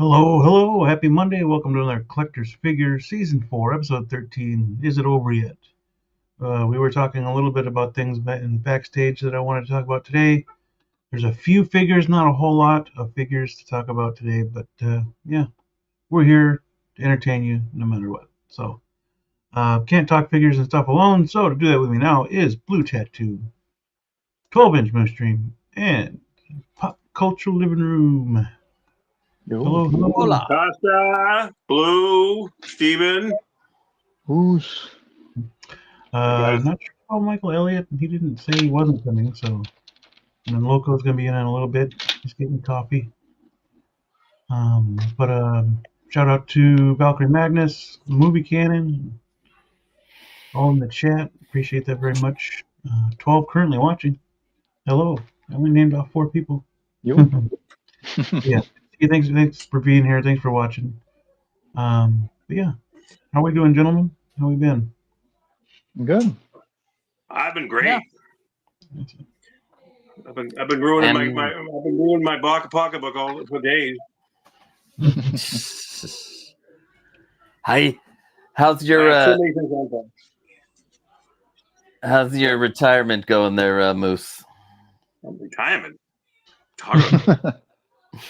Hello, hello, happy Monday. Welcome to another Collector's Figures Season 4, Episode 13. Is it over yet? We were talking a little bit about things in backstage that I wanted to talk about today. There's a few figures, not a whole lot of figures to talk about today, but yeah, we're here to entertain you no matter what. So, can't talk figures and stuff alone, so to do that with me now is Blue Tattoo, 12-inch Moose Stream, and Pop Culture Living Room. Hello, hello. Hola. Tasha, Blue, Steven. Who's? Not sure about Michael Elliott. He didn't say he wasn't coming, so. And then Loco's going to be in a little bit. He's getting coffee. But shout out to Valkyrie Magnus, Movie Cannon, all in the chat. Appreciate that very much. 12 currently watching. Hello. I only named off 4 people. Yo. Yeah. Thanks for being here. Thanks for watching. But yeah. How we doing, gentlemen? How we been? Good. I've been great. Yeah. I've been ruining my pocketbook all for days. Hi, how's your retirement going there, Moose? Retirement. Talking about.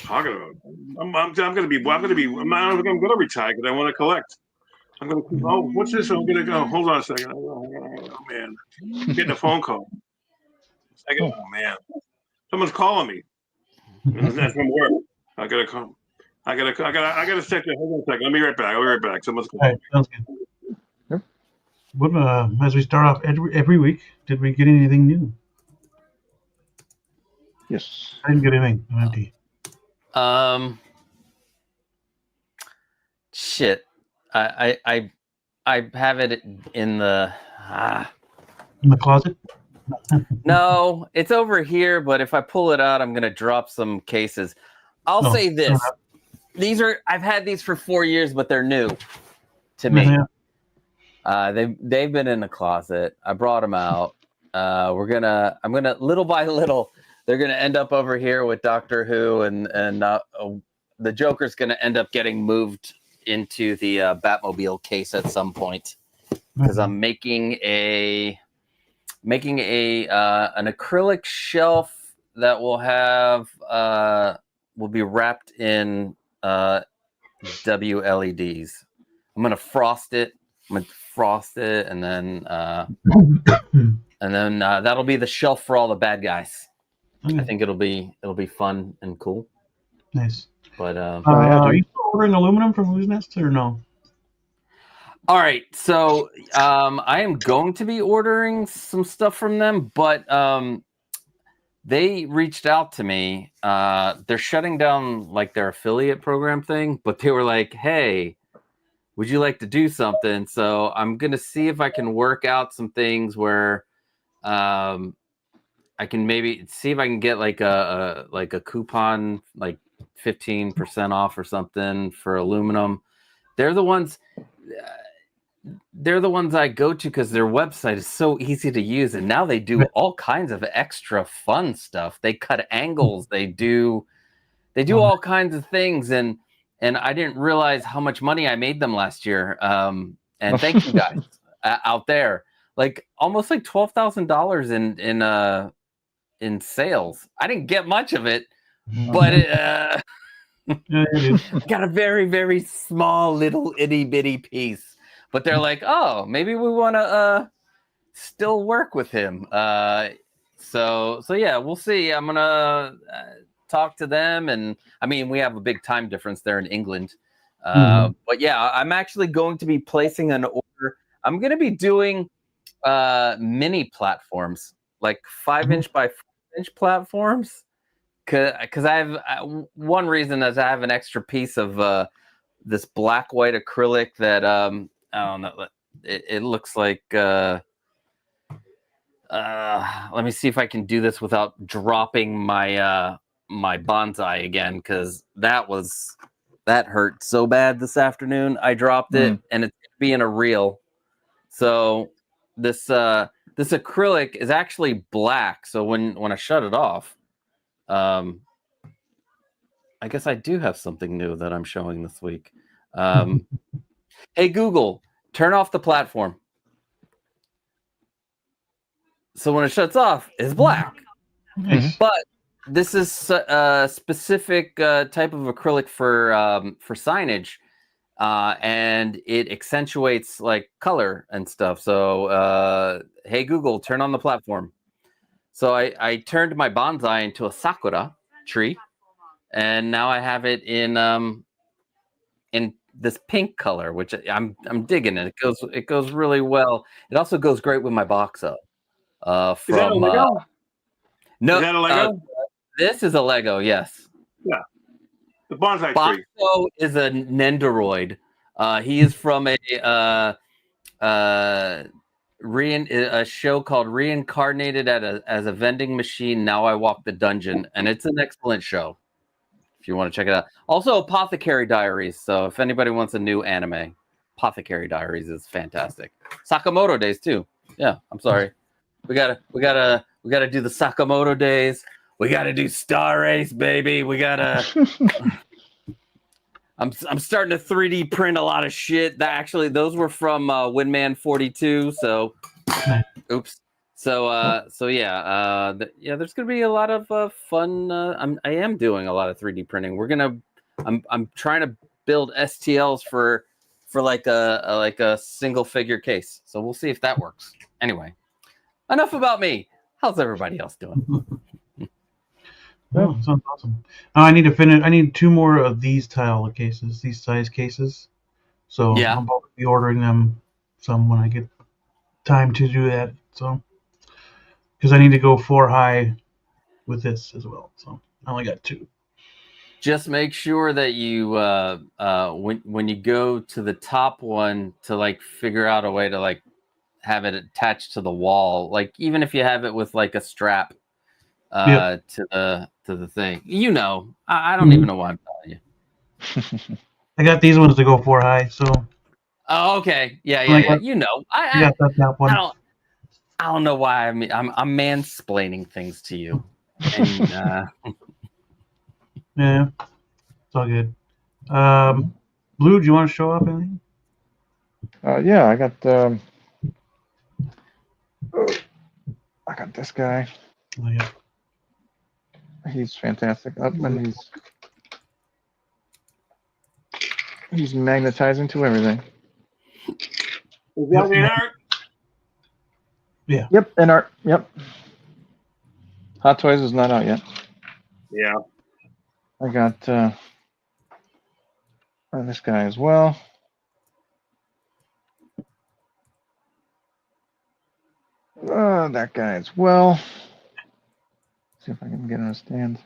I'm gonna retire because I want to collect. I'm gonna. Oh, what's this? I'm gonna go. Hold on a second. Oh man, I'm getting a phone call. Oh man, someone's calling me. That's from work. I gotta call. I gotta stick there. Hold on a second. Let me right back. I'll be right back. Someone's calling. All right, sounds good. Yep. What, as we start off every week, did we get anything new? Yes. I didn't get anything. I'm empty. Shit. I have it in the In the closet? No, it's over here, but if I pull it out, I'm gonna drop some cases. I'll say this. I've had these for 4 years, but they're new to me. They've been in the closet. I brought them out. I'm gonna little by little, they're gonna end up over here with Doctor Who, and the Joker's gonna end up getting moved into the Batmobile case at some point, because I'm making an acrylic shelf that will be wrapped in WLEDs. I'm gonna frost it. And then that'll be the shelf for all the bad guys. Okay. I think it'll be fun and cool. Nice. But are you ordering aluminum from Who's Nest or no? All right, so I am going to be ordering some stuff from them, but they reached out to me. They're shutting down like their affiliate program thing, but they were like, "Hey, would you like to do something?" So I'm gonna see if I can work out some things where I can maybe see if I can get like a coupon, like 15% off or something for aluminum. They're the ones I go to because their website is so easy to use, and now they do all kinds of extra fun stuff. They cut angles, they do all kinds of things, and I didn't realize how much money I made them last year. And thank you guys out there, like almost like $12,000 in sales. I didn't get much of it, but got a very, very small little itty bitty piece. But they're like, oh, maybe we want to still work with him. So yeah, we'll see. I'm gonna talk to them, and I mean, we have a big time difference there in England. But yeah, I'm actually going to be placing an order. I'm going to be doing mini platforms, like 5-inch by 4-inch platforms, because I have one reason is I have an extra piece of this black white acrylic that I don't know. It looks like. Let me see if I can do this without dropping my my bonsai again, because that hurt so bad this afternoon. I dropped it, and it's being a reel. So this acrylic is actually black. So when I shut it off, I guess I do have something new that I'm showing this week. Hey, Google, turn off the platform. So when it shuts off, it's black. Nice. But this is a specific type of acrylic for signage, and it accentuates like color and stuff. So, hey Google, turn on the platform. So I turned my bonsai into a sakura tree, and now I have it in this pink color, which I'm digging it. It goes really well. It also goes great with my boxo. Is that a Lego? No, Is that a Lego? this is a Lego. Yes. Yeah. The bonsai tree. Boxo is a Nendoroid. He is from a show called Reincarnated as a Vending Machine. Now I Walk the Dungeon, and it's an excellent show. If you want to check it out. Also, Apothecary Diaries. So if anybody wants a new anime, Apothecary Diaries is fantastic. Sakamoto Days too. Yeah, I'm sorry. We gotta do the Sakamoto Days. We gotta do Star Race, baby. We gotta. I'm starting to 3D print a lot of shit. Those were from Windman 42. So, oops. So there's gonna be a lot of fun. I am doing a lot of 3D printing. I'm trying to build STLs for like a single figure case. So we'll see if that works. Anyway, enough about me. How's everybody else doing? Oh, sounds awesome. Oh, I need to finish. I need 2 more of these tile cases, these size cases. So Yeah. I'll probably be ordering them some when I get time to do that. So because I need to go 4 high with this as well. So I only got 2. Just make sure that you when you go to the top one to like figure out a way to like have it attached to the wall, like even if you have it with like a strap to the thing. I don't even know why I'm telling you. I got these ones to go 4 high. So Oh, okay. Yeah. I got that top one. I don't know why I'm mansplaining things to you. And, yeah, it's all good. Blue, do you want to show off anything? Yeah, I got this guy. Oh, yeah. He's fantastic. And he's magnetizing to everything. Is that in art? Yeah. Yep, and art. Yep. Hot Toys is not out yet. Yeah. I got this guy as well. That guy as well. See if I can get on a stand.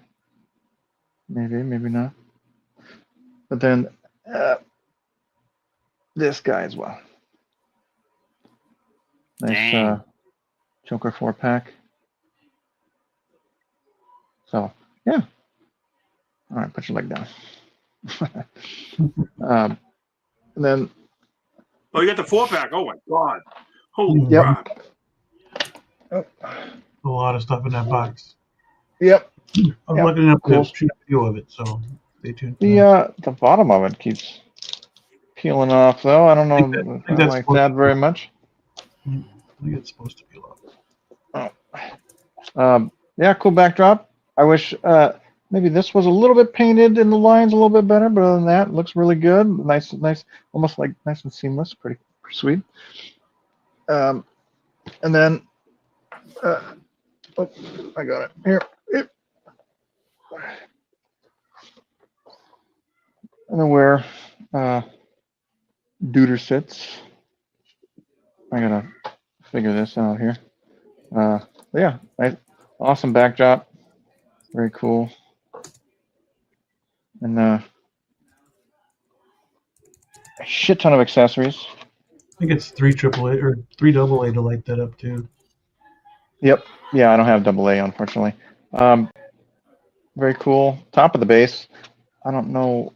Maybe, maybe not. But then this guy as well. Nice Joker 4-pack. So, yeah. All right, put your leg down. And then. Oh, you got the 4-pack. Oh, my God. Holy Yep. crap. Oh. A lot of stuff in that box. Yep. I'm looking up to shoot a few of it, so stay tuned. The bottom of it keeps peeling off, though. I don't know if I like that very much. I think it's supposed to peel off. Oh. Yeah, cool backdrop. I wish maybe this was a little bit painted in the lines a little bit better, but other than that, it looks really good. Nice, almost like nice and seamless. Pretty sweet. And then, oh, I got it here. And then where Duder sits. I gotta figure this out here. Yeah, nice, awesome backdrop. Very cool. And a shit ton of accessories. I think it's 3 AAA or 3 AA to light that up too. Yep. Yeah, I don't have AA, unfortunately. Very cool. Top of the base. I don't know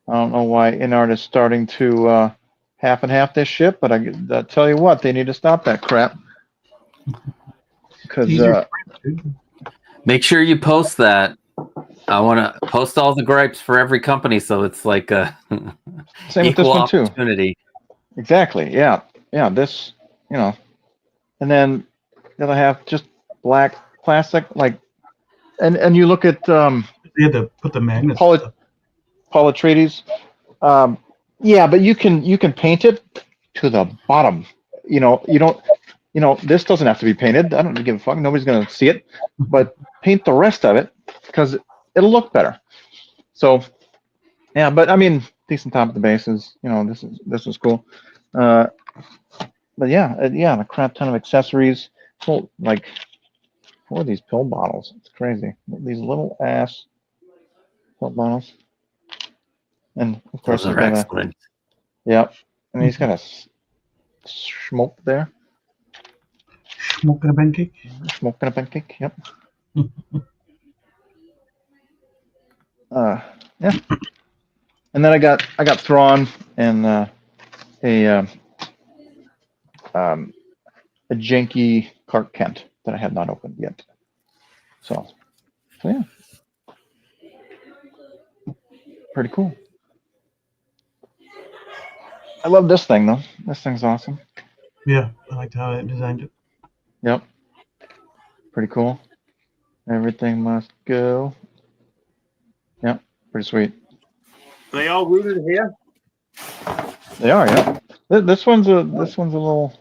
why InArt is starting to half and half this shit, but I tell you what, they need to stop that crap. Because make sure you post that. I want to post all the gripes for every company, so it's like a Same with this equal one too. opportunity. Exactly. Yeah. Yeah. This, and then the other half just black plastic, like, and you look at They had to put the magnets. Paul stuff. Atreides. Yeah, but you can paint it to the bottom. You don't. This doesn't have to be painted. I don't give a fuck. Nobody's gonna see it. But paint the rest of it because it'll look better. So, yeah. But I mean, decent top of the bases. This is cool. But yeah, a crap ton of accessories. Well, like, what are these pill bottles? It's crazy. These little ass pill bottles. And of course, Those he's are got excellent. yep. And he's got a smoke there. Smoking a pancake. Smoking a pancake. Yep. Yeah. And then I got Thrawn and a janky Clark Kent that I have not opened yet. So yeah, pretty cool. I love this thing though. This thing's awesome. Yeah, I liked how they designed it. Yep. Pretty cool. Everything must go. Yep. Pretty sweet. Are they all rooted here? They are. Yeah. This one's a little.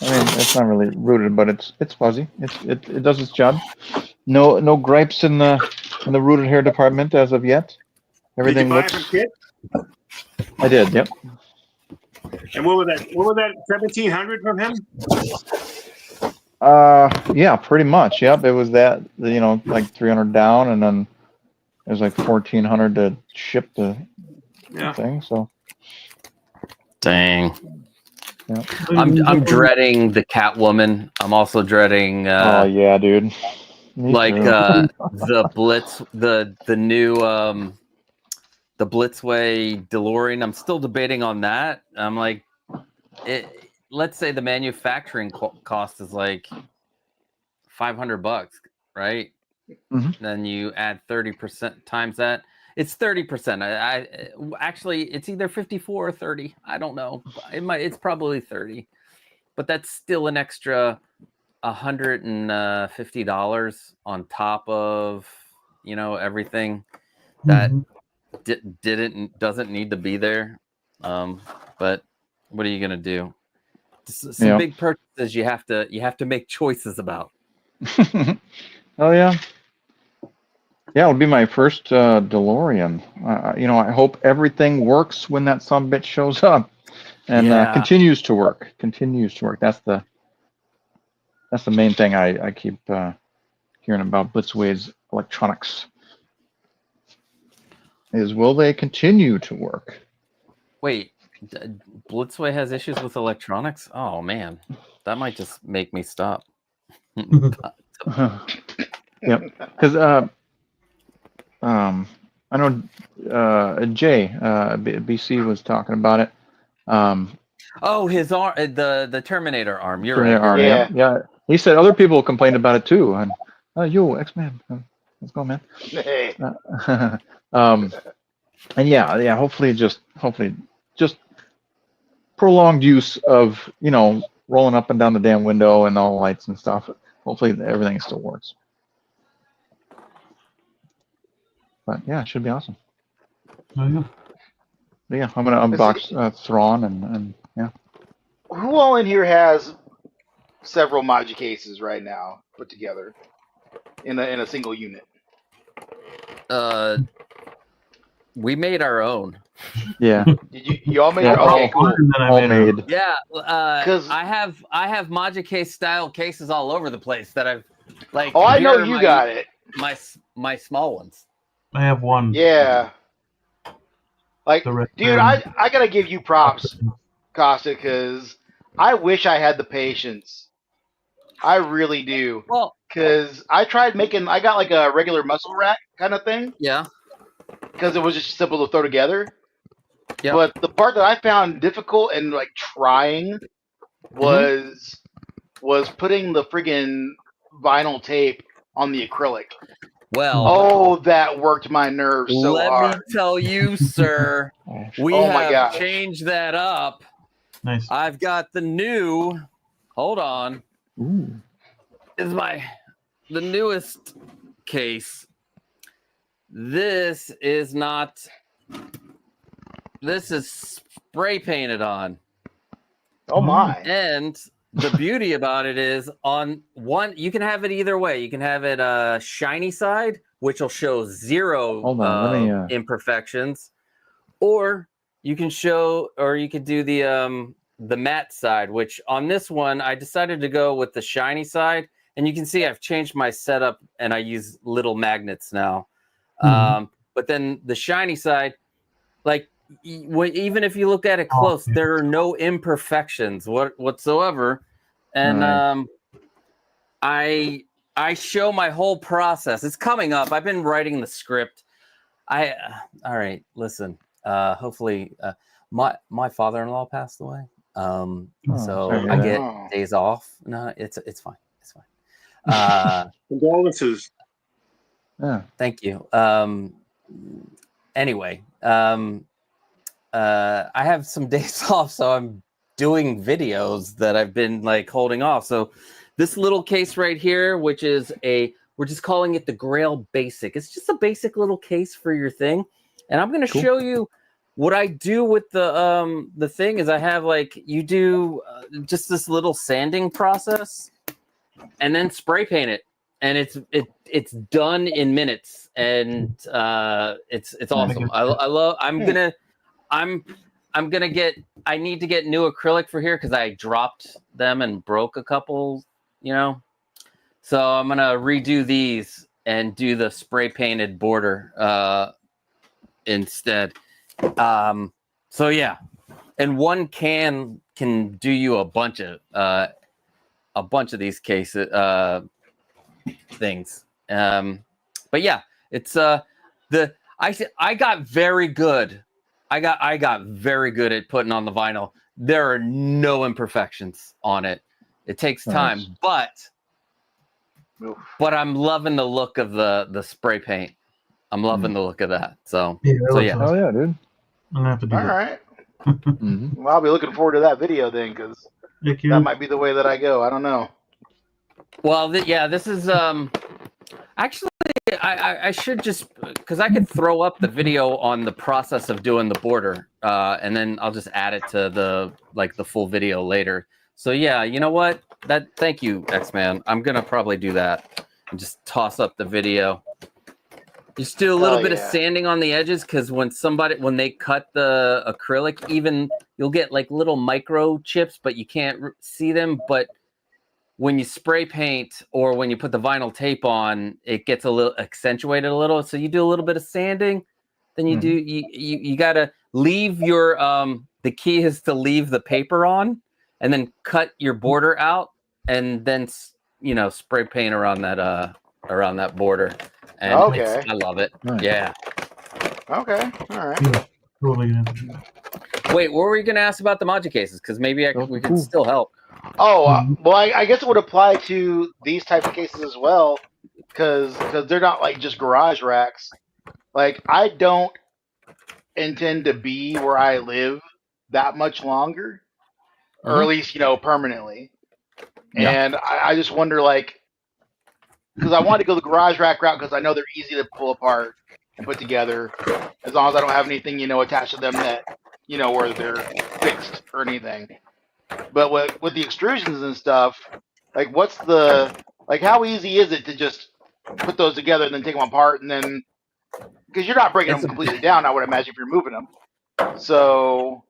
I mean, it's not really rooted, but it's fuzzy. It does its job. No gripes in the rooted hair department as of yet. Everything Did you buy looks. it from Kit? I did. Yep. And what was that? What was that? 1,700 from him? Yeah, pretty much. Yep. It was that. Like 300 down, and then it was like 1,400 to ship the thing. So. Dang. Yeah. I'm dreading the Catwoman. I'm also dreading. Oh yeah, dude. Me too. The Blitz, the new the Blitzway DeLorean. I'm still debating on that. I'm like, let's say the manufacturing cost is like $500, right? Mm-hmm. Then you add 30% times that. It's 30%. I actually, it's either 54 or 30. I don't know. It's probably 30, but that's still an extra $150 on top of everything that doesn't need to be there. But what are you gonna do? Some big purchases you have to make choices about. Oh yeah. Yeah, it'll be my first DeLorean. I hope everything works when that sumbitch shows up, and continues to work. That's the main thing I keep hearing about Blitzway's electronics. Is will they continue to work? Wait, Blitzway has issues with electronics? Oh man, that might just make me stop. Yep, because I know Jay BC was talking about it. Oh, his arm, the Terminator arm. You're Terminator right. Arm, yeah. He said other people complained about it too. And X-Man, let's go, man. Hey. And hopefully just prolonged use of rolling up and down the damn window and all the lights and stuff. Hopefully everything still works. But yeah, it should be awesome. Oh, yeah. But yeah, I'm gonna unbox Thrawn and yeah. Who all in here has several Maji cases right now put together in a single unit? We made our own. Yeah. Did you all made your okay, cool. All made. Yeah, because I have Maji case style cases all over the place that I've like. Oh, I know you got it. My small ones. I have one. Yeah. Like, dude, I gotta give you props, Costa, because I wish I had the patience. I really do. Well, because I tried making, I got like a regular muscle rack kind of thing. Yeah. Because it was just simple to throw together. Yeah. But the part that I found difficult and like trying was putting the friggin' vinyl tape on the acrylic. Well, Oh, that worked my nerves so let hard. me tell you, sir, we Oh my have gosh. changed that up. Nice. I've got the new. Hold on. Ooh. Is the newest case. This is not. This is spray painted on. Oh my. And the beauty about it is on one, you can have it either way. You can have it shiny side, which will show zero Hold on, let me, imperfections, or you can do the matte side, which on this one I decided to go with the shiny side, and you can see I've changed my setup and I use little magnets now. But then the shiny side, like even if you look at it close, there are no imperfections whatsoever, and I show my whole process. It's coming up. I've been writing the script. All right, listen. Hopefully, my father-in-law passed away. So I get days off. No, it's fine. It's fine. Condolences. Yeah. Thank you. Anyway, I have some days off, so I'm doing videos that I've been like holding off. So this little case right here, which is we're just calling it the Grail Basic. It's just a basic little case for your thing. And I'm going to show you what I do with the thing is I have like, you do just this little sanding process and then spray paint it. And it's done in minutes, and it's awesome. I need to get new acrylic for here because I dropped them and broke a couple, So I'm gonna redo these and do the spray painted border instead. So yeah, and one can do you a bunch of these cases things. But yeah, it's I got very good. I got very good at putting on the vinyl. There are no imperfections on it. It takes time, but I'm loving the look of the spray paint. I'm loving the look of that. So yeah. Oh yeah, dude. I'm gonna have to do All that. right. Well, I'll be looking forward to that video then, because that might be the way that I go. I don't know. Well, this is actually I should just, because I could throw up the video on the process of doing the border, and then I'll just add it to the full video later. So yeah, you know what? Thank you, X-Man. I'm gonna probably do that and just toss up the video. Just do a little bit of sanding on the edges, because when they cut the acrylic, even you'll get like little micro chips, but you can't see them. But when you spray paint or when you put the vinyl tape on, it gets a little accentuated a little. So you do a little bit of sanding, then you gotta leave your the key is to leave the paper on and then cut your border out and then spray paint around that border. And I love it. Nice. Yeah. Okay. All right. Wait, what were you gonna ask about the Maji cases? Because maybe we can still help. Oh, well, I guess it would apply to these type of cases as well, because they're not like just garage racks. Like, I don't intend to be where I live that much longer, or at least, permanently. Yeah. And I just wonder, like, because I want to go the garage rack route because I know they're easy to pull apart and put together, as long as I don't have anything, attached to them that, where they're fixed or anything. But with the extrusions and stuff, like how easy is it to just put those together and then take them apart and then, because you're not breaking them completely down, I would imagine, if you're moving them. So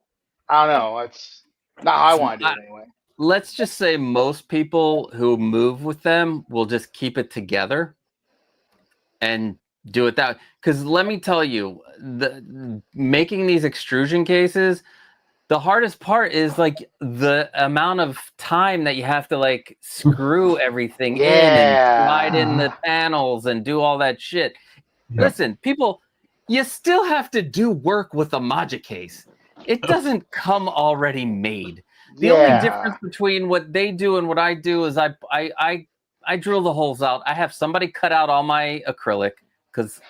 I don't know. It's not how I want to do it anyway. Let's just say most people who move with them will just keep it together and do it that. Because let me tell you, making these extrusion cases, the hardest part is like the amount of time that you have to like screw everything in and slide in the panels and do all that shit. Yep. Listen, people, you still have to do work with a Maji case. It doesn't come already made. The only difference between what they do and what I do is I drill the holes out. I have somebody cut out all my acrylic because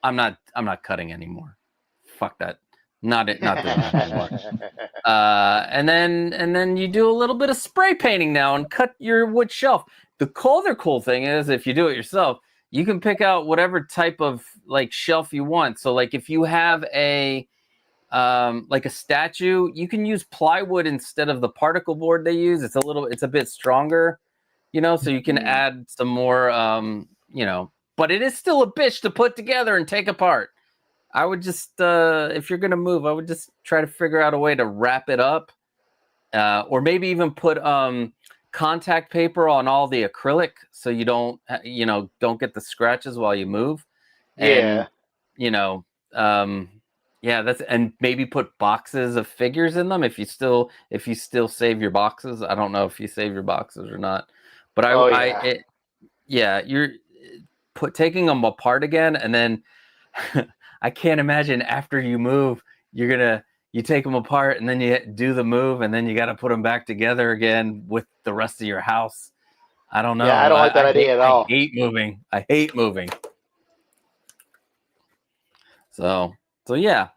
I'm not cutting anymore. Fuck that. Not doing that anymore. And then you do a little bit of spray painting now and cut your wood shelf. The other cool thing is if you do it yourself, you can pick out whatever type of like shelf you want. So like if you have a like a statue, you can use plywood instead of the particle board they use. It's a bit stronger, so you can add some more but it is still a bitch to put together and take apart. I would just, if you're going to move, I would just try to figure out a way to wrap it up. Or maybe even put contact paper on all the acrylic so you don't get the scratches while you move. Yeah. And, and maybe put boxes of figures in them if you still save your boxes. I don't know if you save your boxes or not. But you're taking them apart again, and then I can't imagine after you move, you take them apart and then you do the move and then you got to put them back together again with the rest of your house. I don't know. Yeah, I don't like that idea at all. I hate moving. So yeah,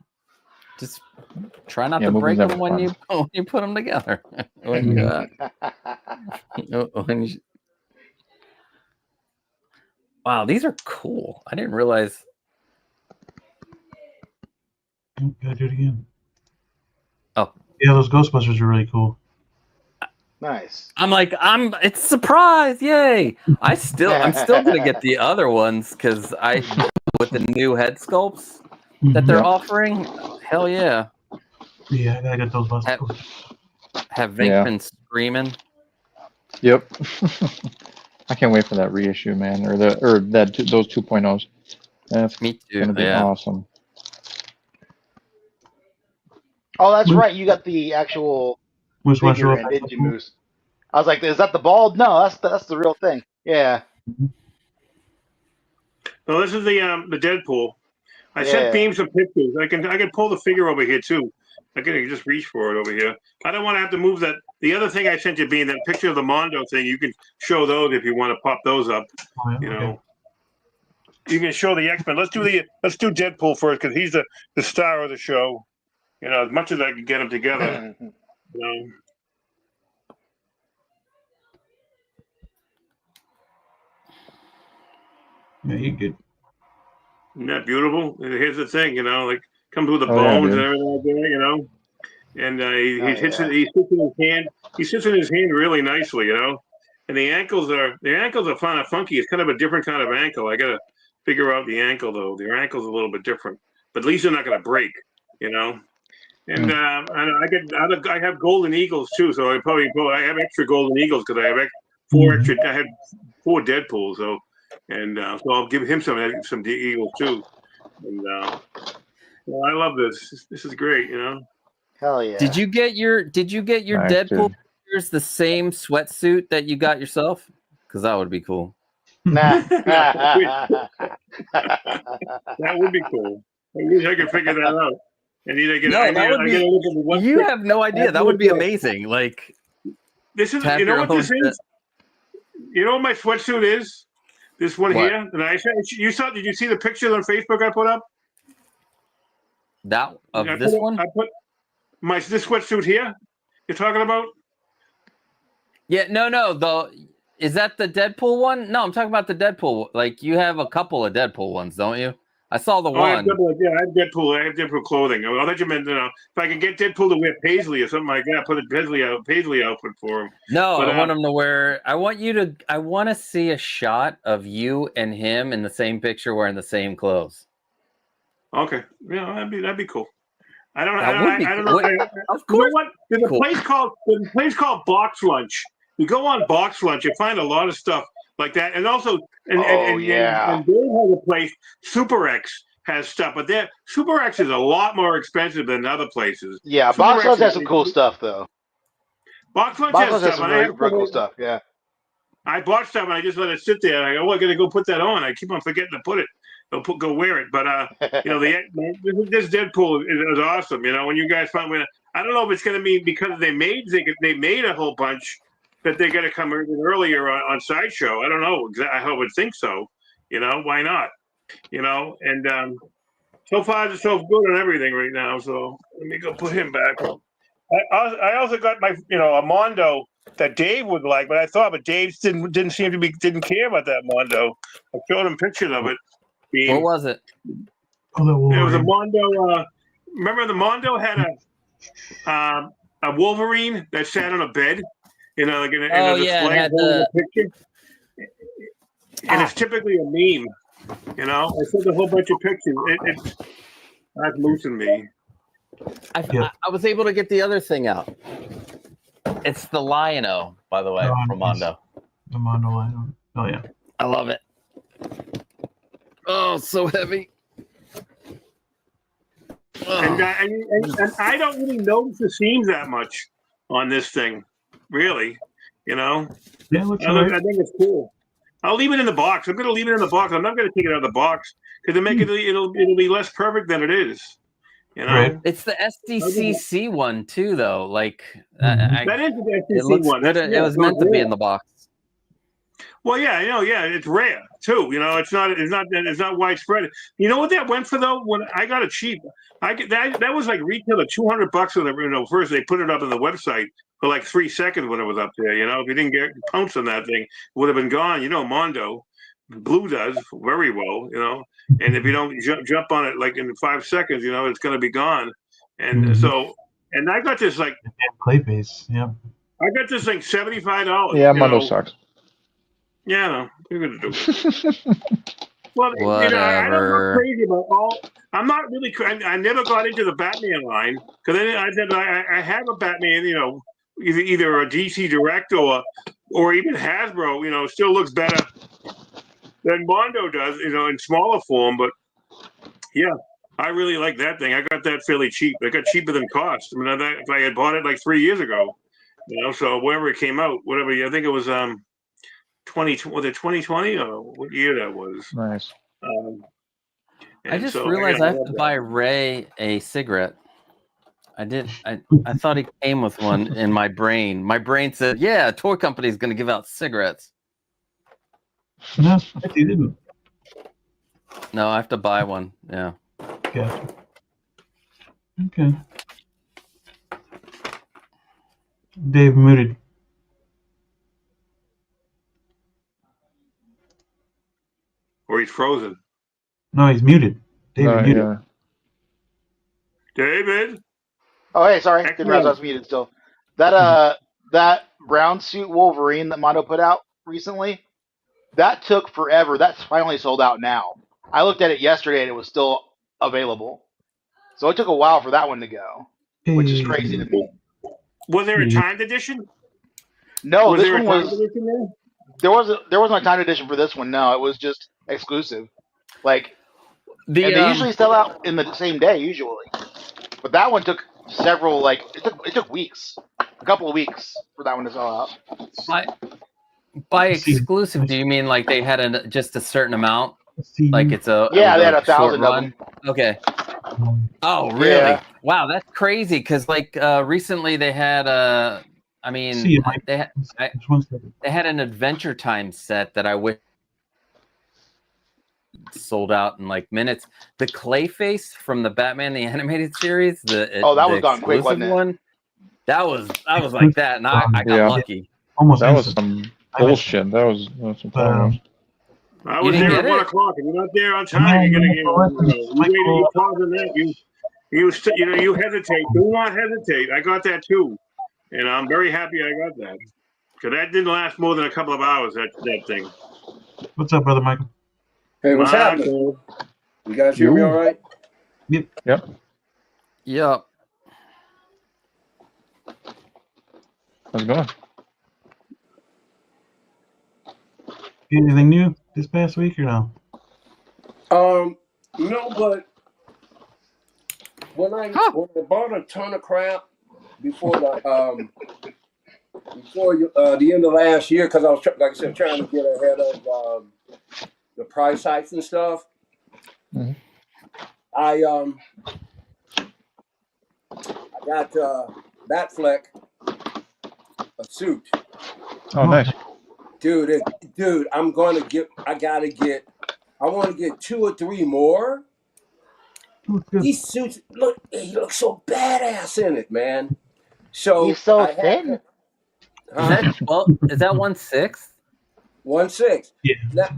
just try not to break them when you put them together. Wow, these are cool. I didn't realize. Gotta do it again. Oh. Yeah, those Ghostbusters are really cool. Nice. It's a surprise, yay! I'm still gonna get the other ones because with the new head sculpts that they're offering, hell yeah. Yeah, I gotta get those Busters. Have Venkman screaming. Yep. I can't wait for that reissue, man, or those 2.0s. That's Me too. Gonna be awesome. Oh, that's right. You got the actual figure in, didn't you, Moose? I was like, is that the bald? No, that's the real thing. Yeah. Well, this is the Deadpool. I sent Beam some pictures. I can pull the figure over here too. I can just reach for it over here. I don't want to have to move that. The other thing I sent you, Beam, that picture of the Mondo thing. You can show those if you want to pop those up. You can show the X-Men. Let's do Deadpool first because he's the star of the show. As much as I can get them together. Yeah, you're good. Isn't that beautiful? And here's the thing, comes with the bones and everything like that, And he sits in his hand. He sits in his hand really nicely, And the ankles are kind of funky. It's kind of a different kind of ankle. I gotta figure out the ankle though. Their ankle's a little bit different, but at least they're not gonna break, And I have golden eagles too, so I have extra golden eagles because I have I had 4 Deadpools, so I'll give him some eagles too. And I love this. This is great, Hell yeah! Did you get your Deadpool figures the same sweatsuit that you got yourself? Because that would be cool. Nah. That would be cool. I wish I could figure that out. You have no idea. That would be amazing. Like this is, you know what this is? You know what my sweatsuit is? This one here. And did you see the picture on Facebook I put up? This one? I put this sweatsuit here. You're talking about? Yeah, no. Is that the Deadpool one? No, I'm talking about the Deadpool. Like you have a couple of Deadpool ones, don't you? I saw the one. I have Deadpool. I have Deadpool clothing. I thought you meant, if I can get Deadpool to wear Paisley or something like that, put a Paisley outfit for him. No, I want him to wear. I want to see a shot of you and him in the same picture wearing the same clothes. Okay, yeah, that'd be cool. I don't know. Of course. You know what? There's a place called Box Lunch. You go on Box Lunch, you find a lot of stuff like that, and also, and Dave has a place. Super X has stuff, but Super X is a lot more expensive than other places. Yeah, Box Lunch has some cool stuff though. Box Lunch has some really cool stuff. Yeah, I bought stuff and I just let it sit there. I go, I gotta go put that on. I keep on forgetting to put it. Go wear it. But this Deadpool is awesome. When you guys find, I don't know if it's gonna be because they made a whole bunch. that they're going to come earlier on Sideshow. I don't know. I would think so. Why not? And so far it's so good and everything right now. So let me go put him back. I also got my a Mondo that Dave would like, but Dave didn't seem to didn't care about that Mondo. I showed him pictures of it. What was it? Oh, it was a Mondo. Remember the Mondo had a Wolverine that sat on a bed, like in a display. It had picture. And it's typically a meme. I sent a whole bunch of pictures. That's losing me. I was able to get the other thing out. It's the Lion-O, by the way, from Mondo. The Mondo Lion-O. Oh, yeah. I love it. Oh, so heavy. And I don't really notice the seams that much on this thing, really. Yeah, I think it's cool. I'll leave it in the box. I'm going to leave it in the box. I'm not going to take it out of the box because it'll be less perfect than it is. Right. It's the SDCC one too, though. Like that is the SDCC one. It was meant to be in the box. Well, yeah, it's rare too. It's not widespread. You know what that went for though? When I got it cheap, that was like retail at $200 first they put it up on the website for like 3 seconds when it was up there. If you didn't get pounce on that thing, it would have been gone. Mondo, Blue does very well. And if you don't jump on it like in 5 seconds, it's going to be gone. And so, and I got this like Clayface. Yeah. I got this like $75. Yeah, Mondo sucks. Yeah, no, you're gonna do it. Well, whatever. I don't go crazy about all. I'm not really. I never got into the Batman line because I have a Batman. Either a DC Direct or even Hasbro. Still looks better than Mondo does. In smaller form. But yeah, I really like that thing. I got that fairly cheap. I got cheaper than cost. I mean, if I had bought it like 3 years ago, so whenever it came out, whatever. I think it was 2020 or what year that was. Nice. I just realized I have to buy Ray a cigarette. I did. I thought he came with one in my brain. My brain said, "Yeah, a toy company is going to give out cigarettes." No, he didn't. No, I have to buy one. Yeah. Gotcha. Okay. Dave muted. Or he's frozen. No, he's muted. David muted. Yeah. David. Oh, hey, sorry. Didn't realize I was muted still. That brown suit Wolverine that Mondo put out recently, that took forever. That's finally sold out now. I looked at it yesterday and it was still available. So it took a while for that one to go, which is crazy to me. Was there a timed edition? No, this one was. There wasn't a timed edition for this one. No, it was just exclusive. Like, and they usually sell out in the same day, usually. But that one took several. Like, it took weeks, a couple of weeks for that one to sell out. By exclusive, do you mean like they had just a certain amount? Like it's they had 1,000 of them. Okay. Oh, really? Yeah. Wow, that's crazy. Because like recently they had they had an Adventure Time set that I wish sold out in like minutes. The Clayface from the Batman the Animated Series, that was gone quick, wasn't it? One, that was like that, and I got lucky. Almost that was some bullshit. That was some problems. I was there at 1 o'clock. If you're not there on time, you're gonna you pause on that. You hesitate. Do not hesitate. I got that too, and I'm very happy I got that because that didn't last more than a couple of hours. That thing. What's up, brother Michael? Hey, what's happening? You guys hear me all right? Yep. How's it going? Anything new this past week or no? No, but when I bought a ton of crap before the end of last year, because I was like I said trying to get ahead of the price hikes and stuff. Mm-hmm. I got Batfleck a suit, Oh, nice. Dude, I want to get 2 or 3 more. Looks good. These suits he looks so badass in it, man. So He's so I had thin. to, Is that 12? Is that 1/6? 1/6. Yeah. Now,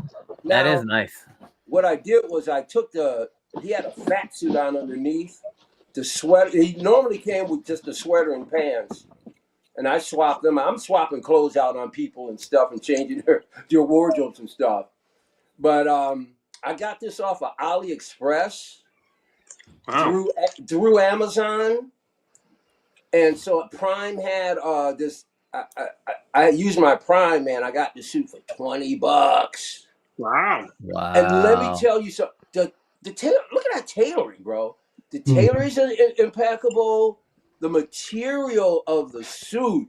That is nice. what I did was I took he had a fat suit on underneath the sweater. He normally came with just the sweater and pants, and I swapped them. I'm swapping clothes out on people and stuff and changing their wardrobes and stuff. But I got this off of AliExpress Wow. through Amazon, and so Prime had this. I used my Prime, man. I got the suit for $20. Wow. Wow. And let me tell you something. The tailor, look at that tailoring, bro. The tailoring is impeccable. The material of the suit,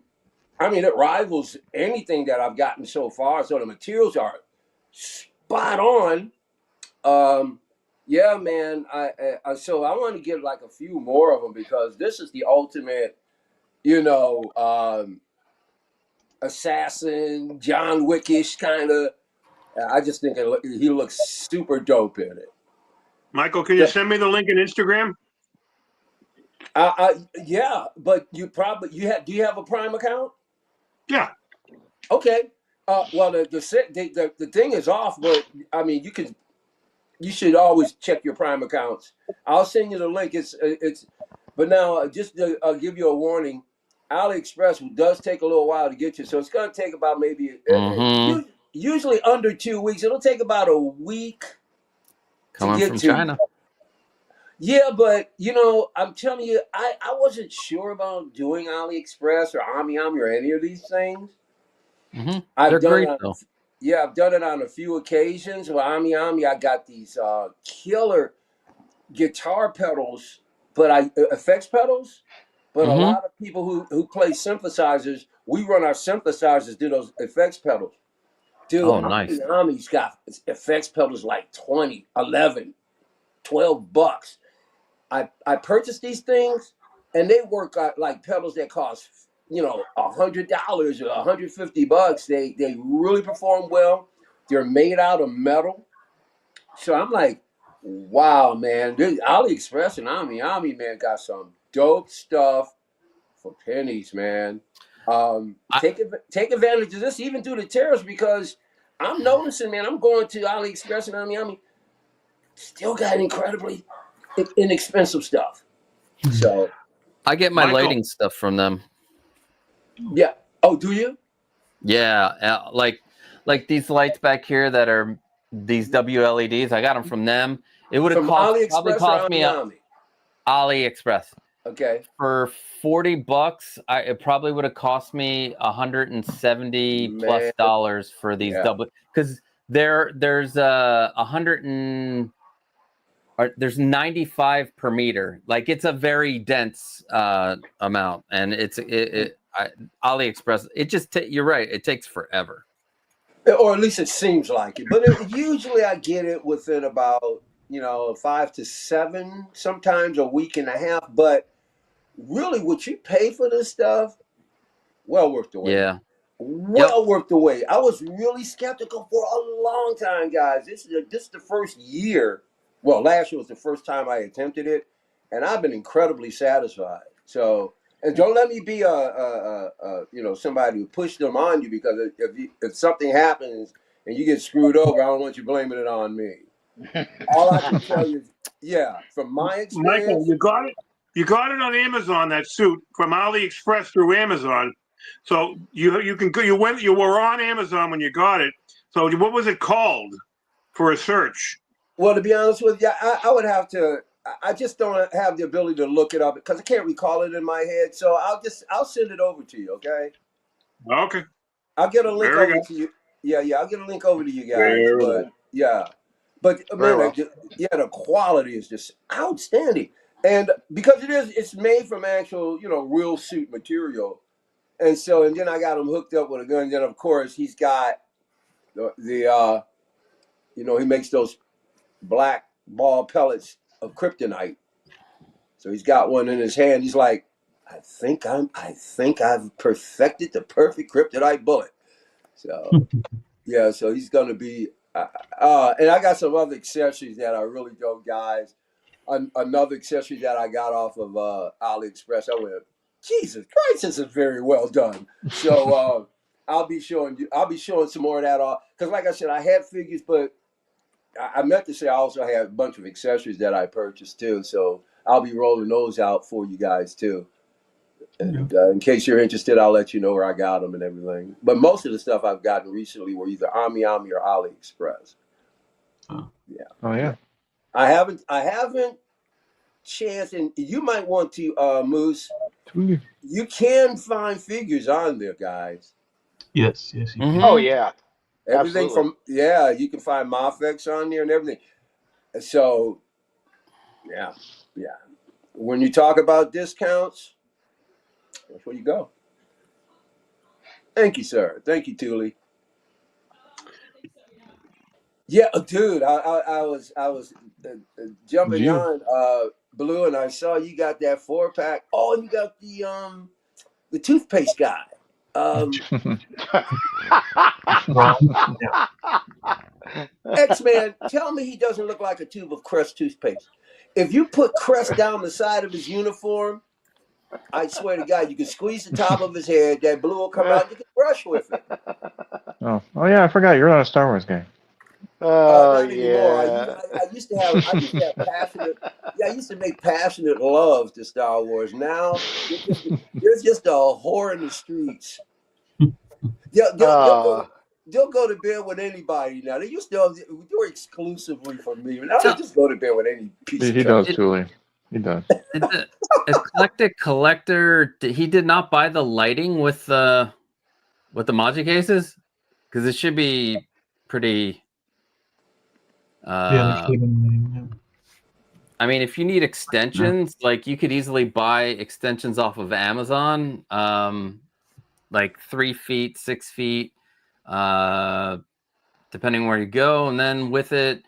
I mean, it rivals anything that I've gotten so far. So the materials are spot on. Yeah, man. So I want to get like a few more of them because this is the ultimate, assassin, John Wickish kind of. I just think he looks super dope in it. Michael, can you send me the link in Instagram? Yeah, but do you have a Prime account? Yeah. Okay. Well, the thing is off, but I mean, you should always check your Prime accounts. I'll send you the link. But now just to give you a warning, AliExpress does take a little while to get you, so it's going to take about maybe usually under 2 weeks. It'll take about a week Coming to get from to China. Yeah, but I'm telling you, I wasn't sure about doing AliExpress or AmiAmi or any of these things. They're I've done great it. though. Yeah, I've done it on a few occasions. With AmiAmi, I got these killer guitar pedals, but effects pedals. But a lot of people who play synthesizers, we run our synthesizers through those effects pedals. Dude, Oh, nice. AmiAmi's got effects pedals like 20, 11, $12. I purchased these things, and they work like pedals that cost $100 or $150. They really perform well. They're made out of metal, so I'm like, wow, man. AliExpress and AmiAmi, man, got some dope stuff for pennies, man. Take advantage of this, even through the tariffs, because I'm noticing, man. I'm going to AliExpress and AmiAmi, still got incredibly inexpensive stuff. So I get my Michael. lighting stuff from them. yeah. Oh, do you? Yeah, like these lights back here that are these WLEDs. I got them from them. It would have probably AliExpress cost or me AmiAmi? AliExpress Okay. for $40. It probably would have cost me $170 plus dollars for these double, because there's 95 per meter. Like, it's a very dense amount, and AliExpress. It just you're right. It takes forever. Or at least it seems like it. But usually I get it within about 5 to 7, sometimes a week and a half. But really, what you pay for this stuff, well worth the wait. Yeah. Well worth the wait. I was really skeptical for a long time, guys. This is the first year. Well, last year was the first time I attempted it, and I've been incredibly satisfied. So, and don't let me be somebody who pushed them on you, because if something happens and you get screwed over, I don't want you blaming it on me. All I can tell you is, from my experience, Michael, you got it. You got it on Amazon, that suit, from AliExpress through Amazon. So you were on Amazon when you got it. So what was it called for a search? Well, to be honest with you, I would have to. I just don't have the ability to look it up because I can't recall it in my head. So I'll send it over to you. Okay. Okay. I'll get a link Very over good. to you. Yeah, I'll get a link over to you guys. Very But well. yeah, but Very man, well. the quality is just outstanding, and because it's made from actual real suit material, and then I got him hooked up with a gun. Then of course he's got the he makes those black ball pellets of kryptonite. So he's got one in his hand. He's like, I think I've perfected the perfect kryptonite bullet. So yeah, so he's gonna be. And I got some other accessories that are really dope, guys. Another accessory that I got off of AliExpress. I went, Jesus Christ, this is very well done. So I'll be showing some more of that off because, like I said, I had figures, but I meant to say I also had a bunch of accessories that I purchased too. So I'll be rolling those out for you guys too. And in case you're interested, I'll let you know where I got them and everything. But most of the stuff I've gotten recently were either AmiAmi or AliExpress. Yeah. Oh yeah. I haven't chance, and you might want to, Moose. You can find figures on there, guys. Yes, you can. Oh yeah, Everything absolutely. you can find Mafex on there and everything. So, yeah. When you talk about discounts, that's where you go. Thank you, sir. Thank you, Thule. Yeah, dude, I was jumping You. on Blue, and I saw you got that 4-pack. Oh, and you got the toothpaste guy. X-Man, tell me he doesn't look like a tube of Crest toothpaste. If you put Crest down the side of his uniform, I swear to God, you can squeeze the top of his head. That blue will come out. You can brush with it. Oh yeah, I forgot you're not a Star Wars guy. Oh Not anymore. yeah. I used to have passionate. Yeah, I used to make passionate love to Star Wars. Now there's just a whore in the streets. They'll go to bed with anybody now. They used to do it exclusively for me. Now they just go to bed with any piece of He does, Thule. He does. The Eclectic Collector, he did not buy the lighting with the Maji cases? Because it should be pretty... I mean, if you need extensions, like you could easily buy extensions off of Amazon, like 3 feet, 6 feet, depending where you go. And then with it,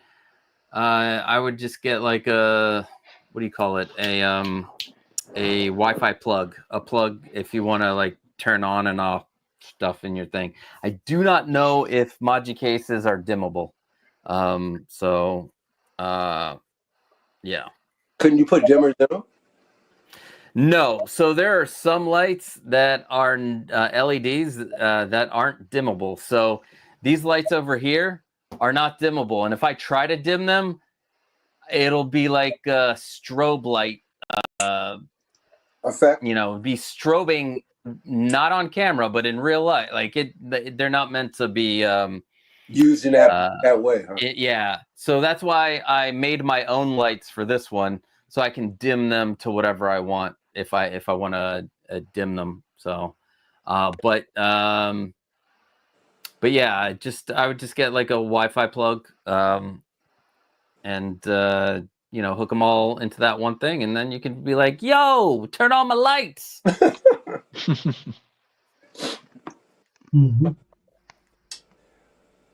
I would just get like a, what do you call it? A Wi-Fi plug, a plug if you want to like turn on and off stuff in your thing. I do not know if Maji cases are dimmable. Yeah. Couldn't you put dimmers in them? No. So there are some lights that are LEDs that aren't dimmable. So these lights over here are not dimmable. And if I try to dim them, it'll be like a strobe light effect. Be strobing not on camera, but in real life. Like they're not meant to be used in that way. Huh? Yeah. So that's why I made my own lights for this one, so I can dim them to whatever I want if I want to dim them. So, but yeah, I would just get like a Wi-Fi plug, and hook them all into that one thing, and then you can be like, "Yo, turn on my lights."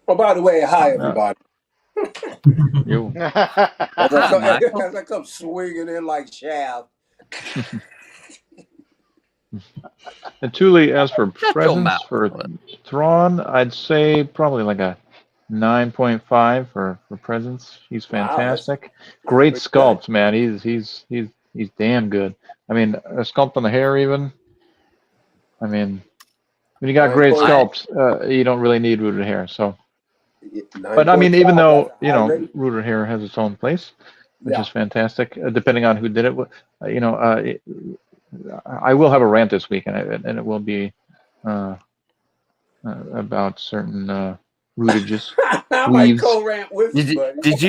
Oh, by the way, hi everybody. As I come swinging in like Shaft. And Thule, as for presents for Thrawn, I'd say probably like a 9.5 for presents. He's fantastic. Wow, great sculpt, man. He's damn good. I mean, a sculpt on the hair even. I mean, when you got great sculpts, you don't really need rooted hair. So, but I mean, even though rooted hair has its own place, which is fantastic, depending on who did it. I will have a rant this week, and it will be about certain rootages. I might co-rant with you, buddy. Did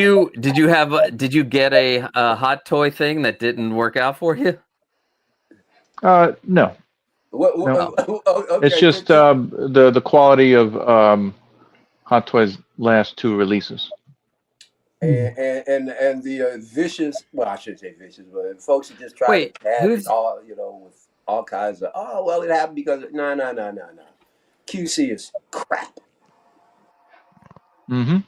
you get a hot toy thing that didn't work out for you? No. No. Okay, it's just the quality of Hot Toys' last 2 releases. And the vicious, well, I shouldn't say vicious, but folks who just try to have it all, with all kinds of, it happened because no. QC is crap. Mm-hmm.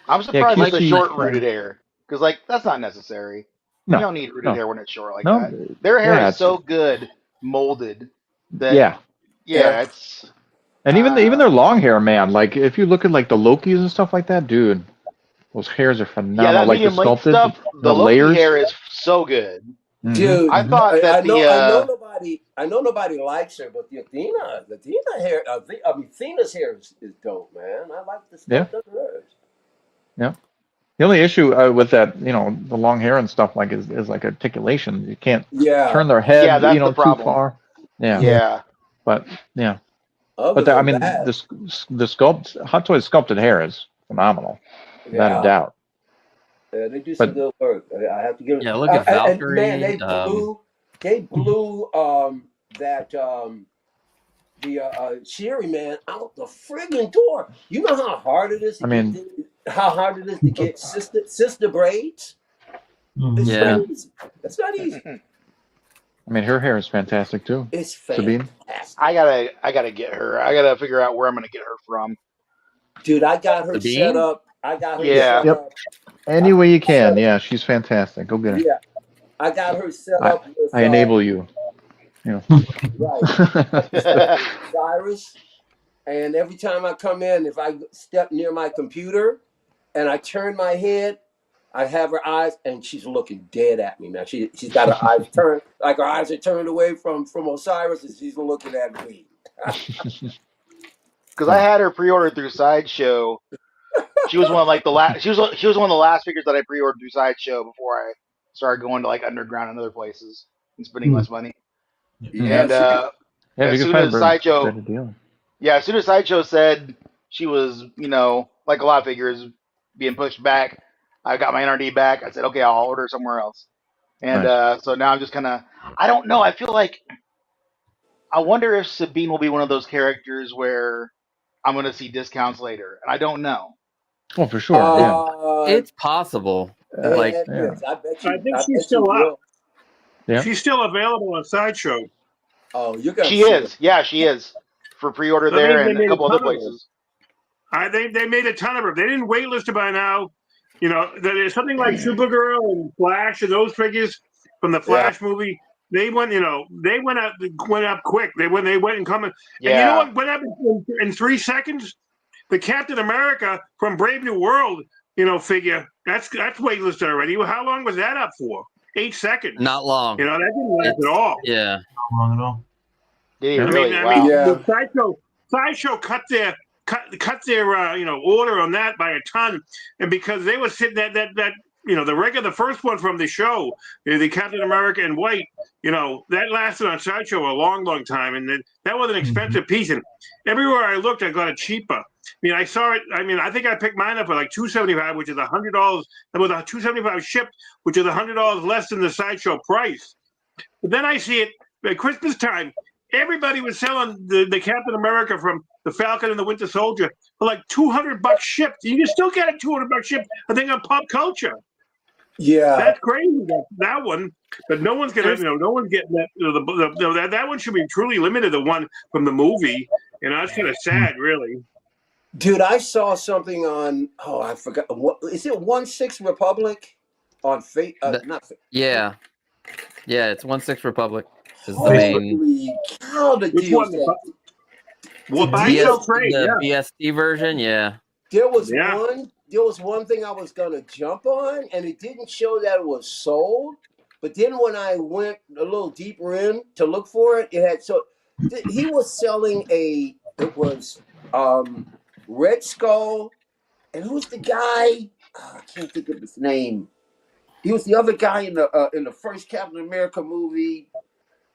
I'm surprised it's a short rooted hair, because that's not necessary. No, you don't need rooted hair when it's short like no, that. Their hair is so good molded that it's And even their long hair, man. Like if you look at like the Lokis and stuff like that, dude, those hairs are phenomenal. Yeah, that like the medium length sculpted, stuff. The Loki layers. hair is so good. Dude, I thought that I know nobody likes her, but the Athena hair, Athena's hair is dope, man. I like the stuff of hers. Yeah. The only issue with that, the long hair and stuff like is like articulation. You can't turn their head, Yeah, that's the too problem. far. Yeah. Yeah. But yeah. Other But I than mean, that, the Hot Toys sculpted hair is phenomenal, without a doubt. Yeah, they do some good work. I have to give it. Yeah, look at Valkyrie. And man, they blew that the Sherry man out the friggin' door. You know how hard it is. How hard it is to get sister braids. It's crazy. It's not easy. I mean, her hair is fantastic too. It's fantastic. I gotta get her. I gotta figure out where I'm gonna get her from. Dude, I got her set up. Set up. Any way you can. Yeah, she's fantastic. Go get her. Yeah, I got her set up. With, I enable you. Right. Cyrus. And every time I come in, if I step near my computer and I turn my head, I have her eyes, and she's looking dead at me. Now she's got her eyes turned, like her eyes are turned away from Osiris, and she's looking at me. Because I had her pre-ordered through Sideshow. She was one of like the last. She was one of the last figures that I pre-ordered through Sideshow before I started going to like underground and other places and spending less money. Yeah, and as soon as Sideshow, as soon as Sideshow said she was, like a lot of figures being pushed back, I got my NRD back. I said, okay, I'll order somewhere else. And so now I'm just kind of, I don't know. I feel like, I wonder if Sabine will be one of those characters where I'm going to see discounts later. And I don't know. Oh, for sure. It's possible. I bet you. I think she's still up. Yeah. She's still available on Sideshow. Oh, you got. She is. Yeah, she is for pre-order there and a couple other places. They made a ton of her. They didn't waitlist her by now. There's something like Supergirl and Flash and those figures from the Flash movie. They went, they went up quick. They went and coming. Yeah. And you know what went up in 3 seconds? The Captain America from Brave New World, figure. That's waitlisted already. How long was that up for? 8 seconds. Not long. That didn't last at all. Yeah. Not long at all. The Sideshow cut their order on that by a ton, and because they were sitting the first one from the show, the Captain America in white, that lasted on Sideshow a long time, and then that was an expensive piece, and everywhere I looked, I got it cheaper. I saw it. I think I picked mine up for like $275, which is $100. That was $275 shipped, which is $100 less than the Sideshow price. But then I see it at Christmas time. Everybody was selling the Captain America from the Falcon and the Winter Soldier for like $200 shipped. You can still get it $200 shipped. I think on Pop Culture. Yeah, that's crazy. That one, but no one's gonna. No one's getting that. That one should be truly limited. The one from the movie. It's kind of sad, really. Dude, I saw something on. Oh, I forgot. Is it 1/6 Republic on Fate? Yeah, it's 1/6 Republic. Holy cow! The BSD version, yeah. There was one thing I was gonna jump on, and it didn't show that it was sold. But then when I went a little deeper in to look for it, it had he was selling Red Skull, and who's the guy? I can't think of his name. He was the other guy in the first Captain America movie.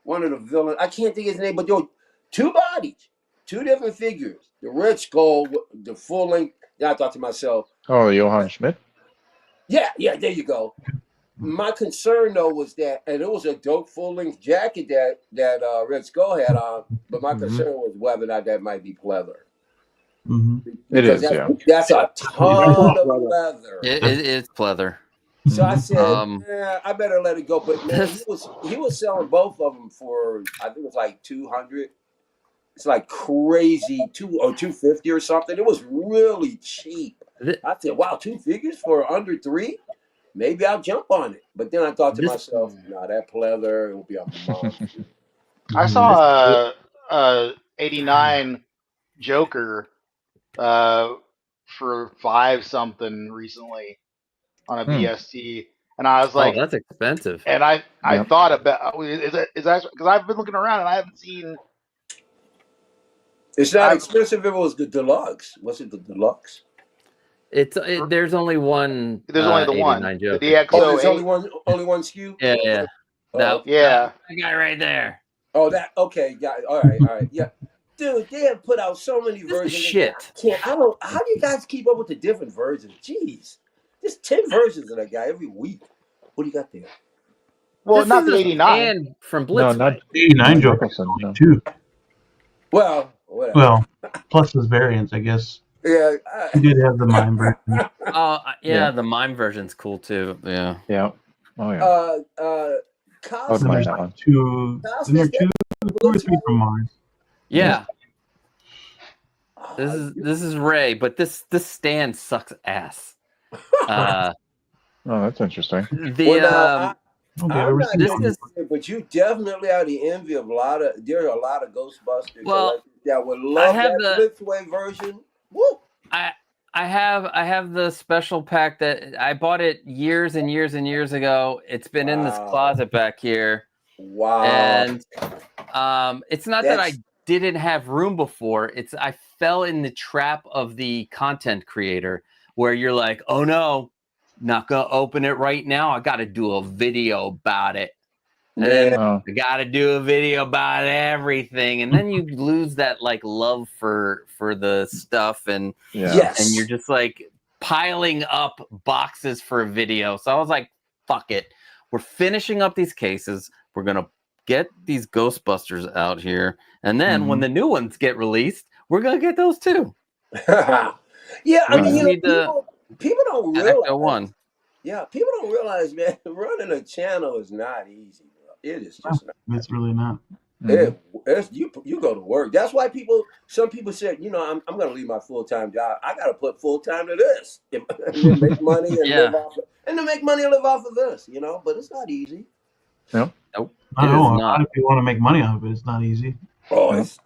One of the villains. I can't think of his name, but there were 2 bodies, 2 different figures. The Red Skull, the full length. Then I thought to myself, "Oh, Johann Schmidt." Yeah, there you go. My concern though was that, and it was a dope full length jacket that Red Skull had on, but my concern was whether or not that might be pleather. It is, that's a ton of leather. It's pleather. So I said, I better let it go. But man, he was selling both of them for, I think it was like $200. It's like crazy, $250 or something. It was really cheap. I said, wow, 2 figures for under $3? Maybe I'll jump on it. But then I thought to myself, no, that pleather, it will be a monster. I saw 89 Joker for 5 something recently on a VST, and I was Oh, like, that's expensive. and I Yep. thought about is that because I've been looking around and I haven't seen. It's not expensive if it was the deluxe. Was it the deluxe? There's only one. There's only the one, 89 the Joker. Oh, there's DXO8. only one SKU. Yeah, yeah. Oh, Yeah. That guy right there. oh, that okay. Yeah, all right, yeah. Dude, they have put out so many This is versions. shit. I don't. How do you guys keep up with the different versions? Jeez, there's 10 versions of that guy every week. What do you got there? Well, This not is the a 89. stand from No, Blitzway. not 89 not Joker Nicholson. No. too. Well, whatever. Well, plus his variants, I guess. Yeah. He did have the mime version. Oh, Yeah. the mime version's cool too. Yeah. Yeah. Oh yeah. I would Costas, mind that one. Isn't there two or three from Mars? Yeah. Oh, This is Ray, but this stand sucks ass. Oh, that's interesting. well, Okay, I'm not this gonna say, but you definitely are the envy of there are a lot of Ghostbusters Well, that would love have that Blitzway version. Woo! I have the special pack that I bought it years and years and years ago. It's been in this closet back here. Wow. And it's not that I didn't have room before. It's I fell in the trap of the content creator where you're like, oh no, not gonna open it right now. I gotta do a video about it. And then I gotta do a video about everything. And then you lose that like love for the stuff and and you're just like piling up boxes for a video. So I was like, fuck it. We're finishing up these cases. We're gonna get these Ghostbusters out here. And then when the new ones get released, we're gonna get those too. Yeah, I mean, people don't realize. Yeah, people don't realize, man, running a channel is not easy, bro. It is just not. It's really not. You go to work. That's why some people said, I'm going to leave my full-time job. I got to put full-time to this and then make money and live off and to make money and live off of this, but it's not easy. Nope. I know. A lot of people want to make money off of it. It's not easy. Oh, it's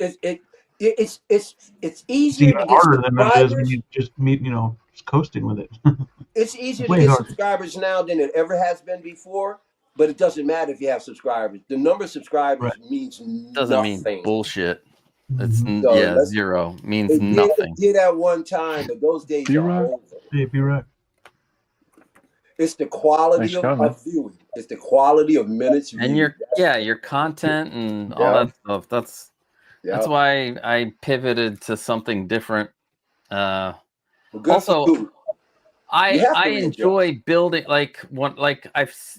easier even to get harder than it is when subscribers. you just just coasting with it. It's easier to Way get harder. subscribers now than it ever has been before. But it doesn't matter if you have subscribers. The number of subscribers means doesn't nothing. mean bullshit. It's So zero means nothing. It did at one time, but those days are over. Hey, be right. It's the quality of viewing. It's the quality of minutes viewed. And your content and all that stuff. That's why I pivoted to something different. Also, I enjoy building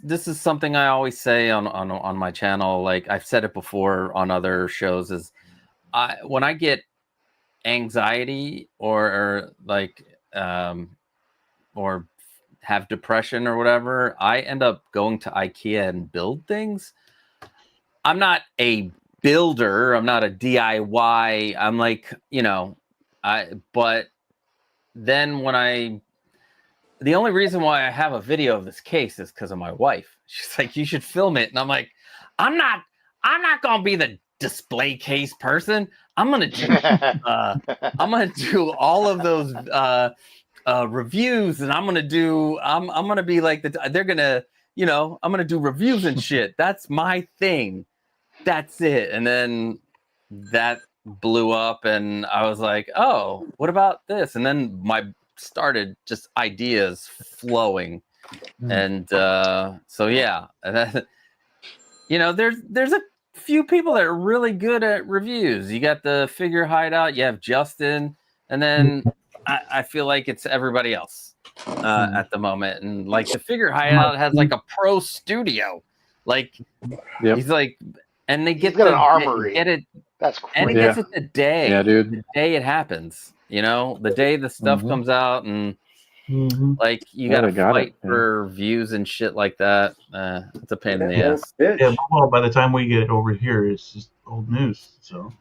this is something I always say on my channel. Like I've said it before on other shows is when I get anxiety or have depression or whatever, I end up going to IKEA and build things. I'm not a builder. I'm not a DIY. I'm like, but then the only reason why I have a video of this case is because of my wife. She's like, you should film it. And I'm like, I'm not going to be the display case person. I'm going to do all of those reviews and I'm going to be like they're going to, I'm going to do reviews and shit. That's my thing. That's it. And then that blew up and I was like, oh, what about this? And then started just ideas flowing. And so yeah. And there's a few people that are really good at reviews. You got the Figure Hideout, you have Justin, and then I feel like it's everybody else at the moment. And like the Figure Hideout has like a pro studio. Like he's like, and they get an armory. Get it. That's crazy. And he gets it the day. Yeah, dude. The day it happens. The day the stuff comes out and like you gotta fight for views and shit like that. It's a pain in the ass. Yeah, well, by the time we get it over here, it's just old news. So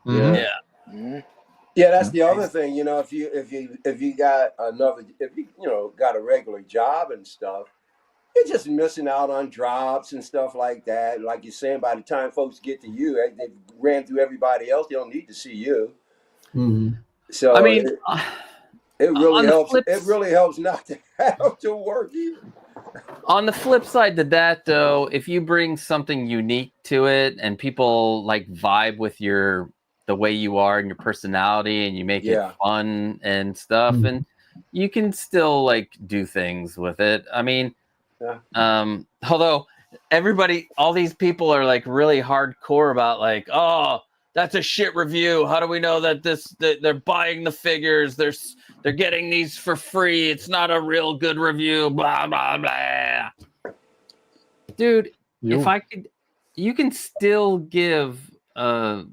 yeah, that's the other thing. If you got got a regular job and stuff, you're just missing out on drops and stuff like that. Like you're saying, by the time folks get to you, they ran through everybody else. They don't need to see you. Mhm. So I mean, it really on the helps. flip It really helps not to have to work either. on the flip side to that, though, if you bring something unique to it and people like vibe with the way you are and your personality, and you make it Yeah. fun and stuff, Mhm. and you can still like do things with it. I mean, Yeah. although all these people are like really hardcore about like, oh, that's a shit review. How do we know that they're buying the figures? They're getting these for free. It's not a real good review. Blah blah blah. Dude, if I could, you can still give an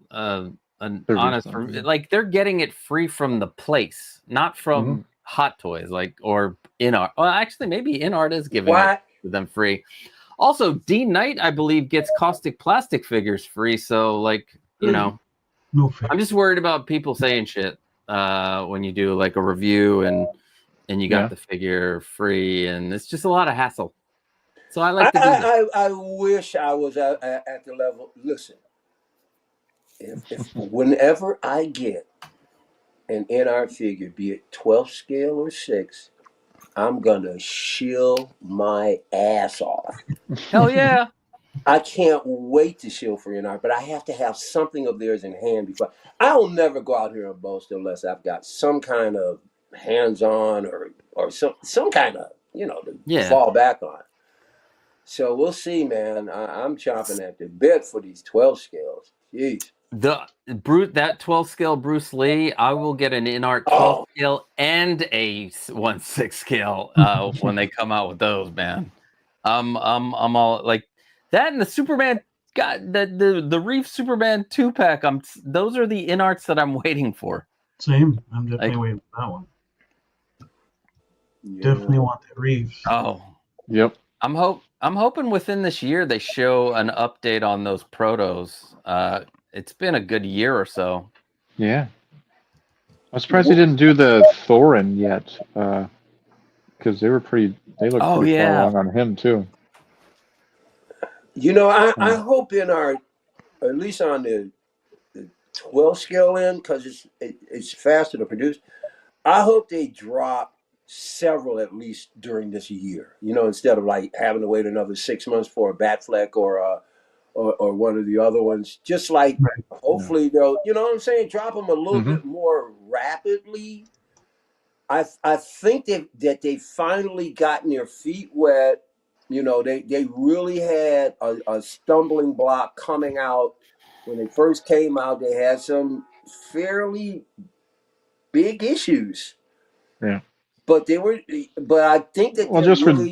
honest something. like they're getting it free from the place, not from Hot Toys, like or InArt. Well, actually, maybe InArt is giving it to them free. Also, D Knight, I believe, gets Caustic Plastic figures free. So, like, you know, No fair. I'm just worried about people saying shit when you do like a review and you got the figure free, and it's just a lot of hassle. So I like to do this. I wish I was at the level. Listen, if whenever I get an NR figure, be it 12 scale or 6, I'm gonna shill my ass off. Hell yeah. I can't wait to shill for NR, but I have to have something of theirs in hand before. I'll never go out here and boast unless I've got some kind of hands-on or some kind of to fall back on. So we'll see, man. I'm chomping at the bit for these 12 scales. Jeez. That 12 scale Bruce Lee, I will get an InArt 12 scale and a 1/6 scale when they come out with those, man. I'm all like that, and the Superman the Reef Superman 2-pack. Those are the InArts that I'm waiting for. Same. I'm definitely waiting for that one. Yeah. Definitely want that Reeves. Oh. Yep. I'm hoping within this year they show an update on those protos. It's been a good year or so. Yeah. I'm surprised they didn't do the Thorin yet, because they look pretty far along on him too. I hope in our, at least on the 12 scale end, because it's faster to produce. I hope they drop several at least during this year. Instead of like having to wait another 6 months for a Batfleck or one of the other ones. Just like hopefully they'll, you know what I'm saying, drop them a little bit more rapidly. I think that they finally gotten their feet wet. They really had a stumbling block coming out when they first came out. They had some fairly big issues. Yeah. But I think that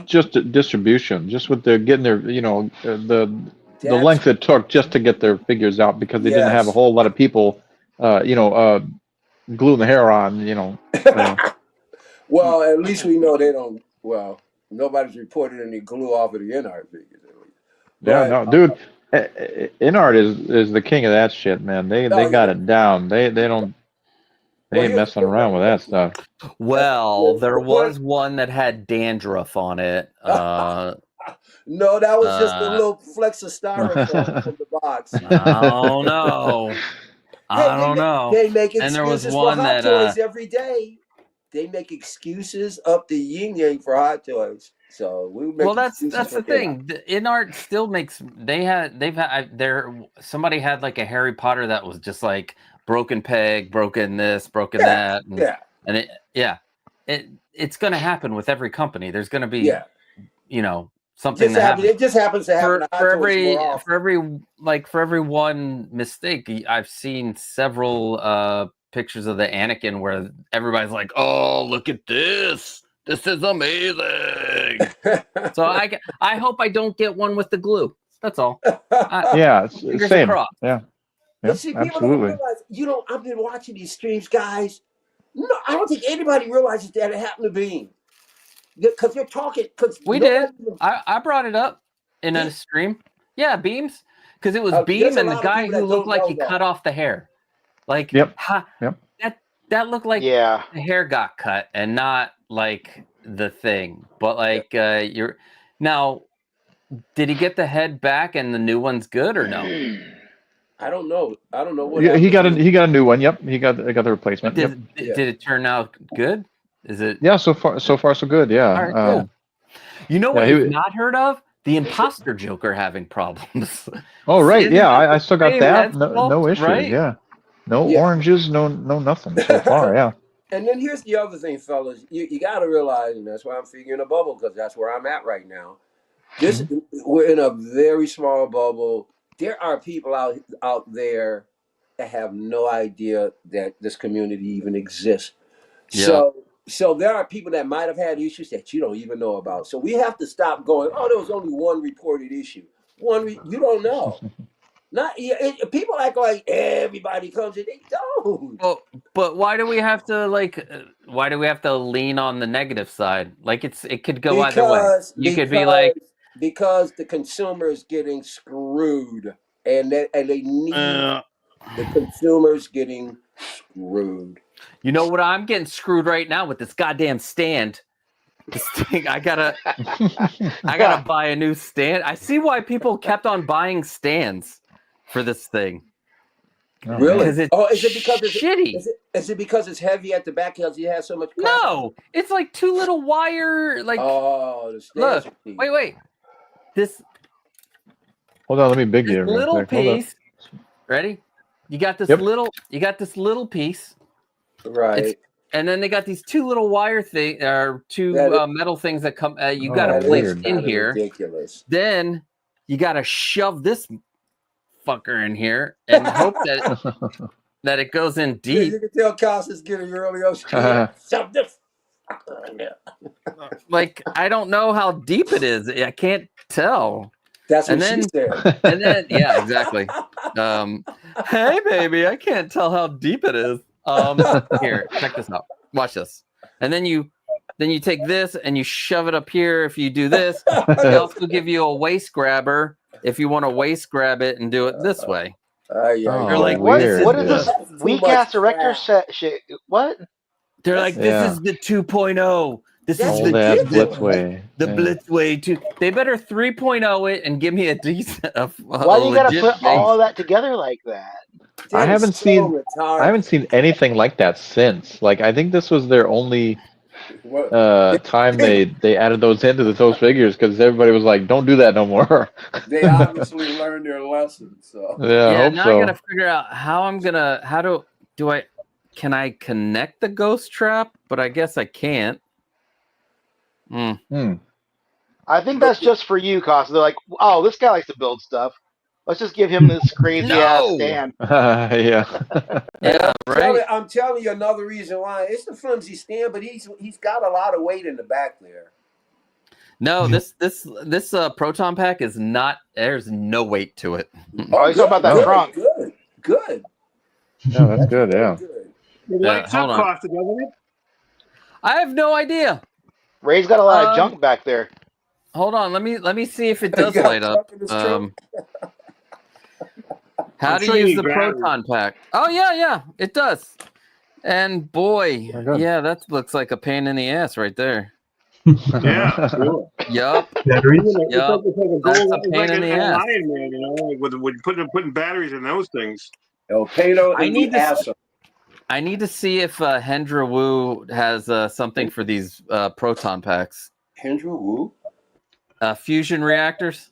just distribution, just with their getting their, the length it took just to get their figures out, because they didn't have a whole lot of people, gluing the hair on, Well, at least we know they don't. Well, nobody's reported any glue off of the NR figures. Yeah, no, dude, InArt is the king of that shit, man. They got it down. They ain't messing around with that stuff. Well, there was one that had dandruff on it. No, that was just a little flex of styrofoam from the box. I don't know. I don't know. They make excuses and there was for one Hot Toys every day. They make excuses up the yin yang for Hot Toys. So we make. Well, that's the thing. InArt still makes. Somebody had like a Harry Potter that was just like broken peg, broken this, broken that, and it's going to happen with every company. There's going to be something that happens. It just happens to happen for every one mistake. I've seen several pictures of the Anakin where everybody's like, "Oh, look at this! This is amazing!" So I hope I don't get one with the glue. That's all. Same. Crossed. Yeah. But see, people don't realize. I've been watching these streams, guys. No, I don't think anybody realizes that it happened to Beam. Because you're talking. We did. I brought it up in a stream. Yeah, Beams. Because it was Beam and the guy who looked like he cut off the hair. Like, that looked like the hair got cut and not like the thing. But like, now, did he get the head back and the new one's good or no? I don't know. I don't know what Yeah, he happened. got a new one. Yep, he got the replacement. Yep. Yeah. Did it turn out good? Is it? Yeah, so far so good. Yeah. All right, cool. You know yeah, what he- you've not heard of? The imposter Joker having problems. Oh right, Isn't yeah, that I the still got same that. head No sculpt, issues. right? Yeah, no Yeah. oranges, no nothing so far. Yeah. And then here's the other thing, fellas. You got to realize, and that's why I'm figuring a bubble, because that's where I'm at right now. We're in a very small bubble. There are people out there that have no idea that this community even exists. Yeah. So there are people that might have had issues that you don't even know about. So we have to stop going, oh, there was only one reported issue. You don't know. Not people act like everybody comes in. They don't. Well, but why do we have to why do we have to lean on the negative side? Like it could go either way. You could be like, because the consumer is getting screwed, and they need the consumers getting screwed. you know what? I'm getting screwed right now with this goddamn stand. This thing, I gotta buy a new stand. I see why people kept on buying stands for this thing. Oh, Really? Because it's is it because it's shitty? Is it because it's heavy at the back because you have so much crap? No, it's like two little wire. Like, the look, stands are cheap. wait. This Hold on, let me big you. little piece. Ready? You got this little piece, right? And then they got these two little wire thing or two metal things that come. You got to place in here. Ridiculous. Then you got to shove this fucker in here and hope that it goes in deep. You can tell Kaz is getting early on. Shove this. Like, I don't know how deep it is. I can't tell. That's what she said. And then, yeah, exactly. Hey, baby, I can't tell how deep it is. Here, check this out. Watch this. And then you take this and you shove it up here. If you do this, they also give you a waist grabber if you want to waist grab it and do it this way. You're like, what is this weak ass director set shit? What? They're like, this is the 2.0. This is the Blitzway. The Blitzway too. They better 3.0 it and give me a decent. Why do you gotta put all of that together like that? I haven't seen anything like that since. Like, I think this was their only time they added those into those figures because everybody was like, "Don't do that no more." They obviously learned their lesson. So yeah, now I gotta figure out how I'm gonna. Can I connect the ghost trap? But I guess I can't. I think that's just for you, Costa. They're like, oh, this guy likes to build stuff. Let's just give him this crazy ass stand. Yeah. Yeah, right. I'm telling you another reason why. It's a flimsy stand, but he's got a lot of weight in the back there. No, this proton pack is not. There's no weight to it. Oh, he's talking about that trunk. Good. No, that's good. Yeah. Hold on. I have no idea. Ray's got a lot of junk back there. Hold on, let me see if it does light up. How to use the proton pack? Oh yeah, it does. And boy, yeah, that looks like a pain in the ass right there. Yeah. Cool. Yup. Batteries. Yup. That's a pain in the ass. Iron Man, with putting batteries in those things. I need to see if Hendra Wu has something for these proton packs. Hendra Wu? Fusion reactors.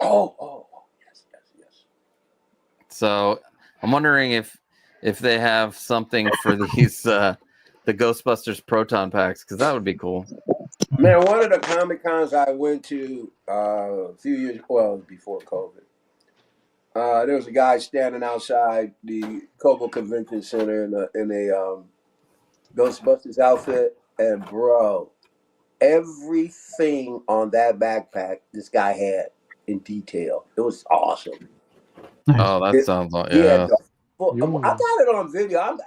Oh, yes. So I'm wondering if they have something for these the Ghostbusters proton packs, because that would be cool. Man, one of the Comic Cons I went to a few years, before COVID, there was a guy standing outside the Cobo Convention Center in a Ghostbusters outfit, and bro, everything on that backpack this guy had in detail. It was awesome. Oh, that sounds like yeah. I got it on video.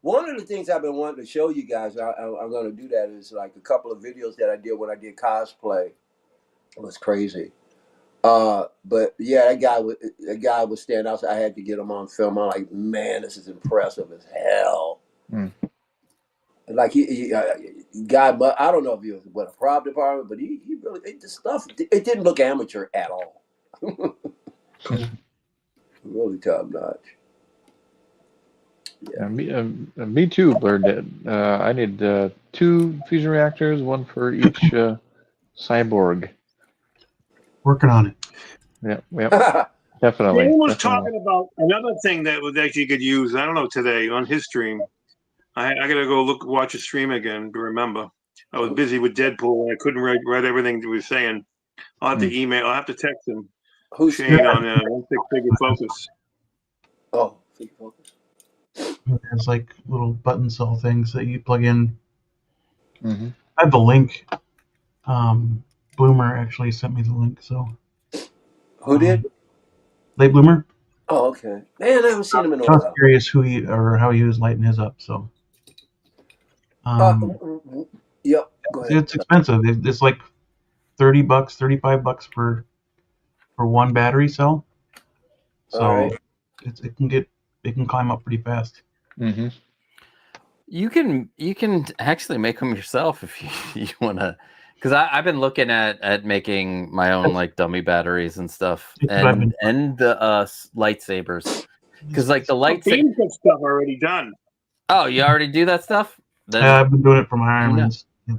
One of the things I've been wanting to show you guys, I'm going to do that, is like a couple of videos that I did when I did cosplay. It was crazy. But yeah, that guy was standing outside. I had to get him on film. I'm like, man, this is impressive as hell. Like guy, but I don't know if he was a prop department, but he really the stuff. It didn't look amateur at all. really top notch. Yeah, me too, Blur did. I need 2 fusion reactors, 1 for each cyborg. Working on it. Yep, definitely. Dane was definitely. talking about another thing that you could use. I don't know, today on his stream. I gotta go watch his stream again to remember. I was busy with Deadpool and I couldn't write everything he was saying. I'll have to email. I'll have to text him. Who's Shane on 16-figure focus. Oh, Figure Focus. There's like little button cell things that you plug in. Mm-hmm. I have the link. Bloomer actually sent me the link. So Who did? Late Bloomer. Oh, okay. Man, I haven't seen him in a I was while. curious how he was lighting his up. So Yep. Go ahead. it's expensive. It's like $30, $35 for one battery cell. So All right. it can climb up pretty fast. Mm-hmm. You can actually make them yourself if you want to, because I've been looking at making my own like dummy batteries and stuff, and the lightsabers, because like the Beam's got stuff already done. Oh, you already do that stuff? Yeah, I've been doing it for my Ironmans. Yeah.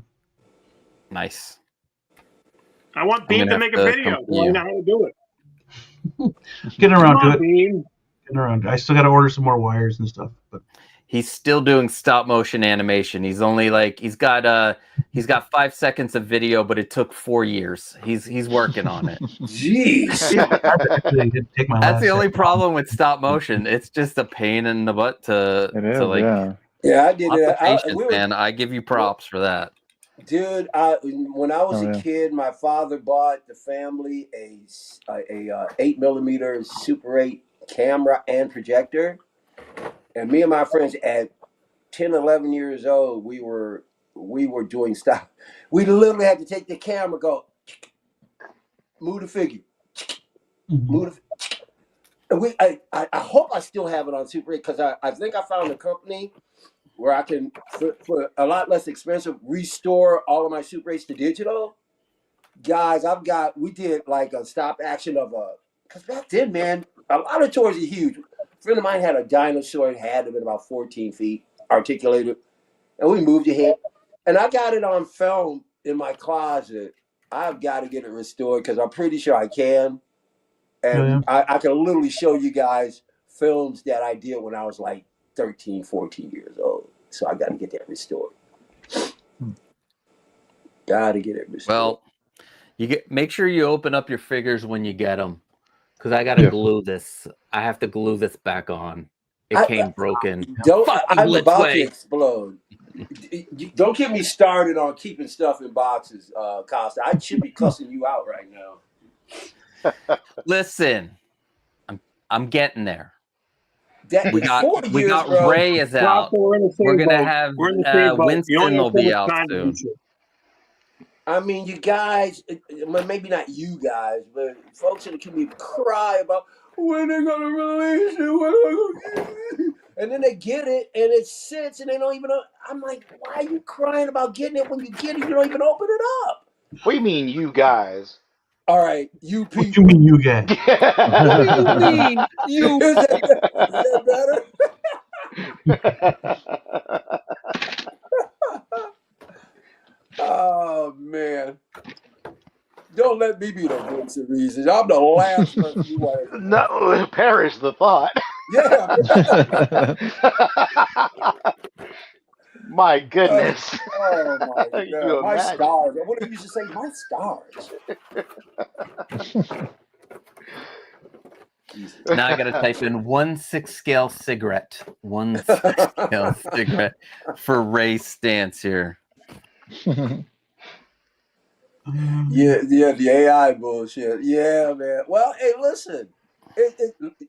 Nice. I want Beam to make a video. I know how to do it. Getting around to it. Beam. Getting around. I still got to order some more wires and stuff, but. He's still doing stop motion animation. He's only like he's got 5 seconds of video, but it took 4 years. He's working on it. Jeez. That's the only problem with stop motion. It's just a pain in the butt to like. Yeah, I did it. Patience, man. I give you props for that. Dude, when I was a kid, my father bought the family a 8mm Super 8 camera and projector. And me and my friends at 10, 11 years old, we were doing stuff. We literally had to take the camera, go, move the figure, move the. And I hope I still have it on Super 8 because I think I found a company where I can, for a lot less expensive, restore all of my Super 8s to digital. Guys, we did like a stop action of because back then, man, a lot of toys are huge. A friend of mine had a dinosaur and had it about 14 feet articulated, and we moved it here. And I got it on film in my closet. I've got to get it restored because I'm pretty sure I can. And I can literally show you guys films that I did when I was like 13, 14 years old. So I got to get that restored. Got to get it restored. Well, make sure you open up your figures when you get them. Because I gotta glue this. I have to glue this back on. It came broken. I'm about to explode. Don't get me started on keeping stuff in boxes, Costa. I should be cussing you out right now. Listen, I'm getting there. We got Ray is out. We're gonna have Winston will be out soon. I mean, you guys, maybe not you guys, but folks in the community cry about when they're going to release it. And then they get it, and it sits, and they don't even know. I'm like, why are you crying about getting it when you get it? You don't even open it up. What do you mean, you guys? All right, you people. What do you mean, you guys? What do you mean, you? Is that better? Oh, man. Don't let me be the voice of reason. I'm the last person you want to. No, perish the thought. Yeah. My goodness. Oh, my God. My stars. What did you used to say? My stars. Now I got to type in 1/6 scale cigarette. 1/6 scale cigarette for Ray's stance here. Yeah, the AI bullshit. Yeah, man. Well, hey, listen.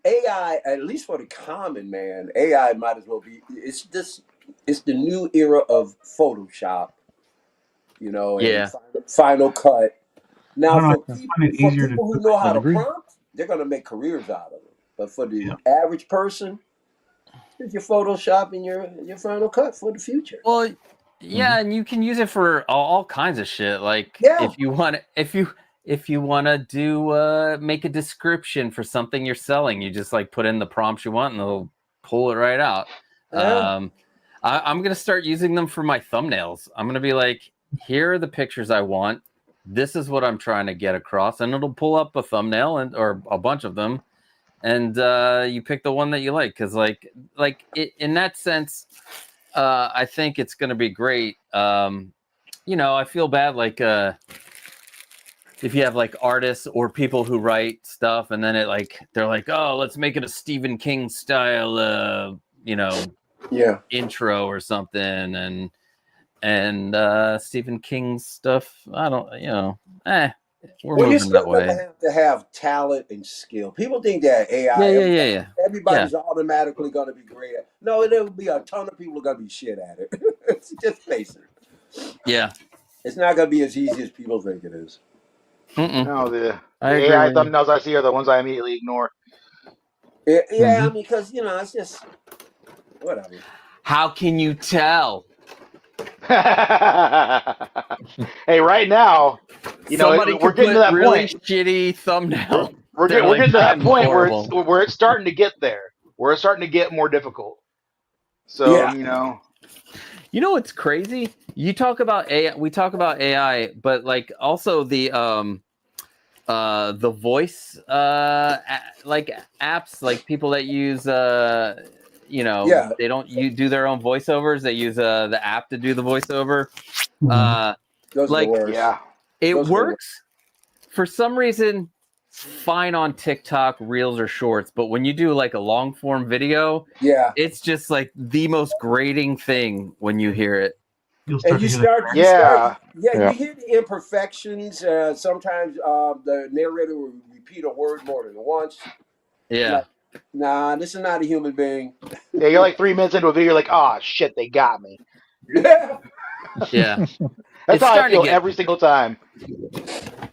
AI, at least for the common man, AI might as well be. It's the new era of Photoshop. You know, and Final Cut. Now, for people who know how to prompt, they're going to make careers out of it. But for the average person, it's your Photoshop and your Final Cut for the future. Well, yeah, and you can use it for all kinds of shit. Like if you want, if if you want to do make a description for something you're selling, you just like put in the prompts you want and they'll pull it right out. Yeah. I'm gonna start using them for my thumbnails. I'm gonna be like, here are the pictures I want. This is what I'm trying to get across, and it'll pull up a thumbnail or a bunch of them, and you pick the one that you like. Because in that sense, I think it's gonna be great. I feel bad if you have like artists or people who write stuff and then they're like, oh, let's make it a Stephen King style, intro or something. And Stephen King stuff, I don't, we're Well, you're moving that still going way. to have talent and skill. People think that AI, Yeah. everybody's automatically going to be great at. No, there will be a ton of people going to be shit at it. It's just basic. Yeah. It's not going to be as easy as people think it is. No, the agree AI with you. thumbnails I see are the ones I immediately ignore. Yeah, because it's just whatever. How can you tell? Hey, right now, Somebody we're could getting to put that really point. shitty thumbnail. We're They're getting to that "I'm point horrible." where it's starting to get there. Where it's starting to get more difficult. So Yeah. You know what's crazy? You talk about AI. We talk about AI, but like also the voice apps, like people that use they don't do their own voiceovers. They use the app to do the voiceover. Those are the worst. Yeah. It Those are the works for some reason fine on TikTok, Reels, or Shorts, but when you do like a long form video, it's just like the most grating thing when you hear it. You hear the imperfections. Sometimes the narrator will repeat a word more than once. Yeah. Like, nah, this is not a human being. Yeah, you're like 3 minutes into a video, you're like, oh shit, they got me. Yeah. That's how I feel every single time.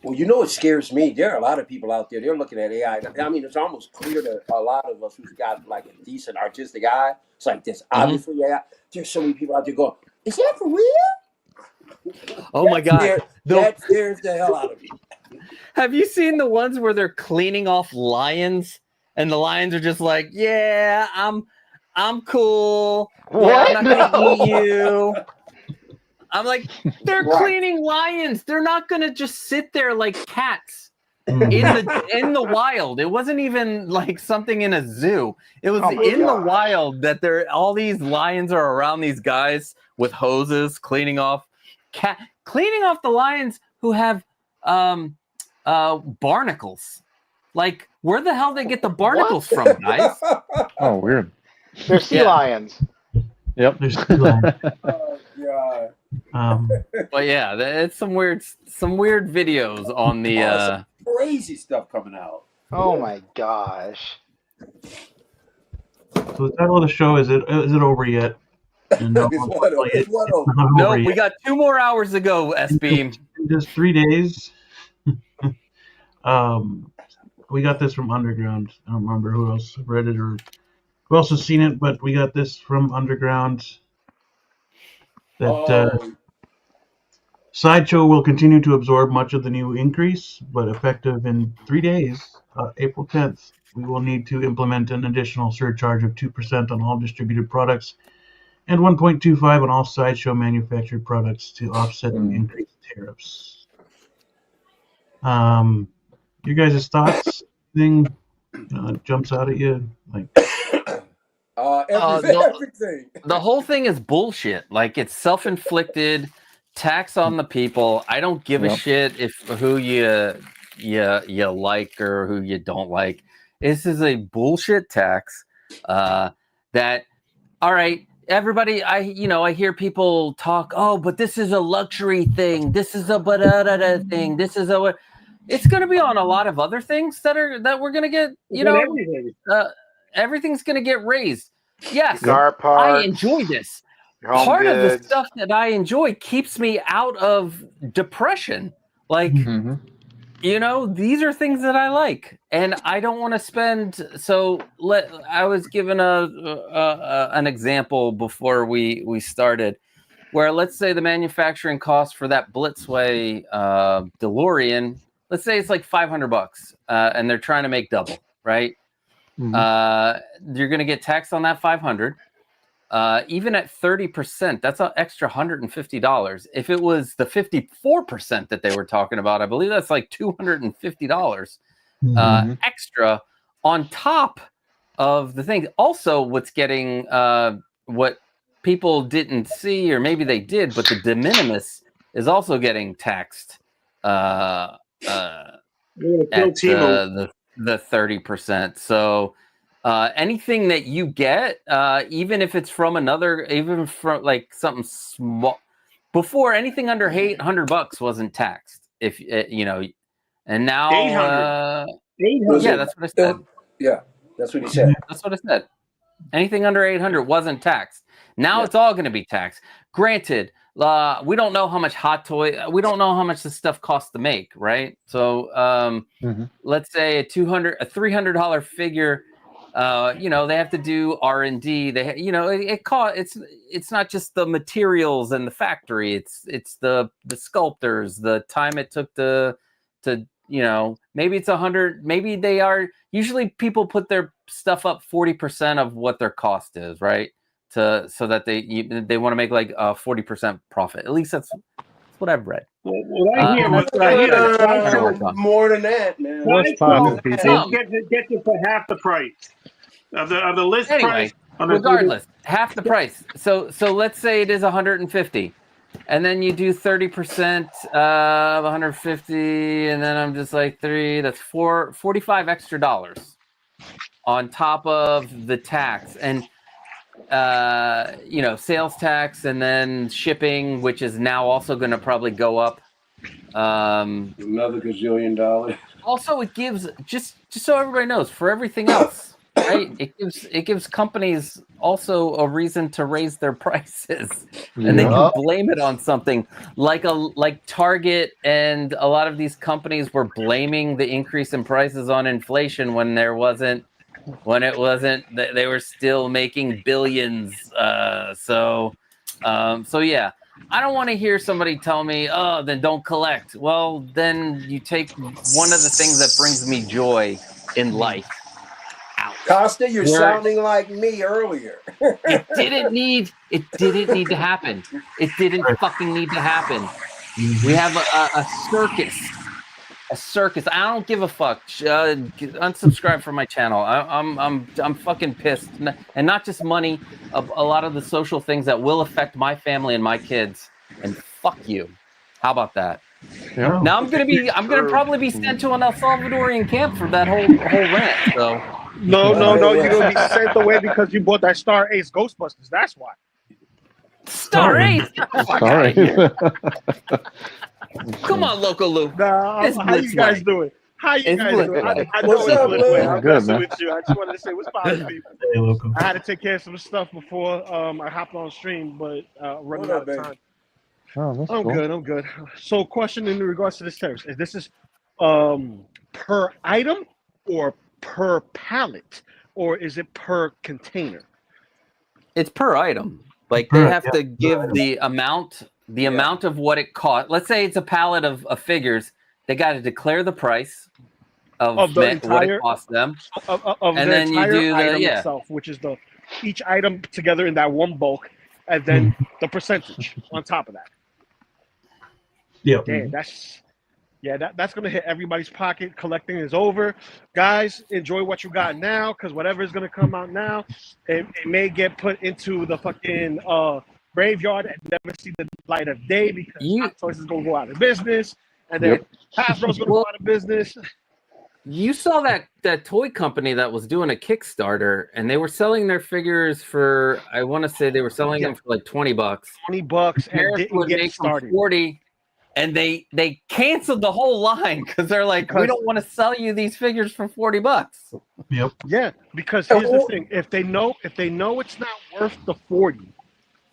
Well, what scares me? There are a lot of people out there. They're looking at AI. I mean, it's almost clear to a lot of us who've got like a decent artistic eye. It's like this obviously AI. There's so many people out there going, "Is that for real?" Oh my god, that scares the hell out of me. Have you seen the ones where they're cleaning off lions, and the lions are just like, "Yeah, I'm cool. What? Yeah, I'm not gonna eat you." I'm like, they're cleaning lions. They're not gonna just sit there like cats in the wild. It wasn't even like something in a zoo. It was the wild that all these lions are around these guys with hoses cleaning off the lions who have barnacles. Like, where the hell they get the barnacles from, guys? Oh, weird. They're sea lions. Yep. They're sea lions. Oh god. But yeah, it's some weird videos on the some crazy stuff coming out. Oh my gosh. So the title of the show is it over yet? It's what over? No, we got 2 more hours to go, S-Beam. Just 3 days. We got this from Underground. I don't remember who else read it or who else has seen it, but we got this from Underground. That Sideshow will continue to absorb much of the new increase, but effective in 3 days, April 10th, we will need to implement an additional surcharge of 2% on all distributed products and 1.25 on all Sideshow manufactured products to offset the increased tariffs. Your guys' thoughts? Thing jumps out at you? Like everything. The whole thing is bullshit. Like, it's self-inflicted tax on the people. I don't give a shit if who you like or who you don't like. This is a bullshit tax. That, all right, everybody. I hear people talk. Oh, but this is a luxury thing. This is a thing. This is a. It's going to be on a lot of other things that we're going to get. Everything's going to get raised. Yes, I enjoy this. Part of the stuff that I enjoy keeps me out of depression. Like, these are things that I like, and I don't want to spend. So I was given an example before we started, where let's say the manufacturing cost for that Blitzway DeLorean let's say it's like $500, and they're trying to make double, right? You're going to get taxed on that 500. Even at 30%, that's an extra $150. If it was the 54% that they were talking about, I believe that's like $250 extra on top of the thing. Also, what's getting what people didn't see, or maybe they did, but the de minimis is also getting taxed at the 30%. So anything that you get, even if it's from another, even from like something small, before anything under $800 wasn't taxed. If you know, and now 800. yeah, that's what I said. Yeah, that's what he said. That's what I said. Anything under 800 wasn't taxed. Now it's all going to be taxed. Granted, we don't know how much hot toy. We don't know how much this stuff costs to make, right? So let's say a $300 figure. They have to do R&D. They, it's not just the materials and the factory. It's the sculptors, the time it took to maybe it's 100. Maybe they are. Usually, people put their stuff up 40% of what their cost is, right? So that they want to make like a 40% profit. At least that's what I've read. What I hear more than that, man. What's popping, people? Get you for half the price of the list price. Regardless, half the price. So let's say it is 150, and then you do 30% of 150, and then I'm just like that's $45 extra on top of the tax and sales tax, and then shipping, which is now also going to probably go up another gazillion dollars. Also, it gives just so everybody knows, for everything else, right? It gives companies also a reason to raise their prices, and they can blame it on something like Target, and a lot of these companies were blaming the increase in prices on inflation when it wasn't. They were still making billions. So yeah. I don't want to hear somebody tell me, "Oh, then don't collect." Well, then you take one of the things that brings me joy in life out. Costa, you're sounding like me earlier. It didn't need to happen. It didn't fucking need to happen. We have a circus. A circus. I don't give a fuck. Unsubscribe from my channel. I'm fucking pissed, and not just money. A lot of the social things that will affect my family and my kids. And fuck you. How about that? Yeah. Now I'm gonna probably be sent to an El Salvadorian camp for that whole rant. So no, you're gonna be sent away because you bought that Star Ace Ghostbusters. That's why. Star Ace. Sorry. Come on, Loco Lou. Nah, how you guys doing? How you guys doing? I know What's it's up, Blitz Lou? Way. I'm Good, messing man. with you. I just wanted to say what's poppin', people. Hey, Loco. I had to take care of some stuff before I hopped on stream, but running out of time. Oh, that's I'm cool. good. I'm good. So, question in regards to this tariff: is this per item or per pallet, or is it per container? It's per item. Like they have to give the amount of what it costs. Let's say it's a pallet of figures. They got to declare the price of the what entire it costs them, of and the then you entire do item itself, which is each item together in that one bulk, and then the percentage on top of that. Yeah. Damn, that's gonna hit everybody's pocket. Collecting is over, guys. Enjoy what you got now, because whatever is gonna come out now, it may get put into the fucking graveyard and never see the light of day, because Hot Toys is gonna go out of business, and then Hasbro's gonna go out of business. You saw that toy company that was doing a Kickstarter, and they were selling their figures for, I want to say they were selling them for like $20. $20 and didn't get started. 40, and they canceled the whole line because they're like, we don't want to sell you these figures for $40. Yep. Yeah, because here's the thing: if they know it's not worth the 40,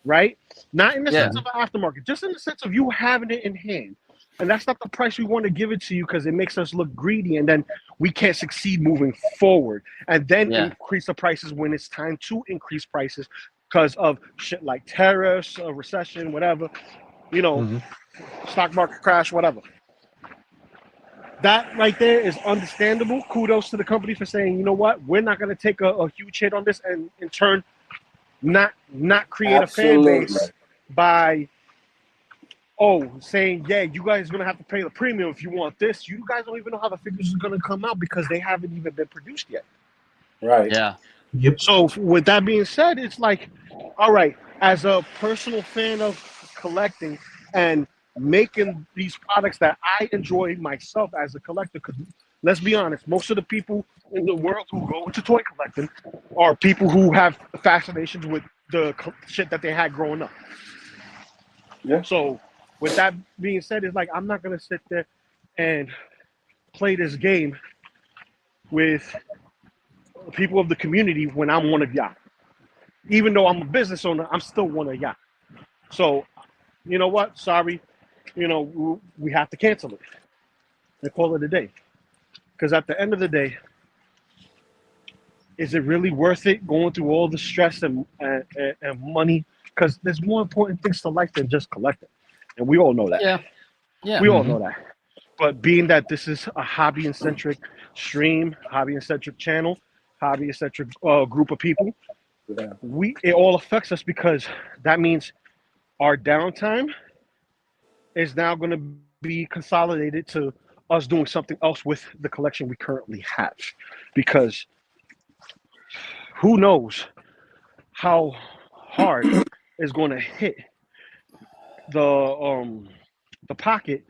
right? Not in the sense of aftermarket, just in the sense of you having it in hand. And that's not the price we want to give it to you, because it makes us look greedy, and then we can't succeed moving forward. And then increase the prices when it's time to increase prices because of shit like tariffs, a recession, whatever, stock market crash, whatever. that right there is understandable. Kudos to the company for saying, you know what, we're not going to take a huge hit on this, and in turn, not create a fan Absolutely. base by saying, yeah, you guys are going to have to pay the premium if you want this. You guys don't even know how the figures are going to come out because they haven't even been produced yet. Right. Yeah. Yep. So with that being said, it's like, all right, as a personal fan of collecting and making these products that I enjoy myself as a collector, because let's be honest, most of the people in the world who go into toy collecting are people who have fascinations with the shit that they had growing up. Yeah. So with that being said, it's like, I'm not going to sit there and play this game with people of the community when I'm one of y'all. Even though I'm a business owner, I'm still one of y'all. So, you know what? Sorry, we have to cancel it and call it a day. Because at the end of the day, is it really worth it going through all the stress and money? Because there's more important things to life than just collecting. And we all know that. Yeah. Yeah. We all know that. But being that this is a hobby-centric stream, hobby-centric channel, hobby-centric group of people, Yeah. it all affects us because that means our downtime is now going to be consolidated to us doing something else with the collection we currently have. Because who knows how hard is going to hit the pocket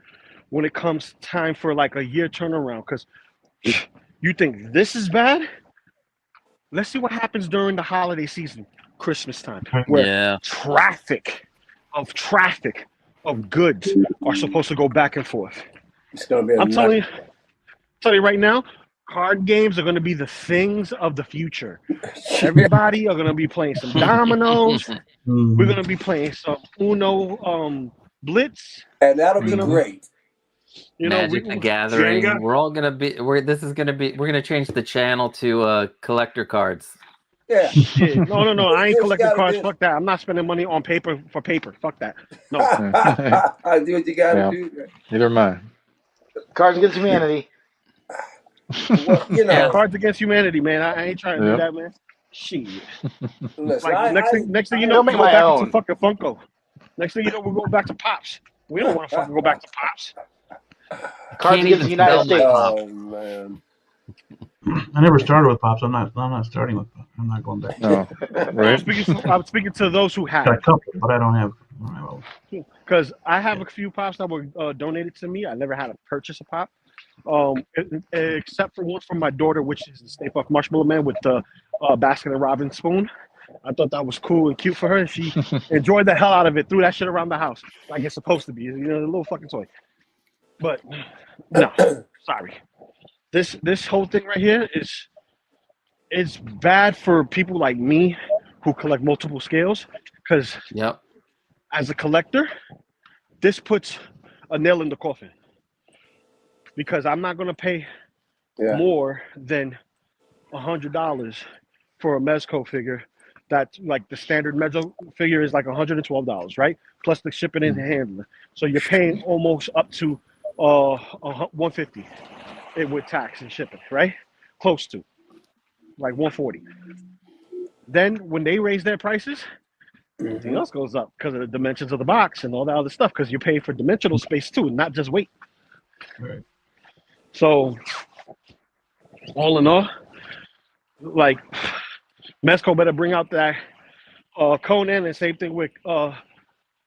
when it comes time for like a year turnaround. Because you think this is bad? Let's see what happens during the holiday season, Christmas time, where traffic of goods are supposed to go back and forth. It's gonna be. I'm telling you right now, card games are going to be the things of the future. Everybody are going to be playing some dominoes. We're going to be playing some Uno Blitz, and that'll be great. Magic the Gathering. Jenga. We're all gonna be. We're gonna change the channel to collector cards. Yeah. Shit. No. I ain't collecting cards. Fuck that. I'm not spending money on paper for paper. Fuck that. No. I do what you gotta do. Neither am I. Cards Against Humanity. Well, Cards Against Humanity, man. I ain't trying to do that, man. Shit. Listen, Like next thing you know, don't we make go my back own. to fucking Funko. Next thing you know, we're going back to Pops. We don't want to fucking go back to Pops. Cards Against the United States. Oh man. I never started with Pops. I'm not starting with Pops. I'm not going back. No. Right. I'm speaking to those who Got a have. couple, but I don't have. Because I have a few Pops that were donated to me. I never had to purchase a Pop. Except for one from my daughter, which is the Stay Puft Marshmallow Man with the Baskin & Robbins spoon. I thought that was cool and cute for her. She enjoyed the hell out of it, threw that shit around the house like it's supposed to be, a little fucking toy. But no, sorry. This whole thing right here is bad for people like me who collect multiple scales, because as a collector, this puts a nail in the coffin. Because I'm not going to pay more than $100 for a Mezco figure. That's like the standard Mezco figure is like $112, right? Plus the shipping and handling. So you're paying almost up to $150 with tax and shipping, right? Close to like $140. Then when they raise their prices, everything else goes up because of the dimensions of the box and all that other stuff. Because you pay for dimensional space too, not just weight. Right. So, all in all, like, Mezco better bring out that Conan, and same thing with, what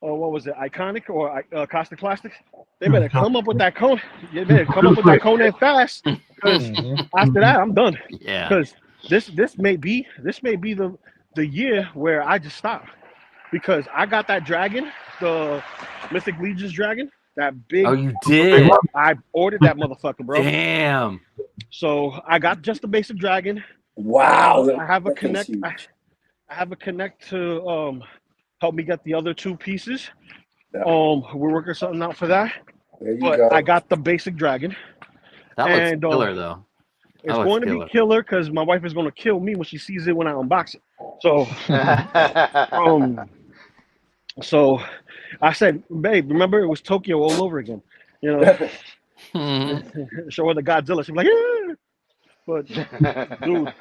was it, Iconic or Caustic Plastics? They better come up with that Conan. They better come up with that Conan fast, because after that, I'm done. Yeah. Because this may be the year where I just stop. Because I got that dragon, the Mythic Legions dragon. That big. Oh, you did? I ordered that motherfucker, bro. Damn. So I got just the basic dragon. Wow. I have a connect. I have a connect to help me get the other two pieces. Yeah. We're working something out for that. There you But go. I got the basic dragon. That looks killer, though. It's going to be killer because my wife is going to kill me when she sees it when I unbox it. So, so I said, babe, remember it was Tokyo all over again. Show her the Godzilla. She's like, yeah. But dude,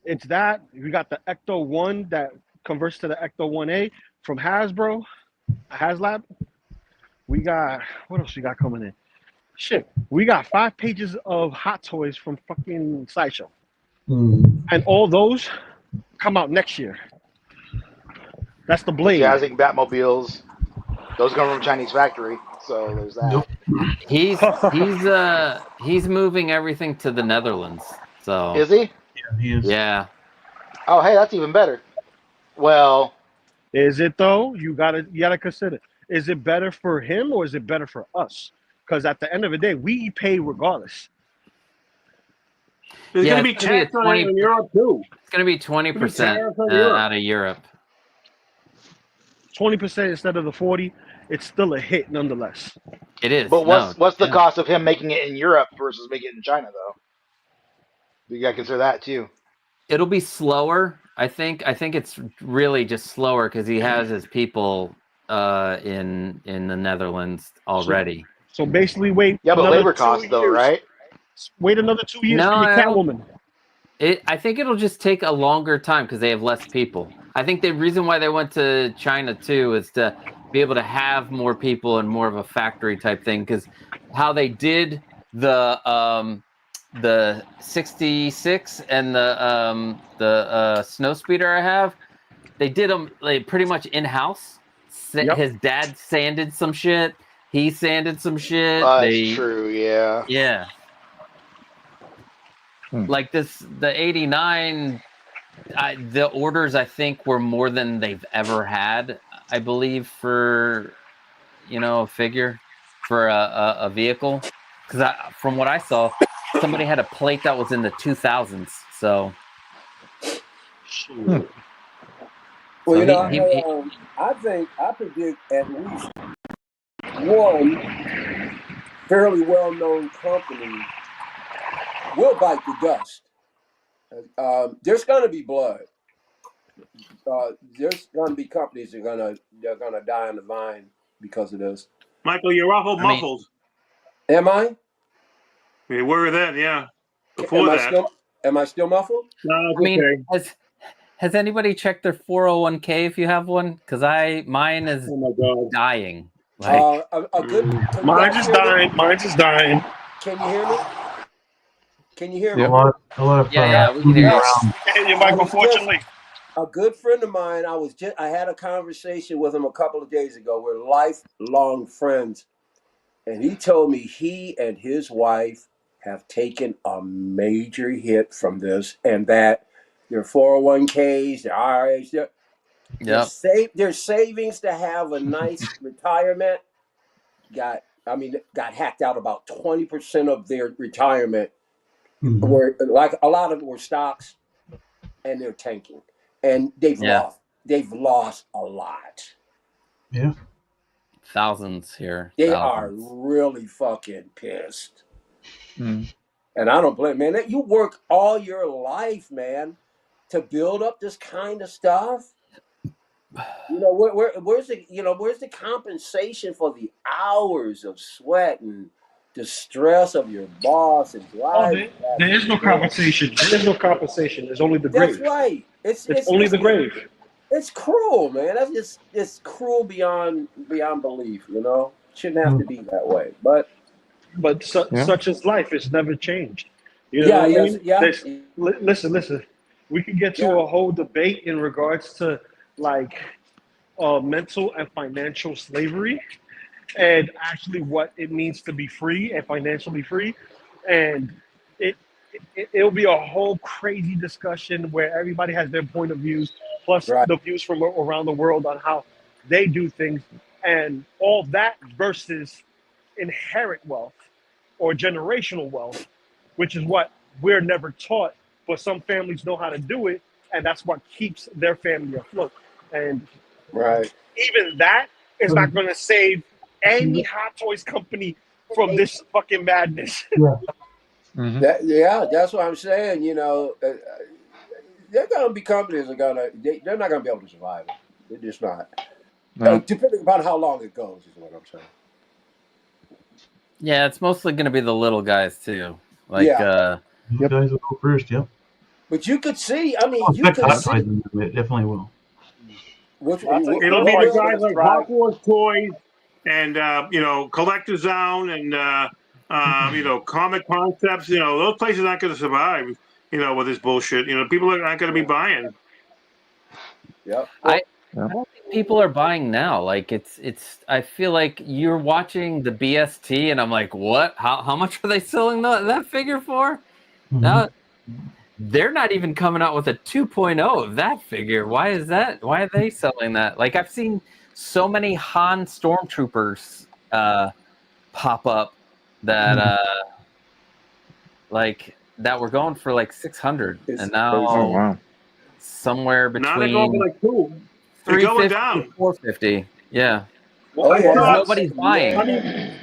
it's that. We got the Ecto 1 that converts to the Ecto 1A from Hasbro, HasLab. We got, what else we got coming in? Shit, we got 5 pages of Hot Toys from fucking Sideshow. And all those come out next year. That's the Blade. Jazzing Batmobiles. Those come from Chinese factory, so there's that. Nope. He's moving everything to the Netherlands. So Is he? Yeah, he is. yeah. Oh, hey, that's even better. Well, Is it though? You gotta consider. Is it better for him or is it better for us? Because at the end of the day, we pay regardless. There's Yeah, going to be it's gonna be a tax on it in Europe too. It's going to be 20% tariffs on Europe. out of Europe. 20% instead of the 40. It's still a hit nonetheless. It is. but what's the yeah. cost of him making it in Europe versus making it in China, though? You got to consider that too. It'll be slower. I think it's really just slower because he has his people in the Netherlands already. So basically, wait. Yeah, but another labor 2 costs, though, years. right? Wait another 2 years No, for your I don't- Catwoman. I think it'll just take a longer time because they have less people. I think the reason why they went to China too is to be able to have more people and more of a factory type thing. Because how they did the 66 and the snow speeder I have, they did them like pretty much in house. Yep. His dad sanded some shit. He sanded some shit. That's true, yeah. Yeah. Like the 89, the orders I think were more than they've ever had, I believe, for a figure for a vehicle. Because from what I saw, somebody had a plate that was in the 2000s. So. Well, So I predict at least one fairly well-known company will bite the dust. There's going to be blood. There's going to be companies that are going to die on the vine because of this. Michael, you're awful muffled. Am I? We were then, yeah. Before that. Am I still muffled? No, it's okay. Has anybody checked their 401k if you have one? Because mine is dying. Like, Mine's is dying. Mine's is dying. Can you hear me? Can you hear me? A lot of we can hear you. And your Michael, fortunately. A good friend of mine, I had a conversation with him a couple of days ago. We're lifelong friends. And he told me he and his wife have taken a major hit from this, and that their 401ks, their IRAs, their savings to have a nice retirement got hacked out. About 20% of their retirement were, like, a lot of it were stocks, and they're tanking, and they've lost a lot. Yeah. Thousands here. They are really fucking pissed. And I don't blame, man. You work all your life, man, to build up this kind of stuff. Where's the compensation for the hours of sweat and the stress of your boss and driving? There is no compensation. There is no compensation. There's only the grave. That's right. It's only the grave. It's cruel, man. It's cruel beyond belief. Shouldn't have to be that way, but such is life. It's never changed. Listen. We could get to a whole debate in regards to mental and financial slavery, and actually what it means to be free and financially free, and it'll be a whole crazy discussion where everybody has their point of views, plus the views from around the world on how they do things, and all that versus inherent wealth or generational wealth, which is what we're never taught, but some families know how to do it, and that's what keeps their family afloat. And even that is not going to save any Hot Toys company from this fucking madness. That's what I'm saying. There are going to be companies that they're not going to be able to survive it. They're just not. Depending upon how long it goes, is what I'm saying. Yeah, it's mostly going to be the little guys too. Like, Yeah. You guys will go first, yep. But you could see. I mean, I'll you affect could Hot see. Toys in a bit. Definitely will. Which, Well, I'll tell you, It'll Phil be the Morris is guys gonna like strive. Hot Wars Toys and Collector Zone and Comic Concepts. Those places aren't going to survive. With this bullshit. People aren't going to be buying. Yep. I don't think people are buying now. Like it's. I feel like you're watching the BST, and I'm like, what? How much are they selling that figure for? Mhm. Now they're not even coming out with a 2.0 of that figure. Why is that? Why are they selling that? Like I've seen so many Han stormtroopers pop up that like that were going for like 600, It's and now Oh wow. somewhere Now they're going for between like two. They're 350 going to down. 450. Yeah, Oh I yeah. thought- nobody's buying. I mean,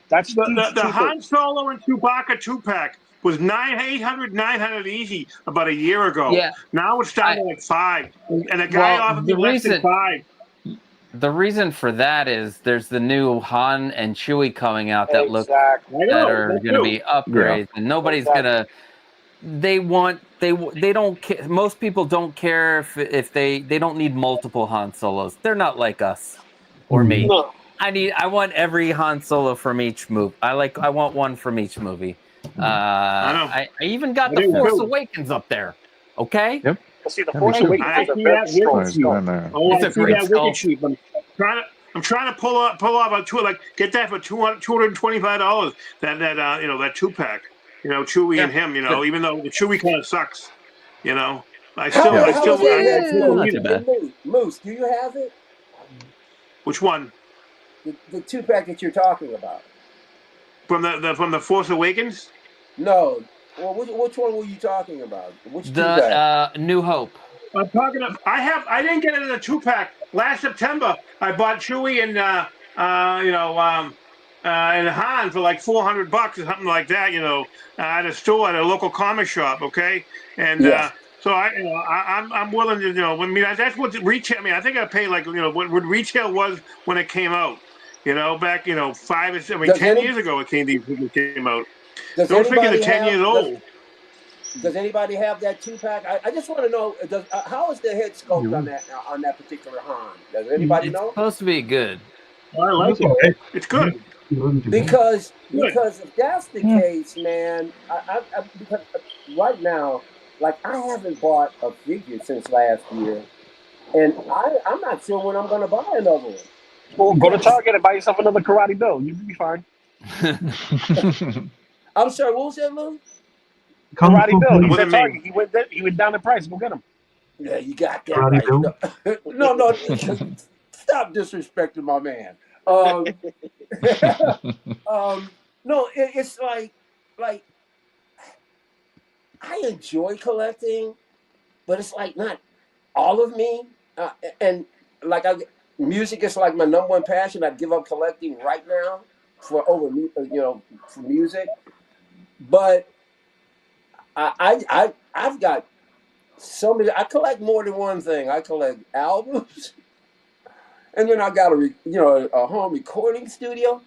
That's the Han Solo and Chewbacca 2-pack was 900 easy about a year ago. Yeah. Now it's down to like 5, and a guy offered me less than 5. The reason for that is there's the new Han and Chewie coming out that look exactly. I that know, are that's going to true. be upgrades, and nobody's gonna. They don't care. Most people don't care if they don't need multiple Han Solos. They're not like us or me. No. I want every Han Solo from each movie. I want one from each movie. I even got I the do Force too. Awakens up there. Okay. Yep. See, the Yeah, Force me too. Awakens I is a see very that strong wicked Toys sculpt. in there. Oh, It's I a see great that wicked sculpt. sheep. I'm trying to pull off a two, like get that for $225. That 2-pack. Chewie and him. Even though the Chewie kind of sucks. I still Yeah. How is that couldn't not read too it. bad. Moose, do you have it? Which one? The 2-pack that you're talking about? From the Force Awakens? No. Well, which one were you talking about? Which 2-pack? The New Hope. I'm talking. I didn't get it in a 2-pack. Last September, I bought Chewie and and Han for like $400 or something like that. At a store at a local comic shop. Okay, and Yeah. so I'm willing to that's what retail. I think I paid like what retail was when it came out. Back 10 years ago these figures came out. Does Those figures are anybody 10 years old. Does anybody have that 2-pack? I just want to know. How is the head sculpt on that particular Han? Does anybody It's know? supposed to be good. I like it. Okay. It's good. Because Good. if that's the case, man, because right now, like I haven't bought a figure since last year, and I'm not sure when I'm going to buy another one. Well, go to Target and buy yourself another Karate Bill. You'll be fine. I'm sorry. What was that, Lou? Karate Bill. He's What at do you Target. He went down in price. Go get him. Yeah, you got that Karate right. Bill? No, stop disrespecting my man. No, it's like I enjoy collecting, but it's like not all of me. And like music is like my number one passion. I'd give up collecting right now for music. But I've got so many. I collect more than one thing. I collect albums, and then I got a home recording studio.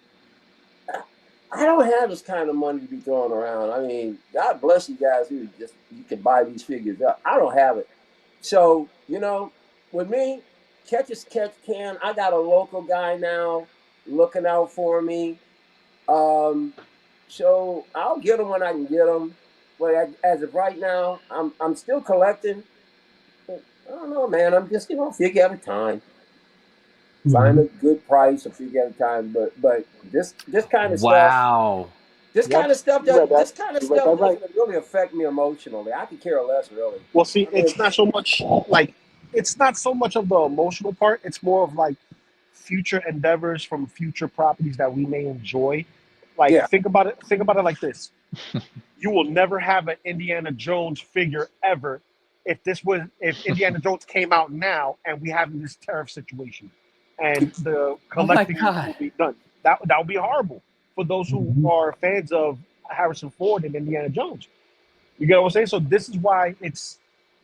I don't have this kind of money to be throwing around. I mean, God bless you guys who you can buy these figures up. I don't have it. So, with me, catch as catch can. I got a local guy now looking out for me. So I'll get them when I can get them. But as of right now, I'm still collecting. I don't know, man. I'm just figure at a time. Find a good price, a figure at a time. But this kind of stuff. Wow. This kind of stuff You read that. doesn't really affect me emotionally. I could care less, really. Well, see, it's not so much of the emotional part. It's more of like future endeavors from future properties that we may enjoy. Like, Yeah. think about it like this: you will never have an Indiana Jones figure ever if Indiana Jones came out now and we have this tariff situation, and the collecting God. will be done. That would be horrible for those who are fans of Harrison Ford and Indiana Jones. You get what I'm saying? So this is why it's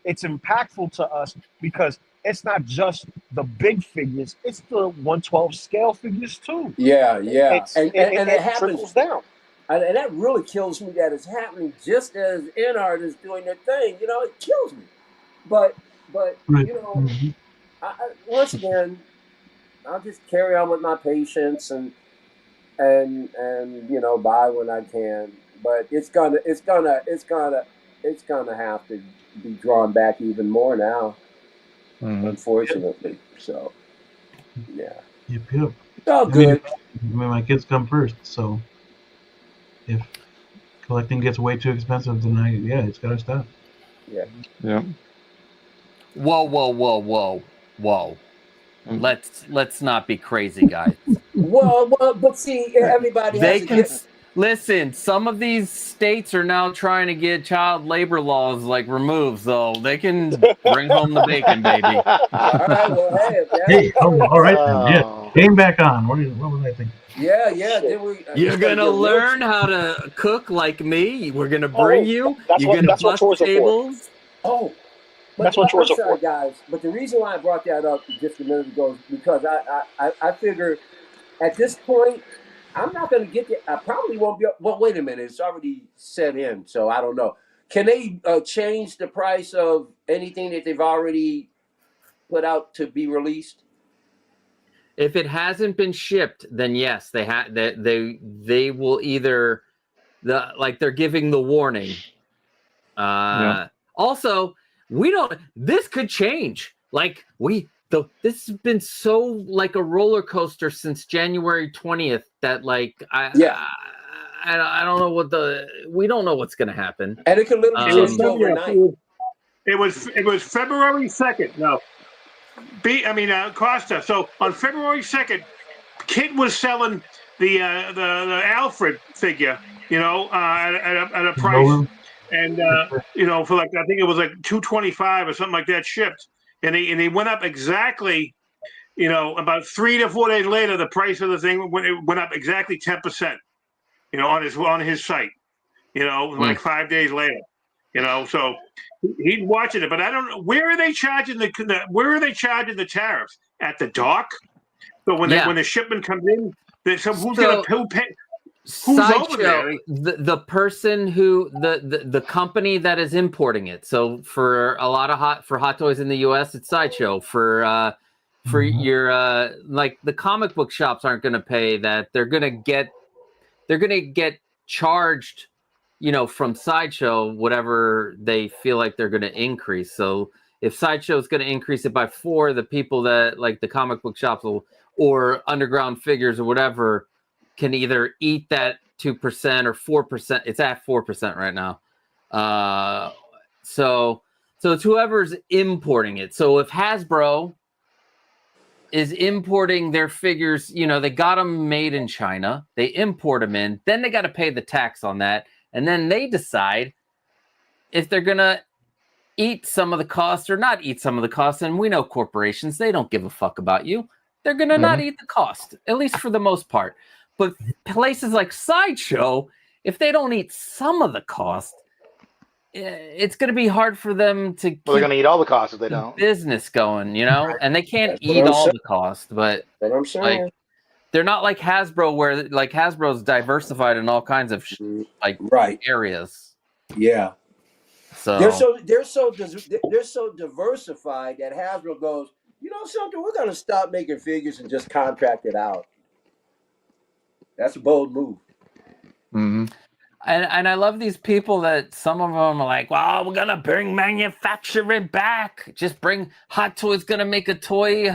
impactful to us, because it's not just the big figures; it's the 112 scale figures too. Yeah, yeah, It and it happens, trickles down. and that really kills me that it's happening just as NR is doing their thing. You know, it kills me. But Right. you know, once again, I'll just carry on with my patience and you know, buy when I can. But it's gonna have to be drawn back even more now, unfortunately. So yeah, Yep. it's all I mean, good. my kids come first, so if collecting gets way too expensive, then it's got to stop. Yeah. Yeah. Whoa. Let's not be crazy, guys. Well, but see, everybody has They a can different. listen. Some of these states are now trying to get child labor laws like removed, so they can bring home the bacon, baby. All right. Well, hey, if that's Hey, the case, all right then. Yeah, Oh. game back on. What was I thinking? yeah. Then we. You're it's gonna gonna get real. learn how to cook like me. We're gonna bring you. You're gonna That's what bust chores are for. tables. Oh, That's what chores I'm are sorry, for. guys. But the reason why I brought that up just a minute ago is because I figure at this point I'm not going to get it. I probably won't be. Well, wait a minute. It's already set in, so I don't know. Can they change the price of anything that they've already put out to be released? If it hasn't been shipped, then yes, they will either they're giving the warning. Also, we don't. This could change. Like this has been so like a roller coaster since January 20th that like I don't know we don't know what's gonna happen. And it could literally change overnight. It was February 2nd. No, Costa. So on February 2nd, Kit was selling the Alfred figure, at a price, Logan? and for like I think it was like $225 or something like that shipped, and he went up exactly, about 3 to 4 days later, the price of the thing went up exactly 10%, on his site, like 5 days later. So he's watching it, but I don't know where are they charging the tariffs at the dock. So when the shipment comes in, who pay? Who's over there? The person who the company that is importing it. So for a lot of hot toys in the U.S., it's Sideshow. For your like the comic book shops aren't going to pay that. They're going to get charged, from Sideshow, whatever they feel like they're going to increase. So if Sideshow is going to increase it by 4, the people that like the comic book shops or Underground Figures or whatever can either eat that 2% or 4%. It's at 4% right now. So it's whoever's importing it. So if Hasbro is importing their figures, they got them made in China, they import them in, then they got to pay the tax on that. And then they decide if they're going to eat some of the cost or not eat some of the cost. And we know corporations, they don't give a fuck about you. They're going to not eat the cost, at least for the most part. But places like Sideshow, if they don't eat some of the cost, it's going to be hard for them to keep they're going to eat all the costs if they don't. business going, and they can't eat all the cost. But I'm saying. Like, they're not like Hasbro, where like Hasbro's diversified in all kinds of areas. Yeah. So they're so diversified that Hasbro goes, something, we're gonna stop making figures and just contract it out. That's a bold move. Mm-hmm. And I love these people that some of them are like, well, we're gonna bring manufacturing back. Just bring Hot Toys, gonna make a toy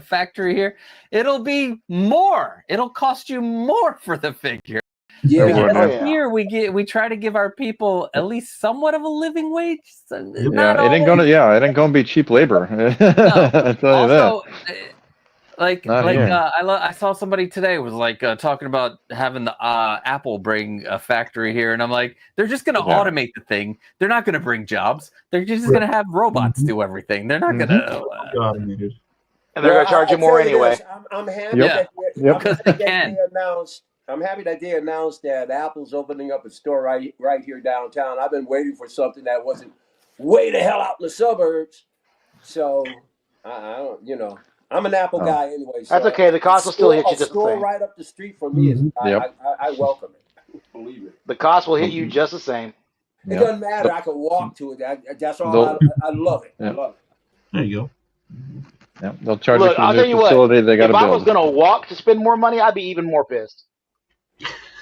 factory here. It'll be more. It'll cost you more for the figure. Yeah. Here we try to give our people at least somewhat of a living wage. It ain't gonna be cheap labor. I tell you that. I saw somebody today was like talking about having the Apple bring a factory here, and I'm like, they're just going to automate the thing. They're not going to bring jobs. They're just going to have robots do everything. They're not going to automated. And they're going to charge you more anyway. I'm happy that they announced. I'm happy that they announced that Apple's opening up a store right here downtown. I've been waiting for something that wasn't way the hell out in the suburbs. So I don't, I'm an Apple guy anyway. So That's okay. The cost will still hit you a just the store same. right up the street from me is Yep. I welcome it. Believe it. The cost will hit you just the same. It doesn't matter. I can walk to it. That's all. I love it. I love it. There you go. Yeah, they'll charge Look, you for I'll the tell new you facility what. they got If to I was build. gonna walk to spend more money, I'd be even more pissed.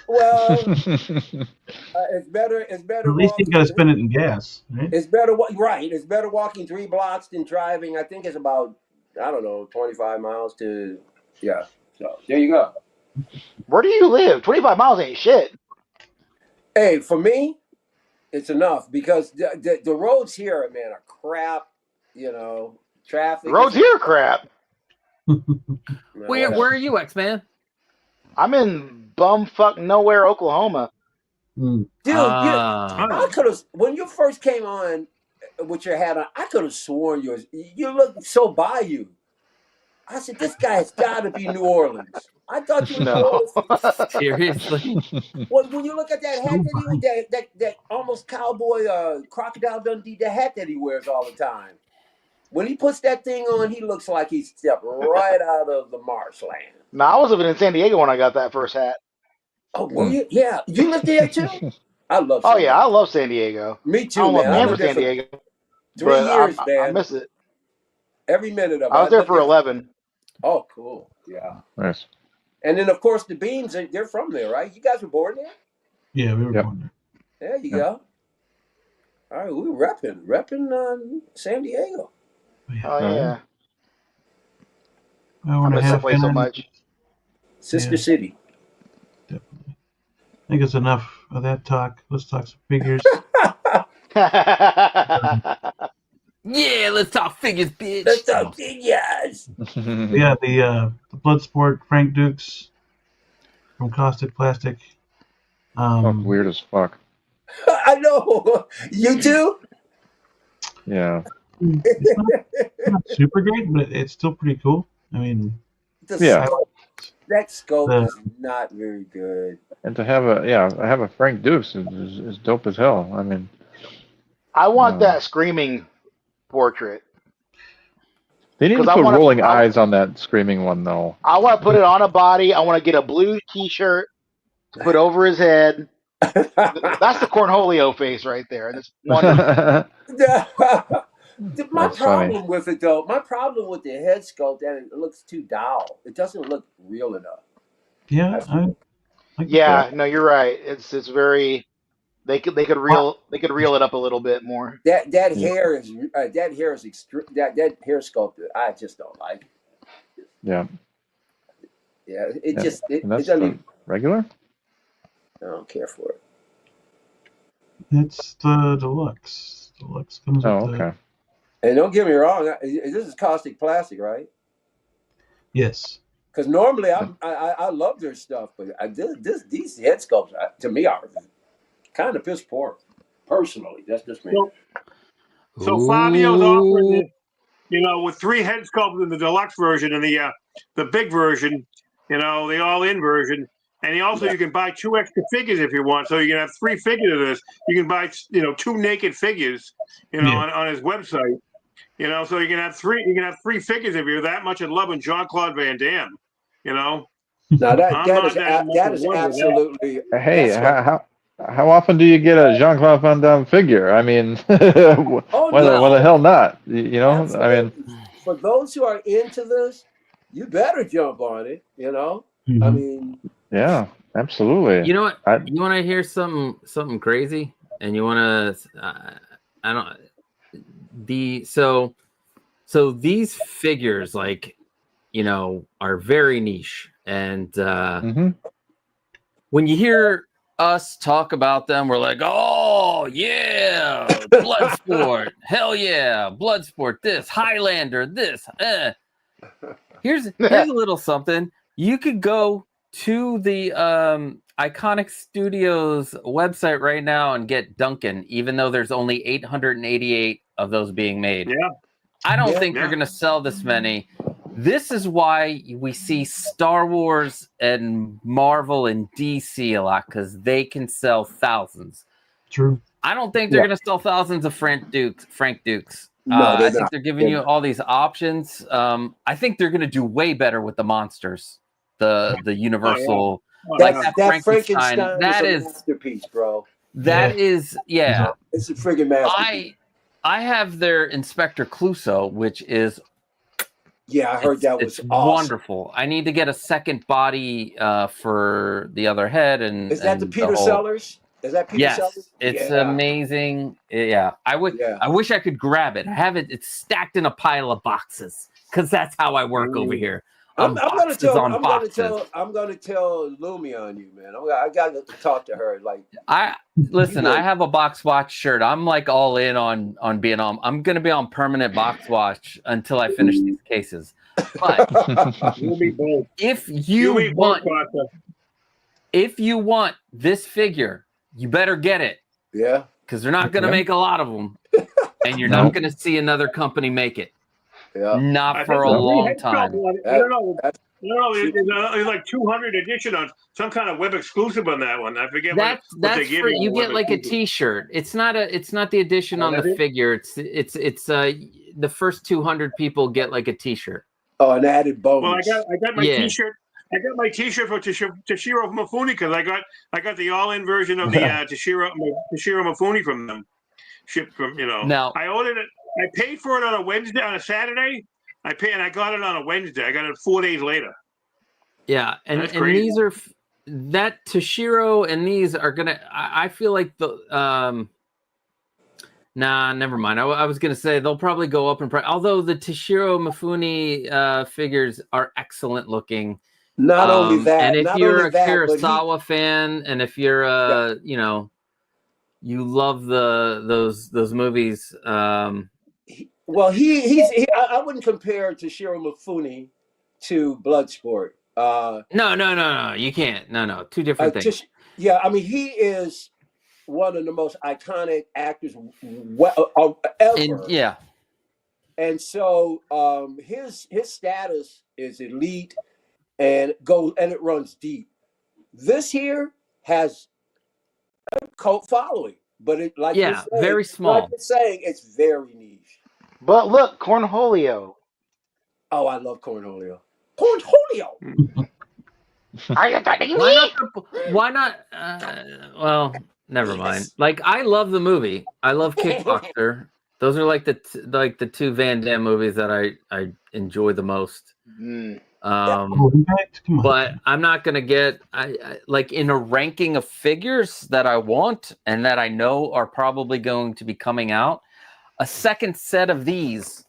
Well, it's better. It's better. At least you walking got to spend it in gas, right? It's better. Right. It's better walking 3 blocks than driving. I think it's about 25 miles to. Yeah. So there you go. Where do you live? 25 miles ain't shit. Hey, for me, it's enough because the roads here, man, are crap. Traffic. The roads here are crap. Where are you, X-Man? I'm in bumfuck nowhere, Oklahoma. Dude, Ah. I could have when you first came on with your hat on. I could have sworn you looked so bayou. I said, this guy's got to be New Orleans. I thought you were New No. Orleans. Seriously? Well, when you look at that hat that almost cowboy Crocodile Dundee, the hat that he wears all the time. When he puts that thing on, he looks like he stepped right out of the marshland. No, I was living in San Diego when I got that first hat. Oh, were you? Yeah. You lived there too? I love Oh San yeah, Diego. I love San Diego. Me I too, almost man. I ran for lived there San for Diego. 3 years, man. I miss it. Every minute of it. I was there for 11. Oh, cool. Yeah. Nice. And then, of course, the Beans, they're from there, right? You guys were born there? Yeah, we were born there. There you go. All right, we were repping San Diego. Oh yeah. I miss that place so much. Sister City. Definitely. I think it's enough of that talk. Let's talk some figures. Yeah, let's talk figures, bitch. Let's talk figures. Yeah, the Bloodsport Frank Dukes from Caustic Plastic. Weird as fuck. I know. You too? Yeah. It's not super great, but it's still pretty cool. I mean, That scope is not very good. And to have a Frank Dukes is dope as hell. I mean, I want that screaming portrait. They need to put rolling eyes on that screaming one, though. I want to put it on a body. I want to get a blue T-shirt to put over his head. That's the Cornholio face right there. That's wonderful. My problem with it, though, my problem with the head sculpt, that it looks too doll. It doesn't look real enough. Yeah, no, you're right. It's very. They could reel it up a little bit more. That hair is extreme. That hair sculpt, I just don't like. Yeah. Yeah, it that's doesn't. Regular? I don't care for it. It's the deluxe. Deluxe comes with okay. And don't get me wrong, this is Caustic Plastic, right? Yes. Because normally I love their stuff, but these head sculpts to me are kind of piss poor. Personally, that's just me. So Fabio's offering it, with 3 head sculpts in the deluxe version and the big version, the all-in version. And you can buy 2 extra figures if you want. So you can have 3 figures of this. You can buy 2 naked figures, on his website. So you can have 3. You can have 3 figures if you're that much in love with Jean-Claude Van Damme. Now that is absolutely. Hey, how often do you get a Jean-Claude Van Damme figure? I mean, why the hell not? Absolutely. I mean, for those who are into this, you better jump on it. Mm-hmm. I mean. Yeah, absolutely. You know what? You want to hear something crazy, and you want to? So these figures, are very niche, and when you hear us talk about them, we're like, oh yeah, Bloodsport, hell yeah, Bloodsport, this Highlander, this. Here's a little something. You could go to the Iconic Studios website right now and get Duncan, even though there's only 888 of those being made. Yeah. I don't think they're going to sell this many. This is why we see Star Wars and Marvel and DC a lot, because they can sell thousands. True. I don't think they're going to sell thousands of Frank Dukes. No, they're I think not. they're giving you all these options. I think they're going to do way better with the monsters, the Universal. Like That Frankenstein. Frankenstein is a masterpiece, bro. That is, yeah. It's a friggin' masterpiece. I have their Inspector Clouseau, which is I heard that was awesome. Wonderful. I need to get a second body for the other head, and is that the Peter Sellers? Is that Peter Sellers? It's amazing. Yeah, I wish I could grab it. I have it. It's stacked in a pile of boxes because that's how I work over here. I'm gonna tell Lumi on you, man. I got to talk to her. Like, I have a box watch shirt. I'm like all in on being on. I'm gonna be on permanent box watch until I finish these cases. But if you want this figure, you better get it. Yeah, because they're not gonna make a lot of them, and you're not gonna see another company make it. Yeah, not for a long time. I don't know. There's like 200 edition on some kind of web exclusive on that one. I forget what they give you. You get like a T-shirt. It's not the edition on the figure. It's the first 200 people get like a T-shirt. Oh, an added bonus. Well, I got my T-shirt. I got my T-shirt for Toshiro Mifune because I got the all-in version of the Toshiro Mifune from them, shipped from Now, I ordered it. I paid for it on a Saturday. I got it on a Wednesday. I got it 4 days later. Yeah, and these are that Toshiro, and these are gonna. I feel like the Nah, never mind. I was gonna say they'll probably go up in price. Although the Toshiro Mifune figures are excellent looking. Not only that, and if you're a Kurosawa fan, and if you're you love those movies. Well, I wouldn't compare Toshiro Mifune to Bloodsport. No, you can't. No, two different things. I mean, he is one of the most iconic actors ever. And so his status is elite and it runs deep. This here has a cult following, but it very small. Like you're saying, it's very niche. But look, Cornholio. Oh, I love Cornholio. Cornholio. Are you kidding me? Why not? Well, never mind. Like, I love the movie. I love Kickboxer. Those are like the two Van Damme movies that I enjoy the most. But I'm not gonna get I like in a ranking of figures that I want and that I know are probably going to be coming out. A second set of these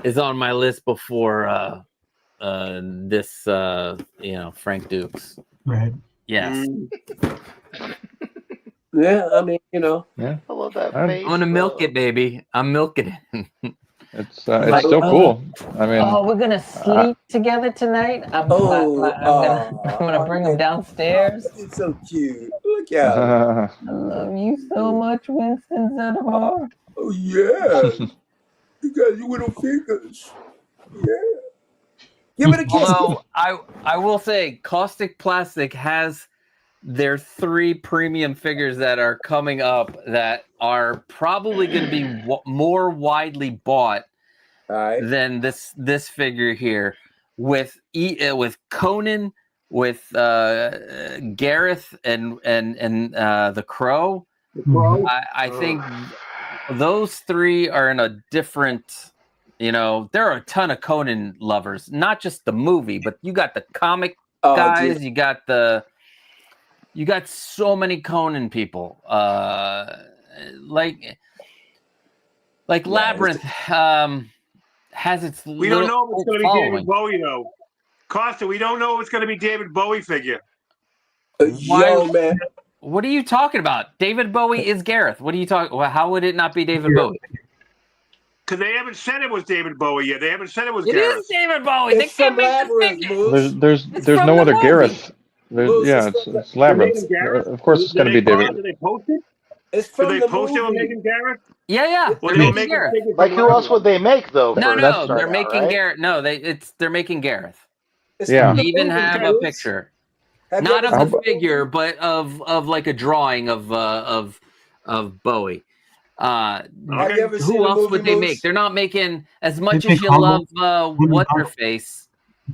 is on my list before this Frank Dukes. Right. Yes. Yeah, I mean, Yeah. I love that face. I'm gonna milk it, baby. I'm milking it. It's so cool. I mean, we're gonna sleep together tonight. I'm gonna bring him downstairs. It's so cute. Look at him. I love you so much, Winston Zeddemore. Oh yeah, you got your little fingers. Yeah, give it a kiss. Although I will say, Caustic Plastic has their 3 premium figures that are coming up that are probably going to be more widely bought than this figure here with Conan, with Gareth and the Crow. I think those 3 are in a different. There are a ton of Conan lovers, not just the movie, but you got the comic guys. Dude. You got so many Conan people. Like Labyrinth has its. We don't know if it's going to be David Bowie though. Costa, we don't know if it's going to be David Bowie figure. Yo, man. What are you talking about? David Bowie is Gareth. What are you talking? Well, how would it not be David Bowie? Because they haven't said it was David Bowie yet. They haven't said it was Gareth. It is David Bowie. It's from Labyrinth. There's no other Gareth. It's Labyrinth. Of course, it's going to be David. Did they post it? It's from Did they post it on Making Gareth? Yeah. Well, they're making Gareth. Like who else would they make though? No, they're making Gareth. No, they're making Gareth. Yeah. They even have a picture, not of the figure, but of like a drawing of Bowie. Have you ever seen Who the else movie would they make? Moose? They're not making as much make as you Hollow. love what's her face.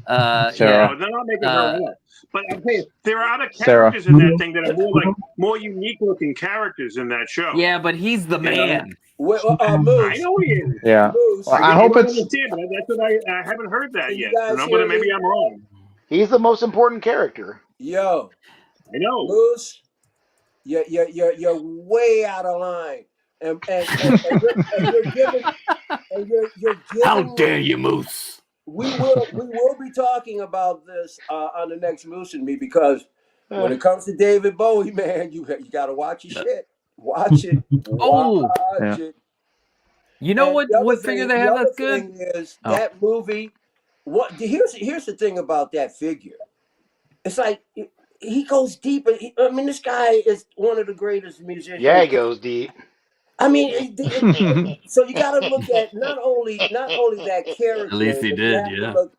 Sarah. Yeah. No, they're not making her up. But I'm saying there are other Sarah. characters in that thing that are more unique looking characters in that show. Yeah, but he's the man. Moose. I know he is. Yeah. Moose. Well, I hope don't it's. understand, but that's what I haven't heard that Can you yet. guys But hear maybe me? I'm wrong. He's the most important character. Yo, I know. Moose, you're way out of line, and you're giving How dare you, Moose? We will be talking about this on the next Moose and Me, because when it comes to David Bowie, man, you got to watch your shit. Watch it. Watch it. You know And what figure they have that's good? The other thing is that movie. Here's the thing about that figure. It's like he goes deep. I mean, this guy is one of the greatest musicians. Yeah, he goes deep. I mean, so you got to look at not only that character. At least he did, yeah. Well,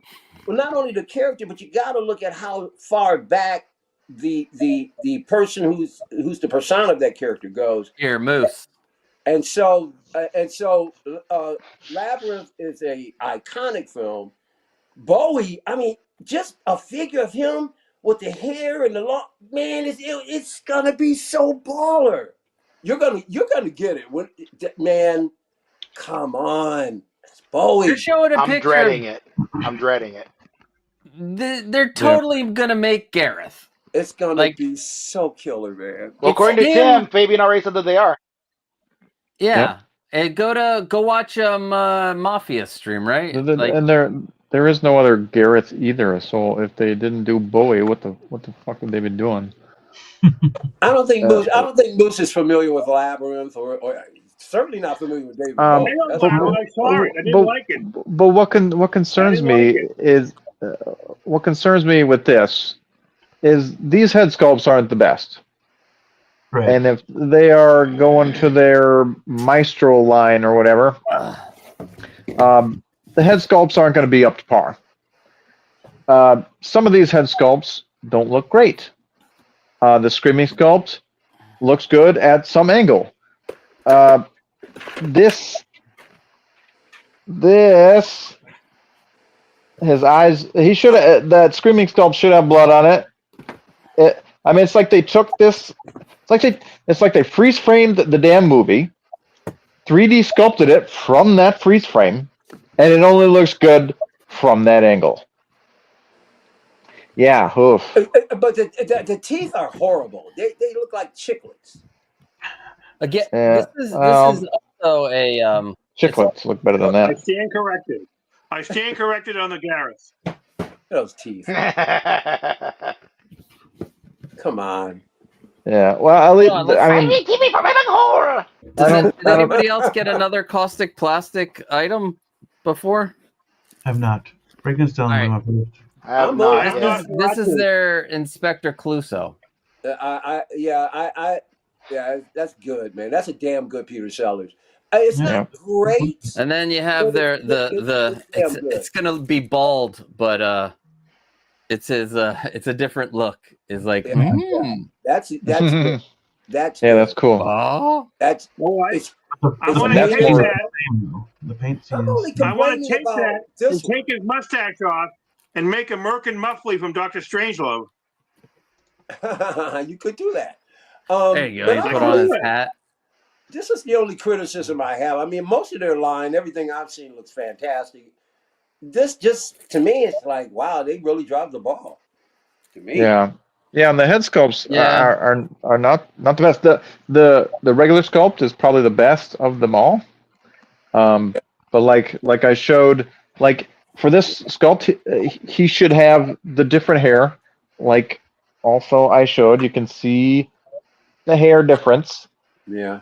not only the character, but you got to look at how far back the person who's the persona of that character goes. Here, Moose. And so Labyrinth is a iconic film. Bowie, I mean, just a figure of him with the hair and the long, man, it's gonna be so baller. You're gonna get it. Man, come on. It's Bowie. They're showing a I'm picture. dreading it. I'm dreading it. They're totally gonna make Gareth. It's gonna be so killer, man. Well, according to Tim, Fabian already said that they are. Yeah. And go watch Mafia stream, right? And there is no other Gareth either. So if they didn't do Bowie, what the fuck would they be doing? I don't think Moose is familiar with Labyrinth, or certainly not familiar with David Bowie. I saw it. I didn't like it. But what concerns me is what concerns me with this is these head sculpts aren't the best. Right. And if they are going to their Maestro line or whatever, the head sculpts aren't going to be up to par. Some of these head sculpts don't look great. The Screaming sculpt looks good at some angle. This, his eyes, that Screaming sculpt should have blood on it. I mean, it's like they took this, it's like they freeze framed the damn movie, 3D sculpted it from that freeze frame, and it only looks good from that angle. Yeah, oof. But the teeth are horrible. They look like chiclets. Again, this is also a chiclets look better than that. I stand corrected on the Gareth. Those teeth. Come on. Yeah. Well, at least I mean, keep me from having horror. Did anybody else get another caustic plastic item before? I've not. Frankenstein. Right. I have not. This is their Inspector Clouseau. Yeah, that's good, man. That's a damn good Peter Sellers. It's not great. And then you have it's gonna be bald, but it's a different look. It's like that's good. That's cool. Oh, that's I want to take that. The paint scene. I want to take that and take his mustache off and make a Merkin Muffley from Dr. Strangelove. You could do that. There you go. You put on his hat. This is the only criticism I have. I mean, most of their line, everything I've seen looks fantastic. This just, to me, it's like, wow, they really dropped the ball. To me. Yeah. Yeah, and the head sculpts are not the best. The regular sculpt is probably the best of them all. But like I showed, like for this sculpt, he should have the different hair. Like also I showed, you can see the hair difference. Yeah.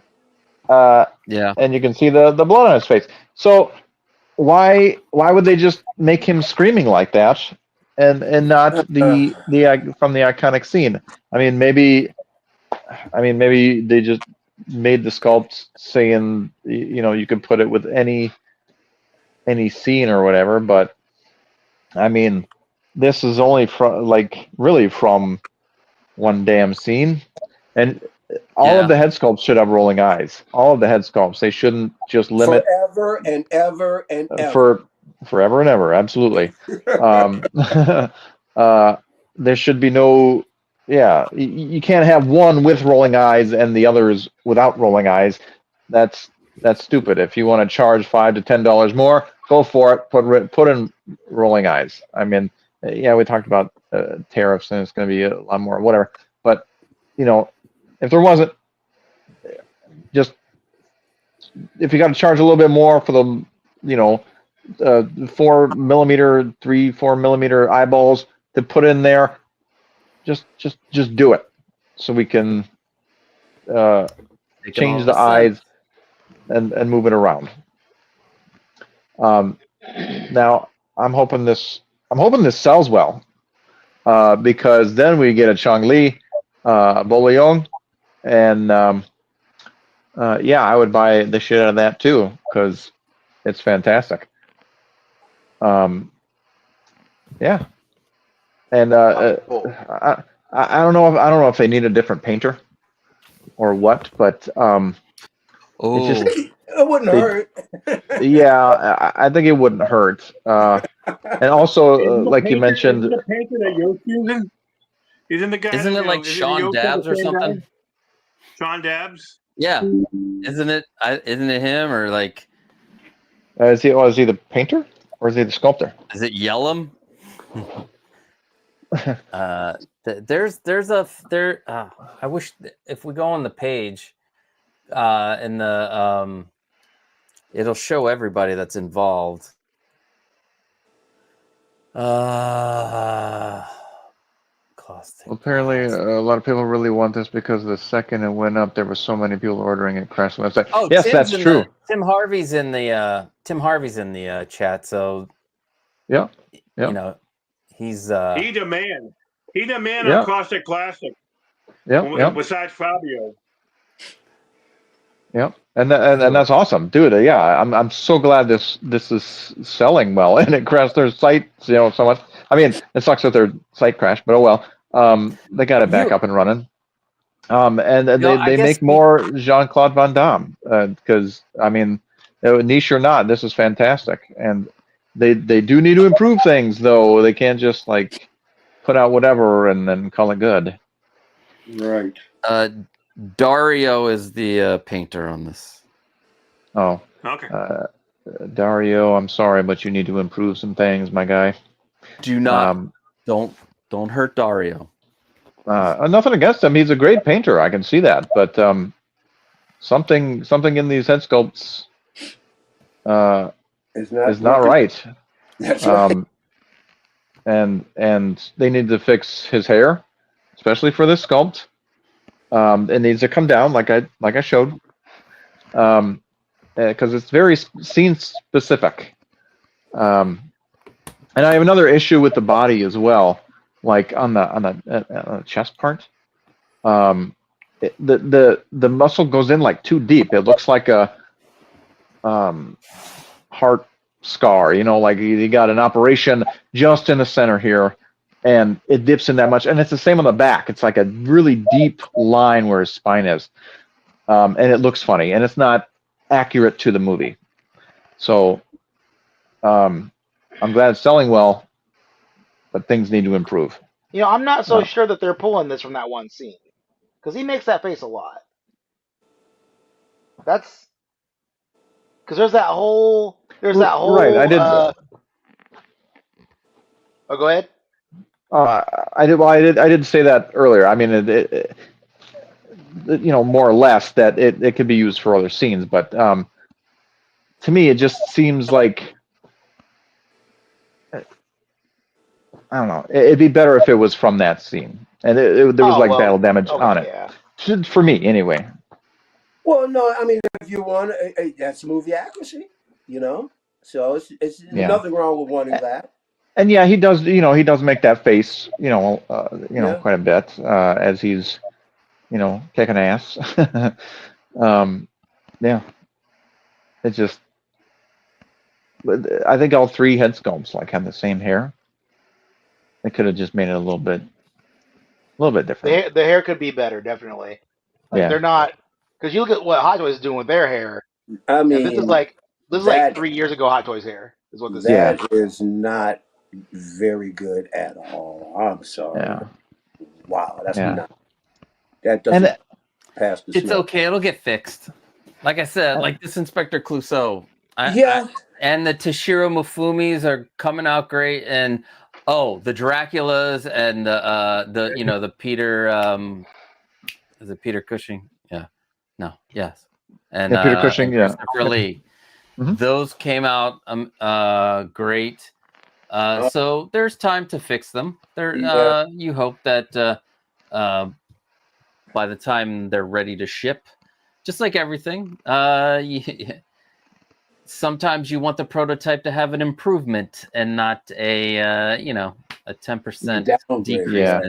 And you can see the blood on his face. So why would they just make him screaming like that? And not the from the iconic scene. I mean, maybe they just made the sculpt saying, you could put it with any scene or whatever. But I mean, this is only from really from one damn scene, and all of the head sculpts should have rolling eyes. All of the head sculpts. They shouldn't just limit forever and ever and ever. for forever and ever. Absolutely. There should be no. Yeah, you can't have one with rolling eyes and the others without rolling eyes. That's stupid. If you want to charge $5 to $10 more, go for it. Put in rolling eyes. I mean, yeah, we talked about tariffs and it's going to be a lot more, whatever. But if there wasn't, just if you got to charge a little bit more for the 4 millimeter, 4 millimeter eyeballs to put in there, just do it so we can change the eyes and move it around. Now I'm hoping this sells well, because then we get a Chong-Li, Boleong, and I would buy the shit out of that too because it's fantastic. Yeah, and Cool. I don't know if they need a different painter or what, but it's just it wouldn't hurt. yeah, I think it wouldn't hurt. And also, like you mentioned, isn't the painter that Yo's using? Isn't the guy? Isn't it like isn't Sean Yo's Dabbs the or same something? guy? Sean Dabbs. Yeah, isn't it him or like? is he the painter or is he the sculptor? Is it Yellum? I wish if we go on the page, in the it'll show everybody that's involved. Apparently, a lot of people really want this because the second it went up, there were so many people ordering it. Crashed the website. Oh, yes, Tim's that's true. Tim Harvey's in the chat. So yeah. He's He the man. He the man Yeah. on Caustic Classic. Yeah. Besides Fabio. Yeah, and that's awesome, dude. Yeah, I'm so glad this is selling well, and it crashed their site, so much. I mean, it sucks that their site crashed, but oh well. They got it back up and running. And they make more Jean-Claude Van Damme, because I mean, niche or not, this is fantastic, and they do need to improve things though. They can't just like put out whatever and then call it good. Right. Dario is the painter on this. Oh, okay. Dario, I'm sorry, but you need to improve some things, my guy. Do not don't hurt Dario. Nothing against him; he's a great painter. I can see that, but something in these head sculpts is not right. That's right. And they need to fix his hair, especially for this sculpt. It needs to come down, like I showed, because it's very scene specific. And I have another issue with the body as well, like on the chest part. The muscle goes in like too deep. It looks like a heart scar. Like you got an operation just in the center here. And it dips in that much, and it's the same on the back. It's like a really deep line where his spine is, and it looks funny, and it's not accurate to the movie. So, I'm glad it's selling well, but things need to improve. I'm not so sure that they're pulling this from that one scene, because he makes that face a lot. That's because there's that whole right. I did. Oh, go ahead. I did say that earlier. I mean, it more or less that it could be used for other scenes, but to me, it just seems like I don't know. It'd be better if it was from that scene, and there was battle damage on it. Yeah. For me, anyway. Well, no, I mean, if you want, that's movie accuracy, So it's nothing wrong with wanting that. And yeah, he does. He does make that face. Quite a bit as he's, kicking ass. Yeah. It's just. I think all three head sculpts like have the same hair. They could have just made it a little bit different. The hair could be better, definitely. Like they're not, because you look at what Hot Toys is doing with their hair, I and mean, this is like that 3 years ago Hot Toys hair is what this is. that is not very good at all. I'm sorry. Yeah. Wow, that's Yeah. not. That doesn't pass the It's smell. okay. It'll get fixed. Like I said, like this Inspector Clouseau. And the Toshiro Mufumis are coming out great. And the Draculas and the Peter is it Peter Cushing? Yeah. No. Yes. And Peter Cushing, and Christopher Lee. Mm-hmm. Those came out great. So there's time to fix them. You hope that by the time they're ready to ship, just like everything, sometimes you want the prototype to have an improvement and not a 10% decrease. Yeah,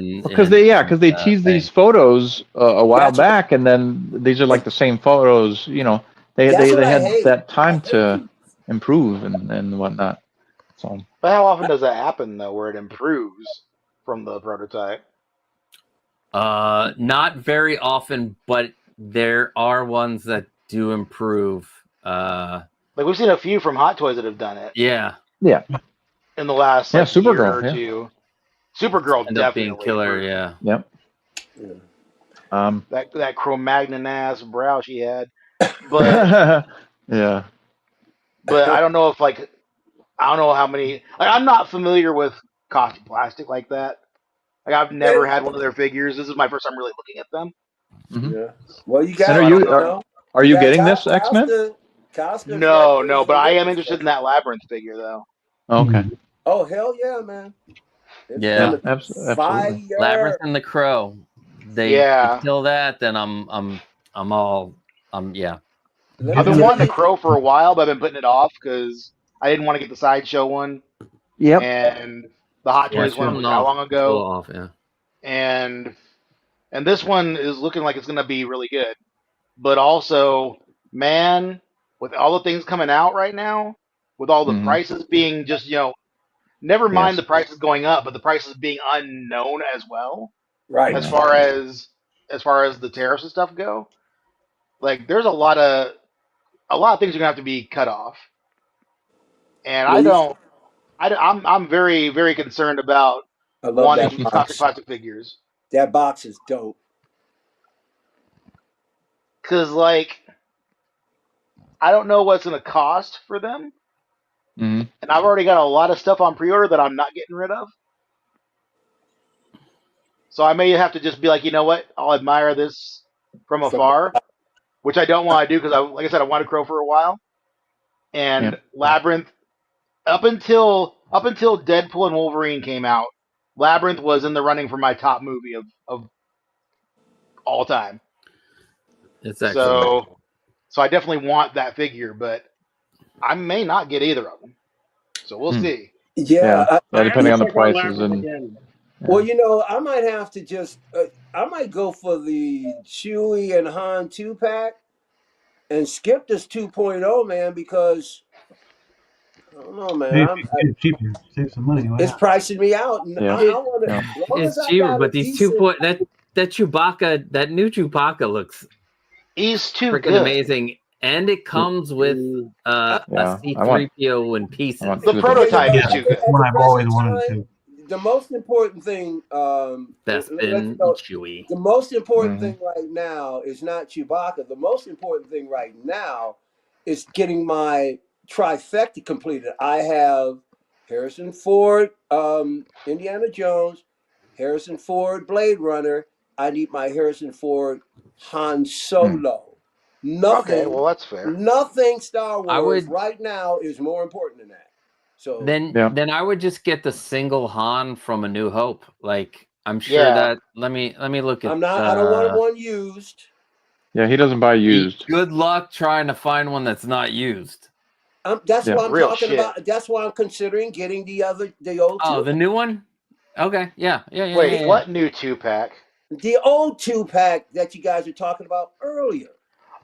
because they teased these photos a while back, and then these are like the same photos. They had that time to improve and whatnot. So, but how often does that happen though, where it improves from the prototype? Not very often, but there are ones that do improve. Like we've seen a few from Hot Toys that have done it. Yeah. In the last Supergirl, year or two. Supergirl End definitely up being killer. Yeah. Yep. That Cro-Magnon ass brow she had, but yeah. But I don't know if I don't know how many. Like I'm not familiar with costume plastic like that. Like I've never had one of their figures. This is my first time really looking at them. Mm-hmm. Yeah. Well, you got. Are you getting this X-Men? No, but I am interested in that Labyrinth figure though. Okay. Oh hell yeah, man! Absolutely. Labyrinth and the Crow. They kill that, then I'm all yeah. I've been wanting the Crow for a while, but I've been putting it off because I didn't want to get the sideshow one. Yep. And the Hot Toys one was how long ago? Off, yeah. And this one is looking like it's gonna be really good. But also, man, with all the things coming out right now, with all the prices being just, never mind the prices going up, but the prices being unknown as well. Right. As far as the tariffs and stuff go. Like there's a lot of things are gonna have to be cut off. And I'm very, very concerned about wanting these plastic figures. That box is dope. Cause I don't know what's gonna cost for them. Mm-hmm. And I've already got a lot of stuff on pre-order that I'm not getting rid of. So I may have to just be like, you know what? I'll admire this from afar, which I don't want to do because, like I said, I wanted Crow for a while. And Labyrinth, up until Deadpool and Wolverine came out, Labyrinth was in the running for my top movie of all time. It's excellent. So I definitely want that figure, but I may not get either of them. So we'll see. Yeah, depending on the prices and. Well, I might have to just, I might go for the Chewie and Han 2-pack and skip this 2.0, man, because, I don't know, man. It's cheaper. Save some money. It's pricing me out. And it's cheaper, but these 2. That Chewbacca, that new Chewbacca looks he's too freaking amazing. And it comes with a C-3PO in pieces. The prototype is too good. One I've always wanted to. The most important thing, that's been Chewie. The most important thing right now is not Chewbacca. The most important thing right now is getting my trifecta completed. I have Harrison Ford, Indiana Jones, Harrison Ford, Blade Runner. I need my Harrison Ford Han Solo. Nothing. Okay, well that's fair. Nothing Star Wars right now is more important than that. So then I would just get the single Han from A New Hope. Like I'm sure that let me look at. I don't want one used. Yeah, he doesn't buy used. Good luck trying to find one that's not used. That's what I'm talking about. That's why I'm considering getting the old. Oh, the new one. Okay, yeah. Wait, what new 2-pack? The old 2-pack that you guys were talking about earlier.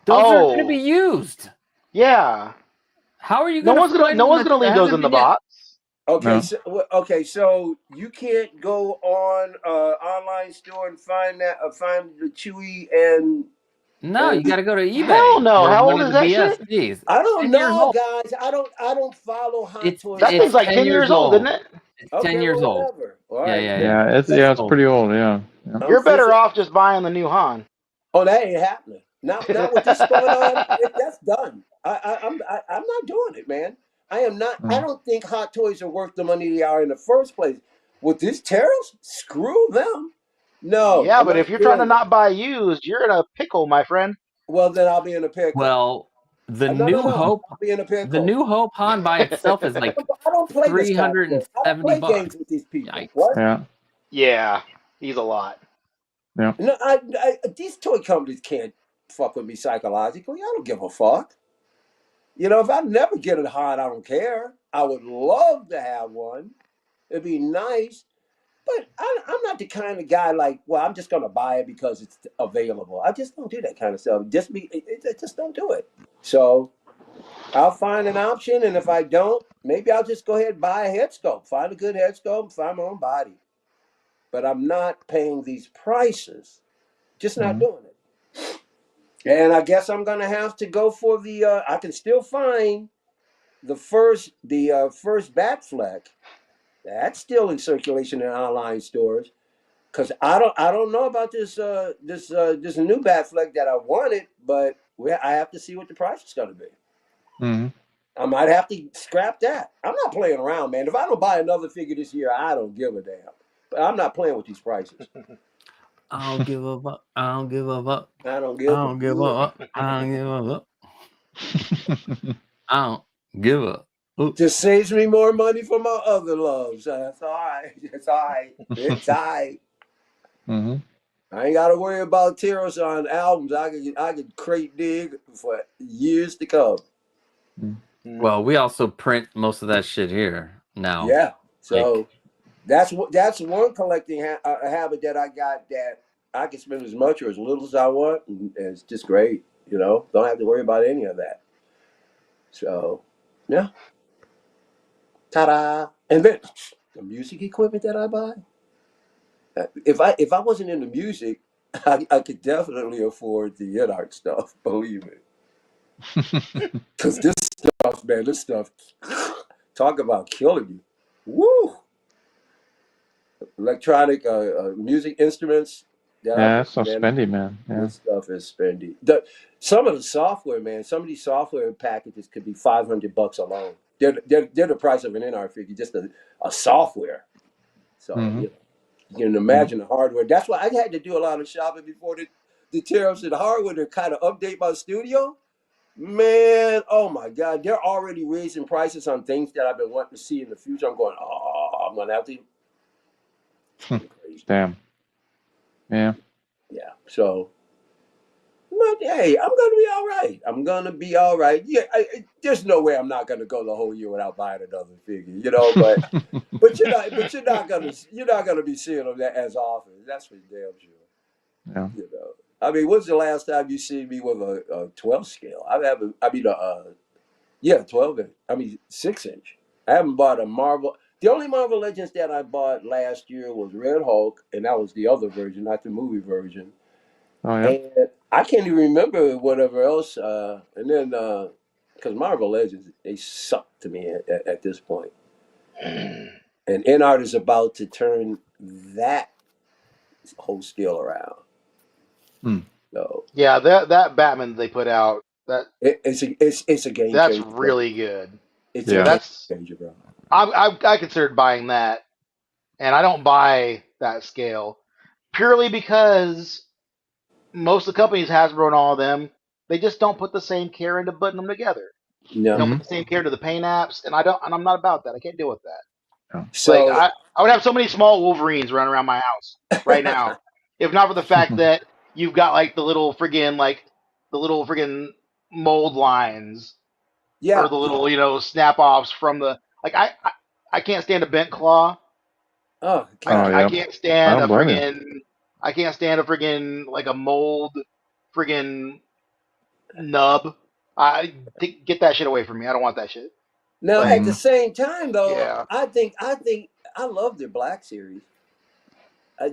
Those are going to be used. Yeah. How are you going to? No one's going to leave those in the box. Okay, so you can't go on online store and find the Chewie and No, you got to go to eBay. Hell no. Or How one old of is the that BS. shit? Jeez. I don't 10 years know, old. guys. I don't follow Hot Toys. That thing's like 10 10 years old, isn't it? It's Okay, 10 years well, old. whatever. All Yeah, right. yeah. It's old. pretty old. Yeah. You're better off just buying the new Han. Oh, that ain't happening. Not with this going on. That's done. I'm not doing it, man. I am not. I don't think Hot Toys are worth the money they are in the first place. With these tariffs, screw them. No. Yeah, I'm but not if you're trying to doing it. not buy used, you're in a pickle, my friend. Well, then I'll be in a pickle. Well, the New Hope, I'll be in a pickle. the New Hope Han by itself is like I don't play this kind of stuff. I don't play $370. games with these people. Yikes. What? Yeah, he's a lot. Yeah. No, these toy companies can't fuck with me psychologically. I don't give a fuck. You know, if I never get a Han, I don't care. I would love to have one. It'd be nice. But I'm not the kind of guy like, well, I'm just going to buy it because it's available. I just don't do that kind of stuff. Just don't do it. So I'll find an option, and if I don't, maybe I'll just go ahead and buy a head sculpt. Find a good head sculpt, find my own body. But I'm not paying these prices. Just not doing it. And I guess I'm going to have to go for the, I can still find the first Batfleck. That's still in circulation in online stores. Because I don't know about this new Batfleck that I wanted, but I have to see what the price is going to be. Mm-hmm. I might have to scrap that. I'm not playing around, man. If I don't buy another figure this year, I don't give a damn. But I'm not playing with these prices. I don't give a fuck. I don't give a fuck. I don't give a fuck. I don't give a fuck. I don't give a fuck. Just saves me more money for my other loves. That's all right. It's all right. It's all right. Mm-hmm. I ain't got to worry about tears on albums. I could crate dig for years to come. Well, we also print most of that shit here now. Yeah. So that's one collecting habit that I got, that I can spend as much or as little as I want, and it's just great. You know, don't have to worry about any of that. So, yeah. Ta-da! And then the music equipment that I buy. If I wasn't into music, I could definitely afford the art stuff. Believe me, because this stuff, talk about killing you. Woo! Electronic music instruments. That's so spendy, man. Yeah. This stuff is spendy. Some of the software, man. Some of these software packages could be $500 alone. They're the price of an NR figure, just a software. So you can imagine the hardware. That's why I had to do a lot of shopping before the tariffs and the hardware to kind of update my studio. Man, oh my God, they're already raising prices on things that I've been wanting to see in the future. I'm going, I'm gonna have to. Damn. Yeah. Yeah. So, but hey, I'm gonna be all right. I'm gonna be all right. Yeah. There's no way I'm not gonna go the whole year without buying another figure, you know. But you're not gonna be seeing them as often. That's for damn sure. Yeah. You know. I mean, when's the last time you seen me with a 12 scale? 12 inch. 6 inch. I haven't bought a Marvel. The only Marvel Legends that I bought last year was Red Hulk, and that was the other version, not the movie version. Oh yeah. And I can't even remember whatever else. And then because Marvel Legends, they suck to me at this point. And NART is about to turn that whole scale around. So yeah, that Batman they put out, it's a game changer. That's really good. It's a game changer, bro. I considered buying that, and I don't buy that scale purely because most of the companies, Hasbro and all of them, they just don't put the same care into putting them together. No. They don't put the same care to the paint apps, and I'm not about that. I can't deal with that. So I would have so many small Wolverines running around my house right now, if not for the fact that you've got like the little friggin' mold lines, or the little snap offs from the I can't stand a bent claw. I can't stand a friggin' like a mold friggin' nub. Get that shit away from me. I don't want that shit. Now, at the same time, though, Yeah. I think I love their Black series.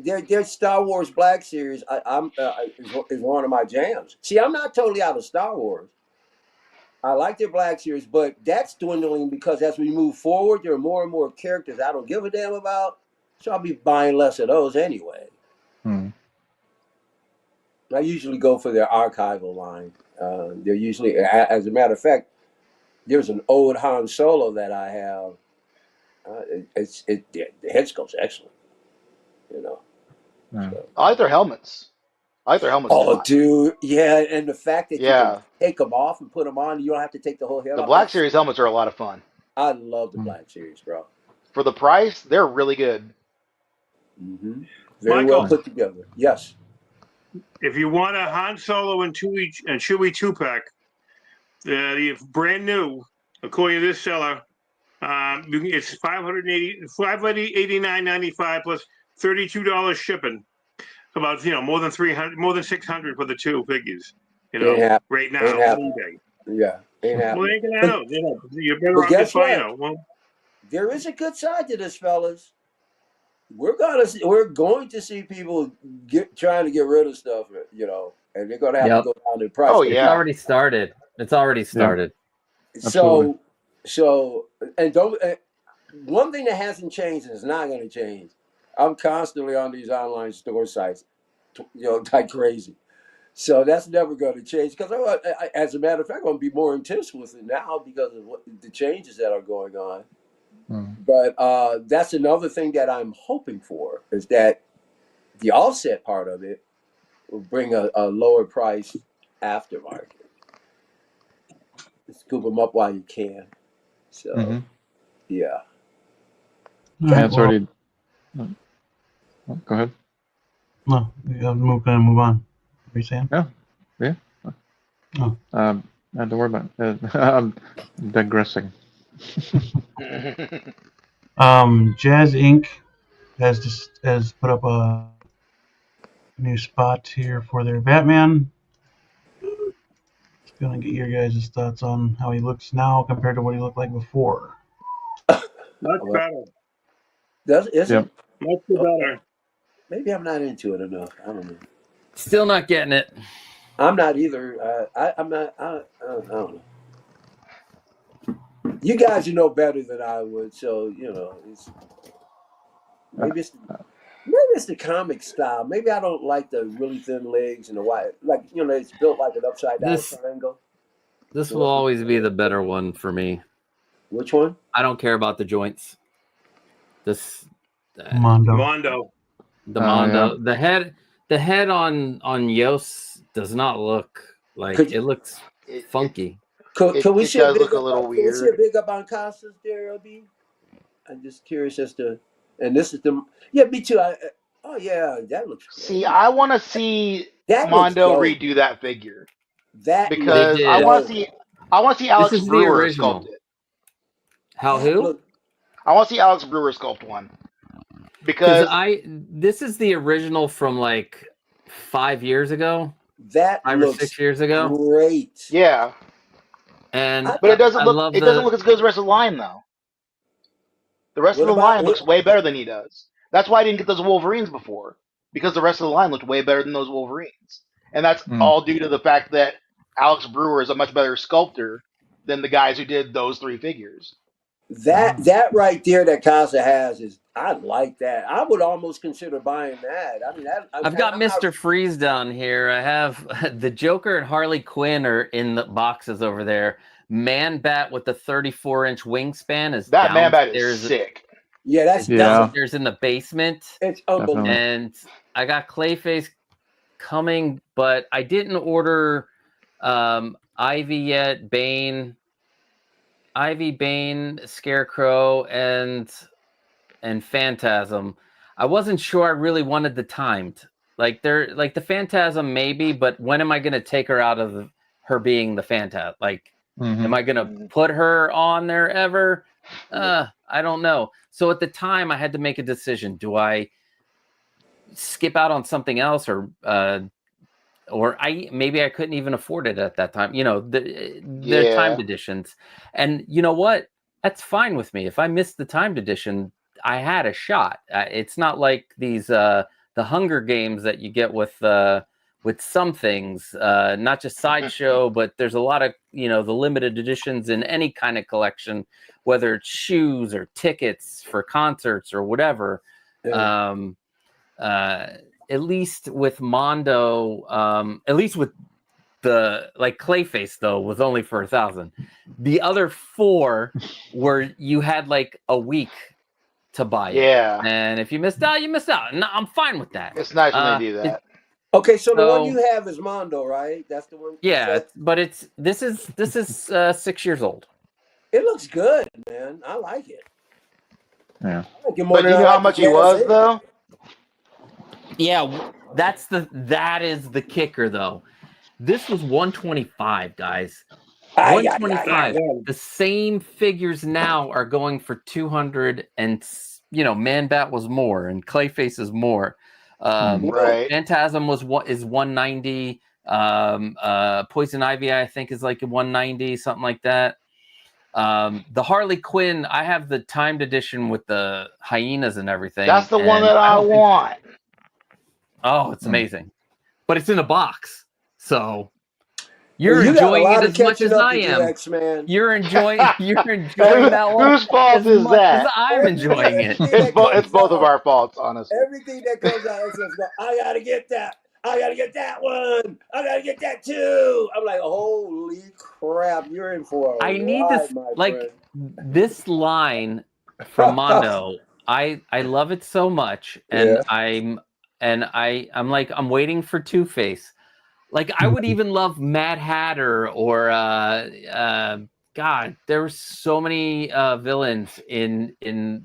their Star Wars Black Series is one of my jams. See, I'm not totally out of Star Wars. I like their Black Series, but that's dwindling because as we move forward, there are more and more characters I don't give a damn about. So I'll be buying less of those anyway. I usually go for their archival line. They're usually, as a matter of fact, there's an old Han Solo that I have. The head sculpt's excellent. So. I like their helmets. Oh, dude, yeah, and the fact that you Yeah. can take them off and put them on, you don't have to take the whole head The off. Black Series helmets are a lot of fun. I love the Black Series, bro. For the price, they're really good. Mm-hmm. Very well put together. Yes. If you want a Han Solo and Chewie 2-pack, the brand new, according to this seller, it's $589.95 plus $32 shipping. About more than 300, more than 600 for the two figures. Right now on eBay. Yeah, ain't happening. Well, ain't gonna know. You're better off just buying. Well, there is a good side to this, fellas. We're going to see people trying to get rid of stuff, and they're going to have to go down in price. Oh yeah, It's already started. So and one thing that hasn't changed and is not going to change. I'm constantly on these online store sites, like crazy. So that's never going to change because, as a matter of fact, I'm going to be more intense with it now because of the changes that are going on. But that's another thing that I'm hoping for is that the offset part of it will bring a lower price aftermarket. Scoop them up while you can. So, yeah. That's already. Go ahead. No, gonna move on. What are you saying? Yeah. Oh. Not to worry about it. I'm digressing. Jazz Inc. has put up a new spot here for their Batman. Just gonna get your guys' thoughts on how he looks now compared to what he looked like before. much better. Is it? Much better. Maybe I'm not into it enough. I don't know. Still not getting it. I'm not either. I'm not. I don't know. You guys, better than I would. So maybe it's the comic style. Maybe I don't like the really thin legs and the wide. Like it's built like an upside down triangle. This will always be the better one for me. Which one? I don't care about the joints. This Mondo. The Mondo. Yeah. The head on Yos does not look like it looks funky. Can we see a big look a little weird? Can we see a big up on Costas there, LB? I'm just curious as to, and this is me too. That looks. See, I want to see Mondo redo that figure. Because I want to see Alex Brewer sculpt it. Who? I want to see Alex Brewer sculpt one. Because this is the original from like 5 years ago. That 5 or 6 years ago. Great. Yeah. But it doesn't look as good as the rest of the line though. The rest of the line looks way better than he does. That's why I didn't get those Wolverines before. Because the rest of the line looked way better than those Wolverines. And that's all due to the fact that Alex Brewer is a much better sculptor than the guys who did those three figures. That right there that Casa has I like that. I would almost consider buying that. I mean, I've got Mr. Freeze down here. I have the Joker and Harley Quinn are in the boxes over there. Man-Bat with the 34-inch wingspan is that Man-Bat is sick. Yeah, that's downstairs in the basement. It's unbelievable. And I got Clayface coming, but I didn't order Ivy yet. Bane, Scarecrow, and Phantasm. I wasn't sure I really wanted the timed. Like the Phantasm maybe, but when am I going to take her out of her being the Phantasm? Like, am I going to put her on there ever? I don't know. So at the time, I had to make a decision. Do I skip out on something else, or maybe I couldn't even afford it at that time. The timed editions, and you know what? That's fine with me. If I miss the timed edition, I had a shot. It's not like these the Hunger Games that you get with some things, not just Sideshow, but there's a lot of, the limited editions in any kind of collection, whether it's shoes or tickets for concerts or whatever. Yeah. At least with Mondo, at least with the Clayface though was only for 1,000. The other 4 were you had like a week to buy it. Yeah. And if you missed out, you missed out. And I'm fine with that. It's nice when they do that. Okay, so the one you have is Mondo, right? That's the one. Yeah, but this is 6 years old. It looks good, man. I like it. Yeah. I like it more But do than you know I how like much the he was Jazz though? Yeah, that is the kicker though. This was 125, guys. 125. The same figures now are going for 200, and Man Bat was more, and Clayface is more. Right. Phantasm is 190. Poison Ivy, I think, is like 190, something like that. The Harley Quinn, I have the timed edition with the hyenas and everything. That's the one that I want. Oh, it's amazing, but it's in a box, so. You're enjoying it as much as I am. You're enjoying that one. Whose fault is that? I'm enjoying it. It's both of our faults, honestly. Everything that comes out, I gotta get that. I gotta get that one. I gotta get that too. I'm like, holy crap! You're in for a I need ride, this, my friend. this line from Mondo. I love it so much, and I'm waiting for Two-Face. Like, I would even love Mad Hatter or God, there were so many villains in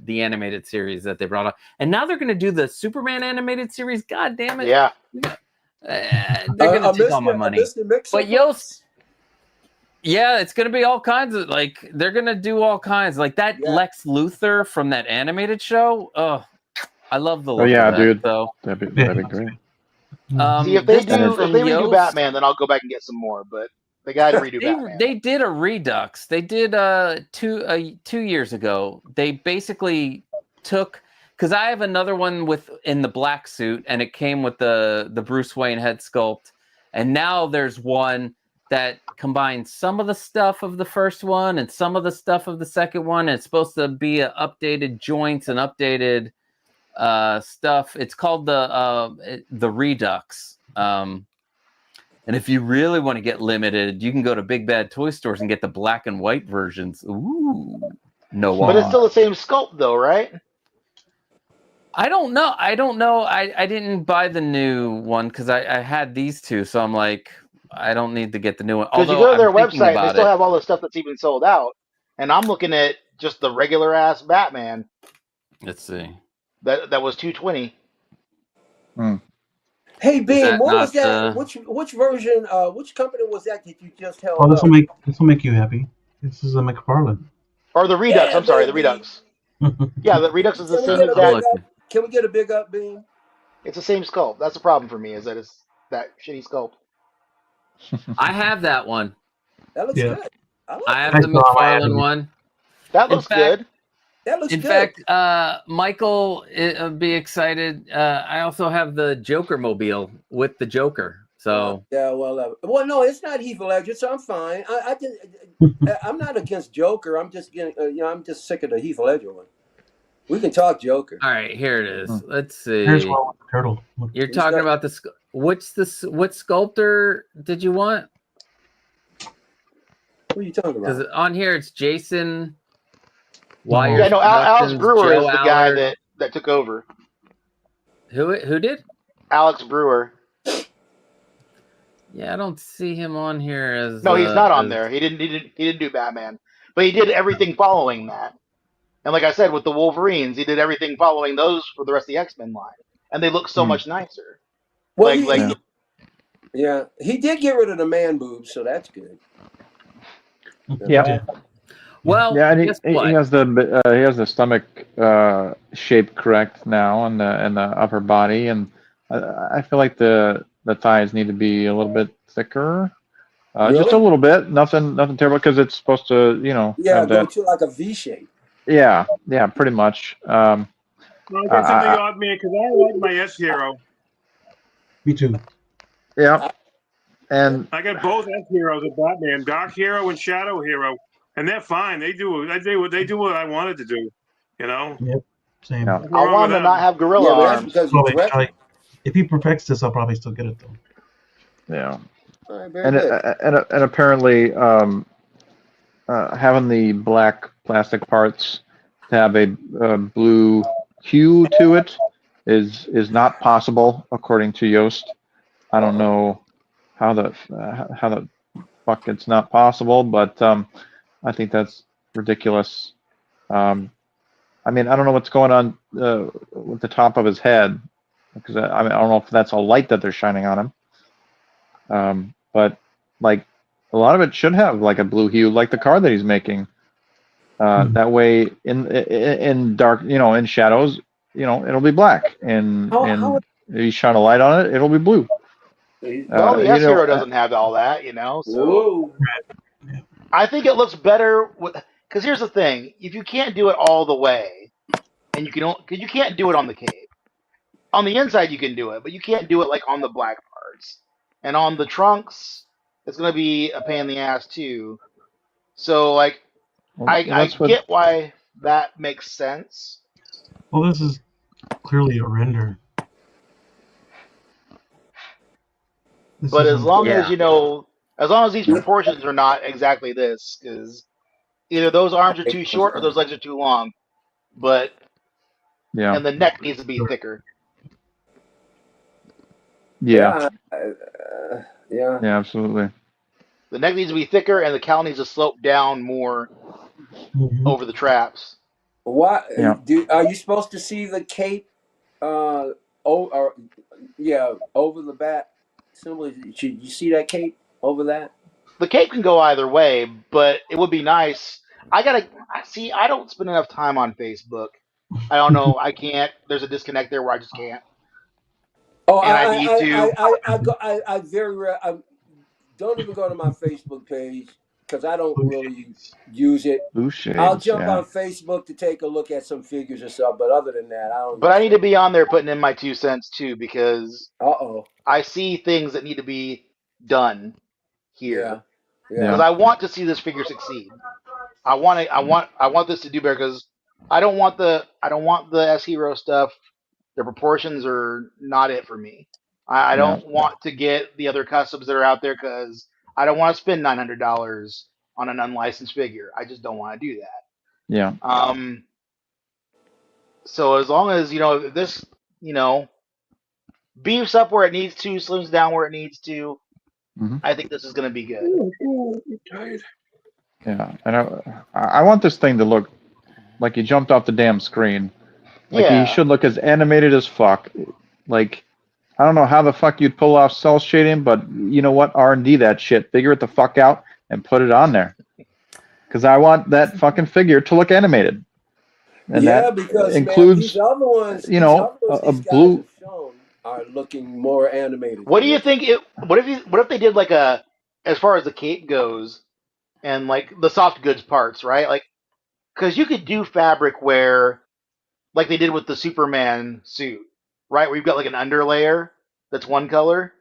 the animated series that they brought up, and now they're going to do the Superman animated series. God damn it! Yeah, they're going to take all my money. But yeah, it's going to be all kinds of they're going to do all kinds like that. Lex Luthor from that animated show. Oh, I love the look of that, dude. So That'd be great. See, if they redo Batman, then I'll go back and get some more. But they got to redo Batman. They did a Redux. They did 2 years ago. They basically took, because I have another one in the black suit, and it came with the Bruce Wayne head sculpt, and now there's one that combines some of the stuff of the first one and some of the stuff of the second one. And it's supposed to be updated joints and updated stuff. It's called the Redux. And if you really want to get limited, you can go to Big Bad Toy Stores and get the black and white versions. Ooh, no. But it's still the same sculpt, though, right? I don't know. I didn't buy the new one because I had these two, so I'm like, I don't need to get the new one. Because you go to their website, they still have all the stuff that's even sold out, and I'm looking at just the regular ass Batman. Let's see. That was $220. Hey, Bean, what was that? Which version? Which company was that you just held? Oh, this will make you happy. This is a McFarlane. Or the Redux. I'm sorry, the Redux. Yeah, the Redux is the same exact. Can we get a big up, Bean? It's the same sculpt. That's the problem for me, is that it's that shitty sculpt. I have that one. That looks good. I have the McFarlane one. That looks good. That looks good. In fact, Michael will be excited. I also have the Joker mobile with the Joker. So yeah, well, no, it's not Heath Ledger, so I'm fine. I'm not against Joker. I'm just getting, I'm just sick of the Heath Ledger one. We can talk Joker. All right, here it is. Let's see. Here's one with the turtle. You're talking about the what sculptor did you want? What are you talking about? Because on here it's Jason Wire. Yeah, no, Alex Brewer is the guy that took over. Who did? Alex Brewer. Yeah, I don't see him on here as. No, he's not on there. He didn't do Batman, but he did everything following that. And like I said, with the Wolverines, he did everything following those for the rest of the X-Men line, and they look so much nicer. Well, he did get rid of the man boobs, so that's good. Yeah. Well, yeah, and he has the stomach shape correct now, and the upper body, and I feel like the thighs need to be a little bit thicker, just a little bit. Nothing terrible, because it's supposed to, go to like a V shape. Yeah, pretty much. Well, I guess I'm the I, odd man because I like my S Hero. Me too. yeah, and I got both S Heroes of Batman, Dark Hero and Shadow Hero, and they're fine. They do what I wanted to do. You know, Yep. Same. yeah, nothing I wrong with want him to not them. have gorilla Yeah, but that's arms. because you Probably, direct it. if he perfects this, I'll probably still get it though. yeah, All right, very good. and apparently, having the black plastic parts to have a blue hue to it is not possible according to Yoast. I don't know how the fuck it's not possible, but I think that's ridiculous. Um, I mean, I don't know what's going on with the top of his head because I mean, I don't know if that's a light that they're shining on him. But like a lot of it should have like a blue hue, like the car that he's making. That way, in dark, in shadows, it'll be black, and How if you shine a light on it, it'll be blue. Well, the You S know, Hero doesn't have all that, so whoa. I think it looks better because here's the thing: if you can't do it all the way, and because you can't do it on the cape, on the inside you can do it, but you can't do it like on the black parts, and on the trunks, it's gonna be a pain in the ass too. So like, well, I that's what. get why that makes sense, Well, this is clearly a render. This but as isn't. long as Yeah, as long as these proportions are not exactly this, because either those arms are too short or those legs are too long, but yeah, and the neck needs to be thicker. yeah, Yeah. Yeah. yeah, absolutely. The neck needs to be thicker, and the cowl needs to slope down more Mhm. over the traps. Why Yeah. are you supposed to see the cape? Or yeah, over the bat symbol. Should you see that cape over that? The cape can go either way, but it would be nice. I gotta see. I don't spend enough time on Facebook. I don't know. I can't. There's a disconnect there where I just can't, Oh, and I need to. I very rare. I don't even go to my Facebook page because I don't Blue really shades. use it. Blue I'll shades. jump Yeah, on Facebook to take a look at some figures or stuff, but other than that, I don't But use I need to Facebook. be on there putting in my 2 cents too because Uh-oh. I see things that need to be done Yeah. here because Yeah. yeah, I want to see this figure succeed. I want this to do better because I don't want the S Hero stuff. The proportions are not it for me. I yeah, don't want to get the other customs that are out there because I don't want to spend $900 on an unlicensed figure. I just don't want to do that. yeah. So as long as this you know beefs up where it needs to, slims down where it needs to, Hmm. I think this is going to be good. I'm tired. Yeah, and I want this thing to look like he jumped off the damn screen. Like he Yeah, should look as animated as fuck. Like I don't know how the fuck you'd pull off cell shading, but you know what? R&D that shit. Figure it the fuck out and put it on there. Because I want that fucking figure to look animated, and Yeah, that because man, includes these other ones a these guys blue. have shown are looking more animated what than do you this. think it what if they did like a as far as the cape goes and like the soft goods parts, right? Like because you could do fabric where like they did with the Superman suit, right? Where you've got like an underlayer that's one color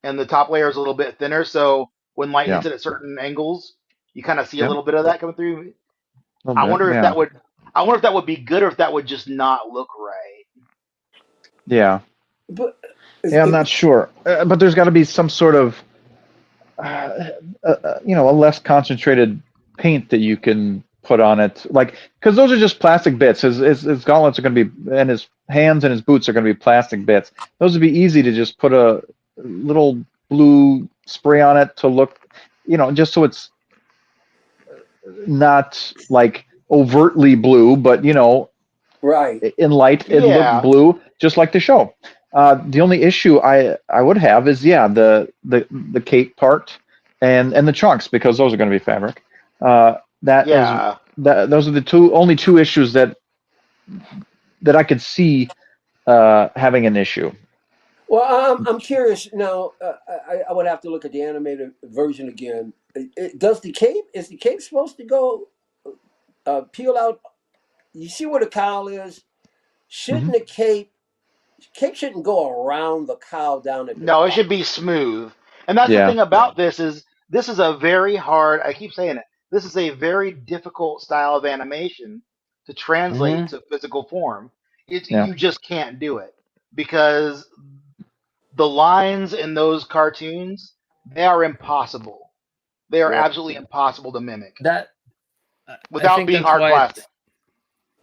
and the top layer is a little bit thinner, so when light Yeah, hits it at certain angles, you kind of see a yep, little bit of that coming through. a little I bit. wonder if Yeah, that would I wonder if that would be good or if that would just not look right. yeah, But yeah. I'm not sure, but there's got to be some sort of a less concentrated paint that you can put on it, like because those are just plastic bits. His gauntlets are going to be, and his hands and his boots are going to be plastic bits. Those would be easy to just put a little blue spray on it to look, just so it's not like overtly blue, but right. in light it'd look Yeah, blue, just like the show. The only issue I would have is the cape part and the trunks because those are going to be fabric. That is yeah. those are the only two issues that I could see having an issue. Well, I'm curious now. I would have to look at the animated version again. Does the cape is the cape supposed to go peel out you see where the cowl is? Shouldn't Mhm. the cape shouldn't go around the cowl down at the No, it bottom? should be smooth. And that's the Yeah. thing about this is a very hard. I keep saying it. This is a very difficult style of animation to translate Mhm. to physical form. Yeah. You just can't do it because the lines in those cartoons, they are impossible. They are Yeah. absolutely impossible to mimic That I without think being that's hard why plastic.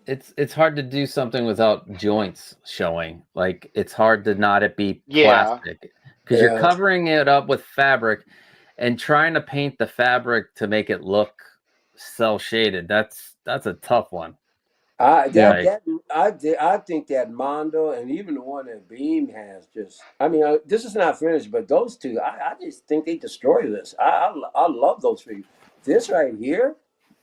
it's hard to do something without joints showing. Like it's hard to not it be Yeah. plastic because you're Yeah. covering it up with fabric and trying to paint the fabric to make it look cell shaded. That's a tough one. I Yeah. think that Mondo and even the one that Beam has just. I mean, this is not finished, but those two, I just think they destroy this. I love those figures. This right here,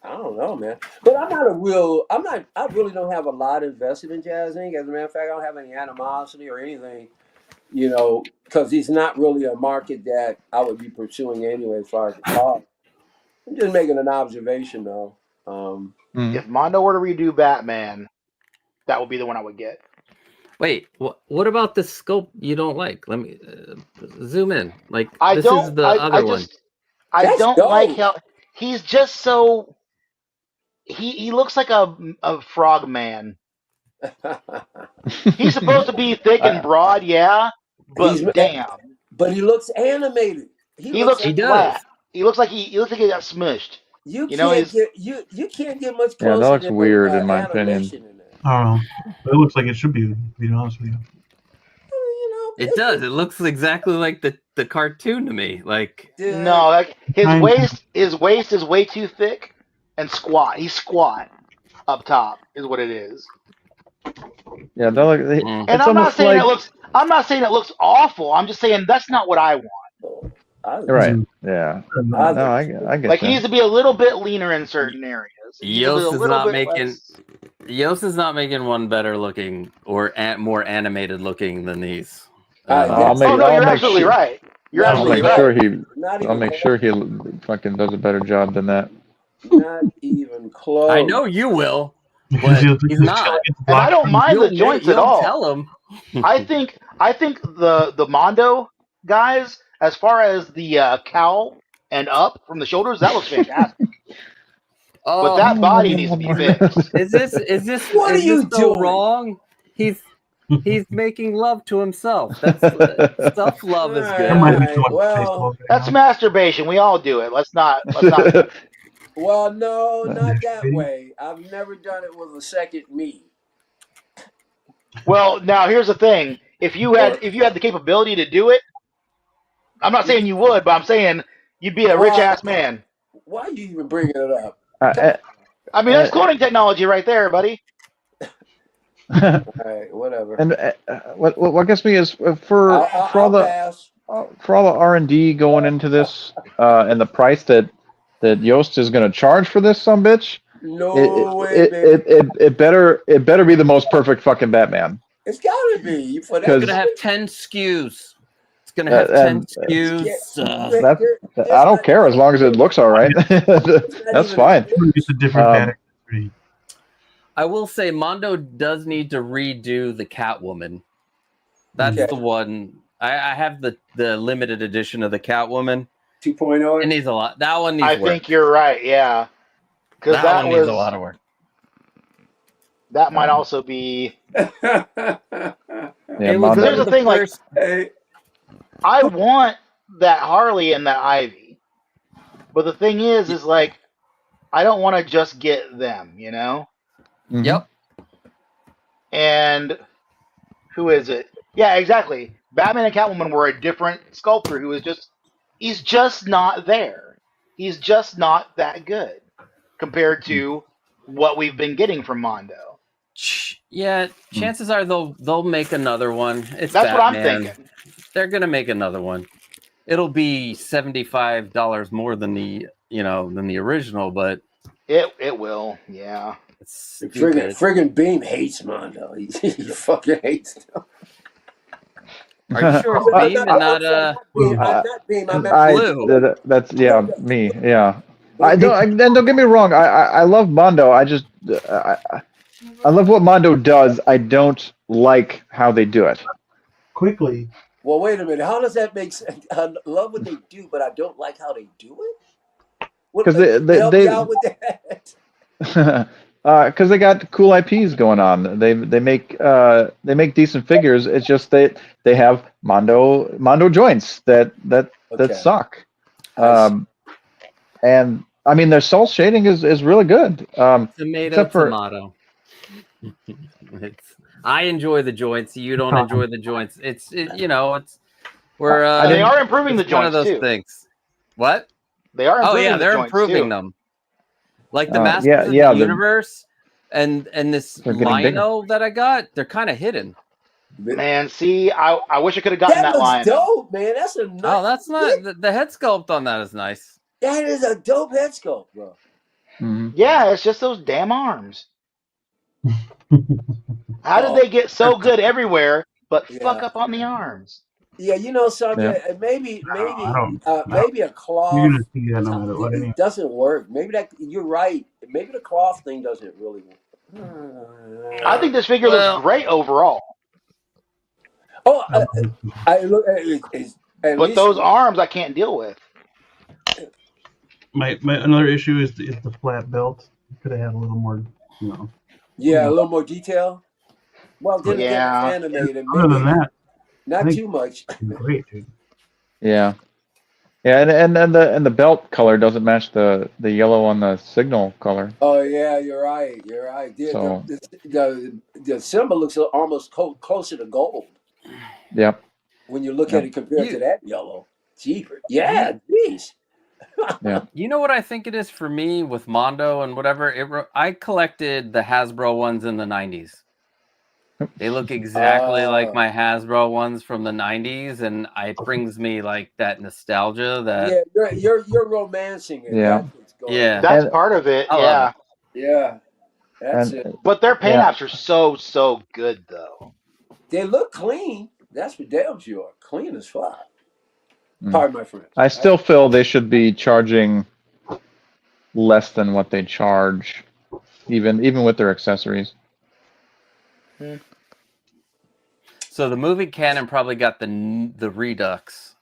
I don't know, man. But I'm not a real. I'm not. I really don't have a lot invested in Jazz Inc. As a matter of fact, I don't have any animosity or anything. Because he's not really a market that I would be pursuing anyway, as far as the cost. I'm just making an observation, though. Mhm. If Mondo were to redo Batman, that would be the one I would get. Wait, what about the scope you don't like? Let me zoom in. Like I this don't. is the other one. I That's don't like dope. how he's just so. He looks like a frog man. He's supposed to be thick and broad, yeah, He's but damn, but he looks animated. he looks He flat. does. He looks like he got smushed. You You know, can't he's get you can't get much Yeah, that closer looks than weird in my opinion. animation in there. I don't know. It looks like it should be honest with you. It does. It looks exactly like the cartoon to me. Like no, like his waist is way too thick and squat. He's squat up top is what it is. Yeah, that look, And it's I'm not almost saying like it looks awful. I'm just saying that's not what I want. right. Yeah. No, I get Like he that. needs to be a little bit leaner in certain areas. He needs to be a Yost is little not bit making less. Yost is not making one better looking or more animated looking than these. I'll make you're absolutely sure, right. You're I'll absolutely make right. sure he. Not I'll even make sure he fucking does a better job than that. Not even close. I know you will, but he's not. And I don't mind the joints at all. Tell him. I think the Mondo guys, as far as the cowl and up from the shoulders, that looks fantastic. But that body needs to be fixed. Is this What are you so doing? wrong? He's making love to himself. That's self love is good. Well, that's masturbation. We all do it. Let's not. Well, no, not that way. I've never done it with a second me. Well, now here's the thing. If you had the capability to do it, I'm not saying you would, but I'm saying you'd be a rich ass man. Why are you even bringing it up? I mean, that's cloning technology right there, buddy. All right, whatever. And what gets me is for all the R&D going into this and the price that Yost is going to charge for this sumbitch. It better be the most perfect fucking Batman. It's gotta be for that. It's gonna have 10 SKUs. It's gonna have 10 SKUs. I don't care as long as it looks all right. That's fine. It's a different category. I will say Mondo does need to redo the Catwoman. That's the one. I have the limited edition of the Catwoman 2.0. It needs a lot. That one needs work. I think you're right. Yeah, because that one needs a lot of work. That might also be. Yeah, here's the thing, like, I want that Harley and that Ivy, but the thing is like, I don't want to just get them, you know. Mm-hmm. Yep. And who is it? Yeah, exactly. Batman and Catwoman were a different sculptor who was he's just not there. He's just not that good compared to what we've been getting from Mondo. Yeah, chances are they'll make another one. That's Batman. What I'm thinking. They're gonna make another one. It'll be $75 more than the original, but it will. Yeah. Friggin' Beam hates Mondo. He fucking hates him. Are you sure it's Beam and not Beam? I meant Blue. That's me. Yeah. Don't get me wrong. I love Mondo. I just I love what Mondo does. I don't like how they do it. Quickly. Well, wait a minute. How does that make sense? I love what they do, but I don't like how they do it. What, Because help me out with that. because they got cool IPs going on. They make decent figures. It's just they have Mondo joints that Okay. suck. And I mean their cell shading is really good. Except for tomato. I enjoy the joints. You don't enjoy the joints. We're they are improving the it's one of joints those too. things. What? They are improving yeah, the they're joints improving too. them. Like the Masters of the Universe and this Lino that I got, they're kind of hidden. Man, see, I wish I could have gotten that looks Lino. dope, man. That's a nice. Oh, that's not the head sculpt on that is nice. That is a dope head sculpt, bro. Mm-hmm. Yeah, it's just those damn arms. How did they get so good everywhere, but fuck up on the arms? Yeah, you know something. Maybe a cloth. You're gonna see that no matter what. It doesn't work. Maybe you're right. Maybe the cloth thing doesn't really work. I think this figure looks great overall. Oh, I look. But those arms I can't deal with. My another issue is the flat belt. Could have had a little more, you know. Yeah, a little more detail. Well, then again, it's animated. Other than that, not too much. Great, dude. Yeah, and the belt color doesn't match the yellow on the signal color. Oh yeah, you're right. The symbol looks almost closer to gold. Yep. When you look at it compared to that yellow, cheaper. Yeah, geez. Yeah. You know what I think it is for me with Mondo and whatever? I collected the Hasbro ones in the 90s. They look exactly like my Hasbro ones from the 90s, and it brings me like that nostalgia. That you're romancing it. Yeah, that's part of it. Yeah, that's it. But their paint-apps are so good though. They look clean. That's for damn sure. Clean as fuck. Pardon my friend. I still feel they should be charging less than what they charge, even with their accessories. So the movie canon probably got the Redux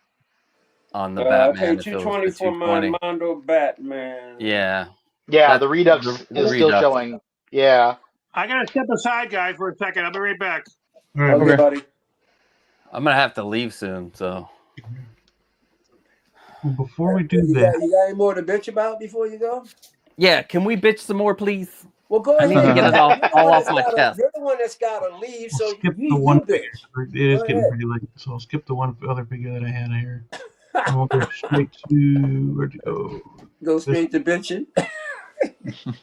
on the Batman. I paid $220 for my Mondo Batman. Yeah. Yeah, the Redux is still showing. Yeah. I gotta step aside, guys, for a second. I'll be right back. All right, okay, buddy. I'm gonna have to leave soon, so. Well, before we do that, you got any more to bitch about before you go? Yeah, can we bitch some more, please? Well, go ahead. I need to get it all off my chest. You're the one that's got to leave, so skip the one figure. It is getting pretty late, so I'll skip the one other figure that I had here. And we'll go straight to where'd you go? Go straight to bitching.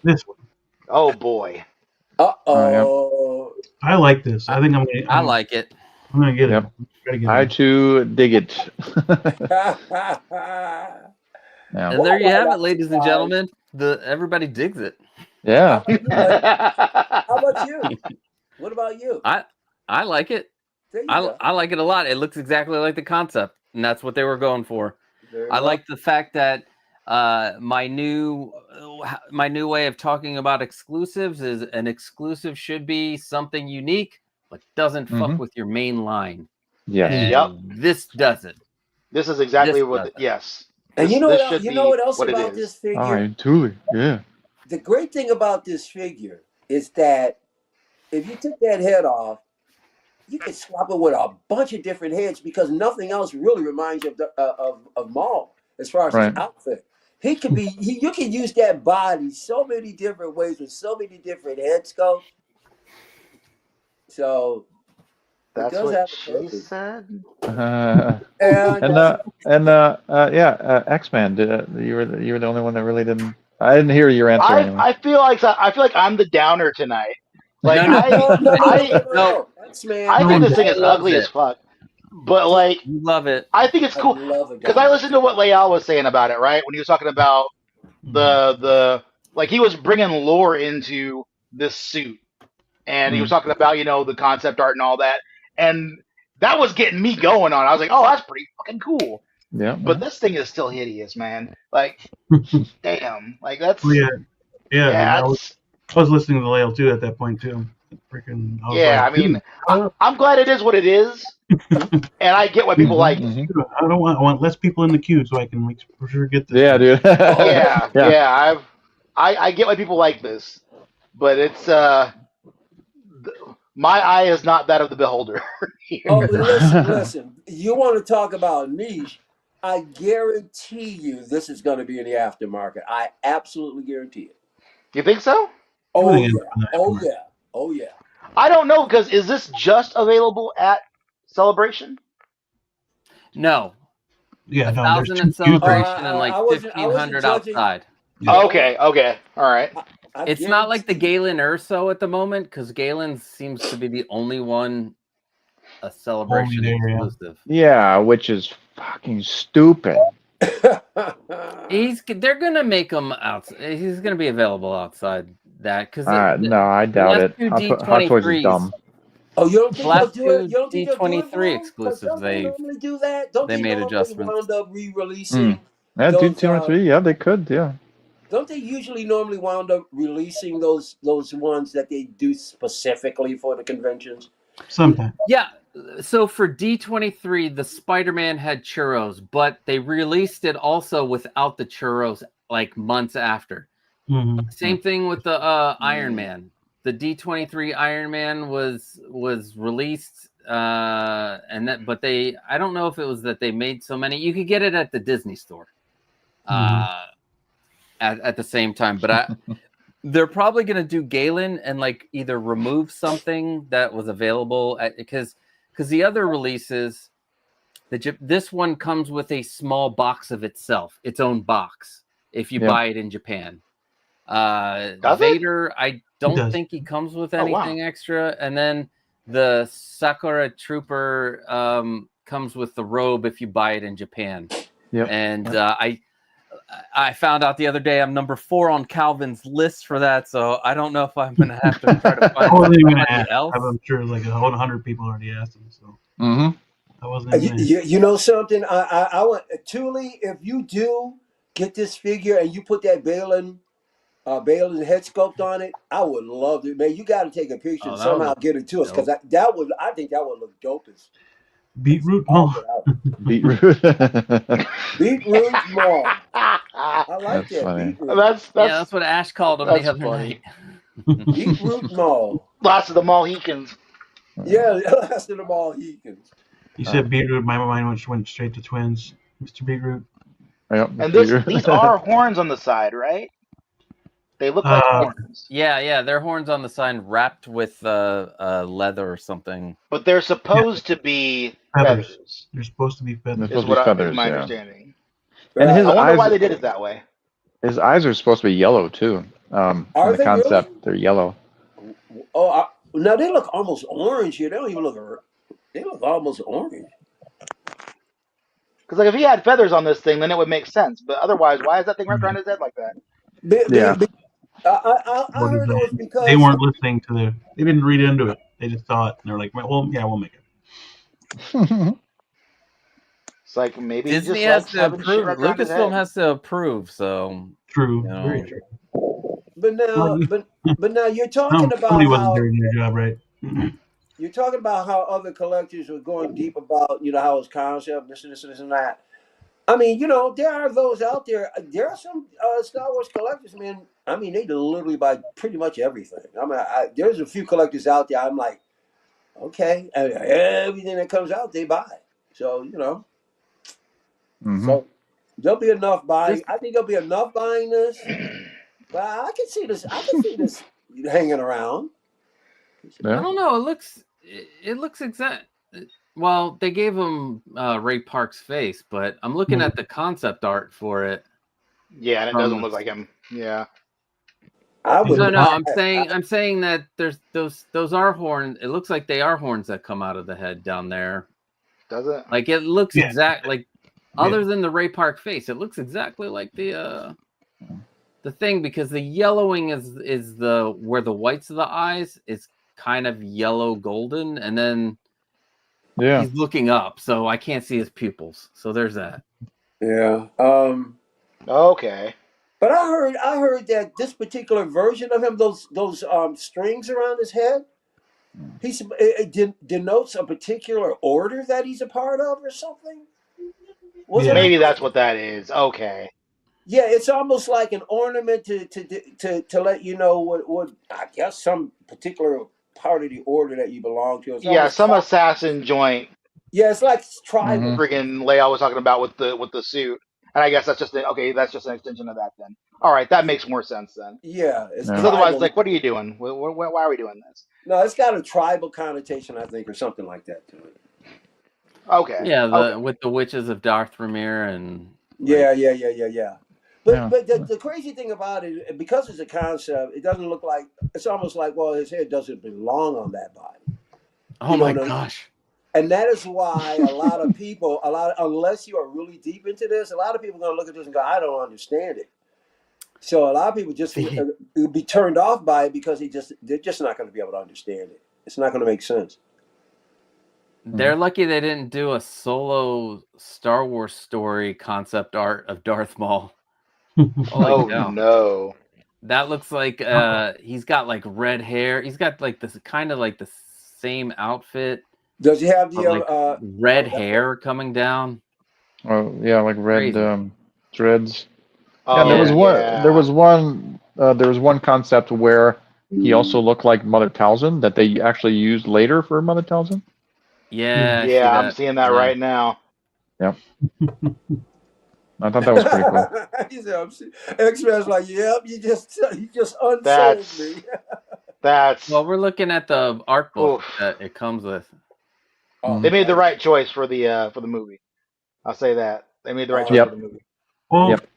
This one. Oh boy. Oh, I like this. I think I like it. I'm gonna get it. I too dig it. And there you have it, ladies and gentlemen. Everybody digs it. Yeah. How about you? What about you? I like it. I like it a lot. It looks exactly like the concept, and that's what they were going for. I like the fact that my new way of talking about exclusives is an exclusive should be something unique, but doesn't fuck with your main line. Yes. Yep. This does it. This is exactly what. Yes. And you know what else about this figure? Oh, truly, yeah. The great thing about this figure is that if you took that head off, you could swap it with a bunch of different heads because nothing else really reminds you of Maul as far as his outfit. He could be. You can use that body so many different ways with so many different head sculpts. So that's what she said. X-Man. You were the only one that really didn't. I didn't hear your answer. Anyway. I feel like I'm the downer tonight. Like no. X-Man. I think this thing is ugly as fuck. But like, love it. I think it's cool because I listened to what Leal was saying about it, right? When he was talking about the like he was bringing lore into this suit, and he was talking about the concept art and all that, and that was getting me going on. I was like, oh, that's pretty fucking cool. Yeah. But this thing is still hideous, man. Like, damn, like that's I was listening to the Lail too at that point too. Freaking, I was Yeah, like, I mean, dude, I'm glad it is what it is, and I get why people like it. I don't want. I want less people in the queue so I can make for sure get this. Yeah, thing. dude. Yeah, Yeah. yeah. I get why people like this, but it's my eye is not that of the beholder. Oh, listen. You want to talk about niche? I guarantee you, this is going to be in the aftermarket. I absolutely guarantee it. You think so? Oh Everything ends yeah. up in the Oh aftermarket. yeah. Oh yeah. I don't know because is this just available at Celebration? No, Yeah, no, there's 1,000 two at queues right Celebration and like I wasn't 1,500 judging. outside. Yeah, Okay, all right. I It's not like the guarantee you. Galen Urso at the moment because Galen seems to be the only one a Celebration Only there, yeah. exclusive. Yeah, which is fucking stupid. They're gonna make him out. He's gonna be available outside that because No, I doubt it. Hot Toys is dumb. Oh, you don't think they'll last do it? two You don't think they'll do it, D23 bro? Because exclusives don't they normally do that? Don't they they made normally adjustments. wound up re-releasing Yeah, those? D23. Yeah, they could. Yeah. Don't they usually normally wound up releasing those ones that they do specifically for the conventions? Sometimes. Yeah. So for D23, the Spider-Man had churros, but they released it also without the churros like months after. Mm-hmm. Same thing with the Iron Man. The D23 Iron Man was released, and that, but I don't know if it was that they made so many. You could get it at the Disney store, at the same time. But they're probably going to do Galen and like either remove something that was available because the other releases, this one comes with a small box of itself, its own box, if you buy it in Japan. Vader, I don't think he comes with anything extra, and then the Sakura Trooper comes with the robe if you buy it in Japan. And I found out the other day I'm number 4 on Calvin's list for that, so I don't know if I'm gonna have to try to find somebody else. I'm sure like 100 people already asked him. So I wasn't. You know something? I want Thule. If you do get this figure and you put that Balin head sculpt on it, I would love it, man. You got to take a picture and somehow get it to us because I think that would look dope as Beetroot Mall. Beetroot. Beetroot Mall. I like that. Funny. Beetroot. That's what Ash called him the other night. Beetroot Mall. Last of the Mohicans. Yeah, last of the Mohicans. You said Beetroot. My mind went straight to twins, Mr. Beetroot. Yep, and these are horns on the side, right? They look like horns. Yeah, they're horns on the side wrapped with leather or something. But they're supposed to be feathers. They're supposed to be feathers. Is my understanding. And I wonder why they did it that way. His eyes are supposed to be yellow too. In the concept, really? They're yellow. Oh, now they look almost orange here. They don't even look. They look almost orange. Because like if he had feathers on this thing, then it would make sense. But otherwise, why is that thing wrapped around his head like that? I heard it was because they weren't listening to they didn't read into it. They just thought, and they're like, well, yeah, we'll make it. It's like maybe Disney has to approve. Lucasfilm has to approve. So true. Very true. But now you're talking about somebody wasn't doing their job right. You're talking about how other collectors were going deep about how it's concept, this and that. I mean, there are those out there. There are some Star Wars collectors, man. I mean, they literally buy pretty much everything. I mean, there's a few collectors out there. I'm like, okay, everything that comes out, they buy. So so there'll be enough buying. I think there'll be enough buying this. But I can see this. Hanging around. Yeah. I don't know. It looks exact. Well, they gave him Ray Park's face, but I'm looking at the concept art for it. Yeah, and it doesn't look like him. Yeah. I'm saying that there's those are horns. It looks like they are horns that come out of the head down there. Does it? Like it looks other than the Ray Park face, it looks exactly like the thing because the yellowing is the where the whites of the eyes is kind of yellow golden, and then he's looking up, so I can't see his pupils. So there's that. Yeah. Okay. But I heard that this particular version of him, those strings around his head, it denotes a particular order that he's a part of or something. Maybe that's what that is. Okay. Yeah, it's almost like an ornament to let you know what I guess some particular part of the order that you belong to. It's some assassin joint. Yeah, it's like tribal. Freaking Leia was talking about with the suit, and I guess that's just that's just an extension of that. Then, all right, that makes more sense then. Yeah, it's because otherwise, like, what are you doing? Why are we doing this? No, it's got a tribal connotation, I think, or something like that to it. Okay. Yeah, with the witches of Darth Ramirez and. Yeah. But the crazy thing about it, because it's a concept, it doesn't look like, it's almost like, well, his head doesn't belong on that body. Oh my gosh. And that is why a lot of people, unless you are really deep into this, a lot of people are going to look at this and go, I don't understand it. So a lot of people just be turned off by it because they're just not going to be able to understand it. It's not going to make sense. They're lucky they didn't do a solo Star Wars story concept art of Darth Maul. No. That looks like he's got like red hair. He's got like this kind of like the same outfit. Does he have the red hair coming down? Oh yeah, like red threads. Oh, yeah, there was one concept where he also looked like Mother Talzin that they actually used later for Mother Talzin. Yeah. Yeah, I'm seeing that right now. Yep. I thought that was pretty cool. X-Men's like, yep, you just unsold me. Well, we're looking at the art book that it comes with. They made the right choice for the movie. I'll say that. They made the right choice for the movie. Well, yep.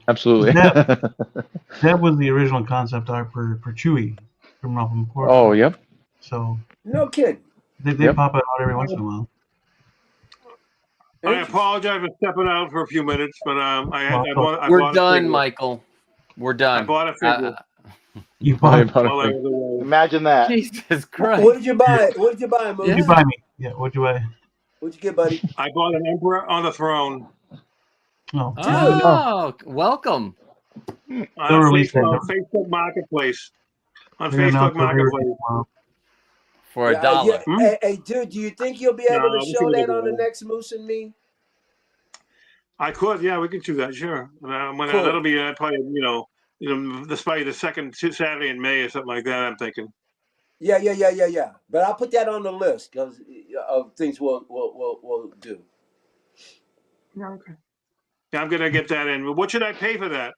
Absolutely. That was the original concept art for Chewie from Malcolm McCoy. Oh, yep. So no kidding. They pop it out every once in a while. I apologize for stepping out for a few minutes, but we're done, Michael. We're done. I bought a figure. You bought it. Imagine that. Jesus Christ. What did you buy? What did you buy, Moose? What did you buy me? Yeah, what'd you buy? What'd you get, buddy? I bought an Emperor on the Throne. Oh, welcome. On Facebook Marketplace. On Facebook Marketplace. For $1. Hey, dude, do you think you'll be able to show that on the next Moose and Me? I could, yeah, we could do that, sure. That'll be probably, this probably the second Saturday in May or something like that, I'm thinking. Yeah. But I'll put that on the list because of things we'll do. Yeah, okay. Yeah, I'm gonna get that in. What should I pay for that?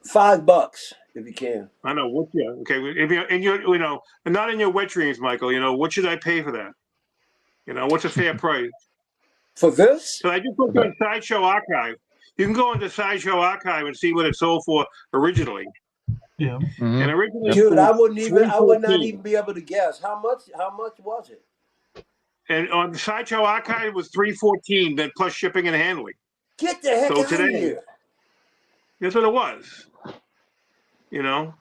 $5 if you can. I know what. Yeah, okay. If you're in your, not in your wet dreams, Michael. What should I pay for that? What's a fair price for this? So I just looked on Sideshow Archive. You can go into Sideshow Archive and see what it sold for originally. Yeah. Mm-hmm. And originally, dude, I would not even be able to guess how much was it. And on the Sideshow Archive it was $314, then plus shipping and handling. Get the heck out of here! That's what it was.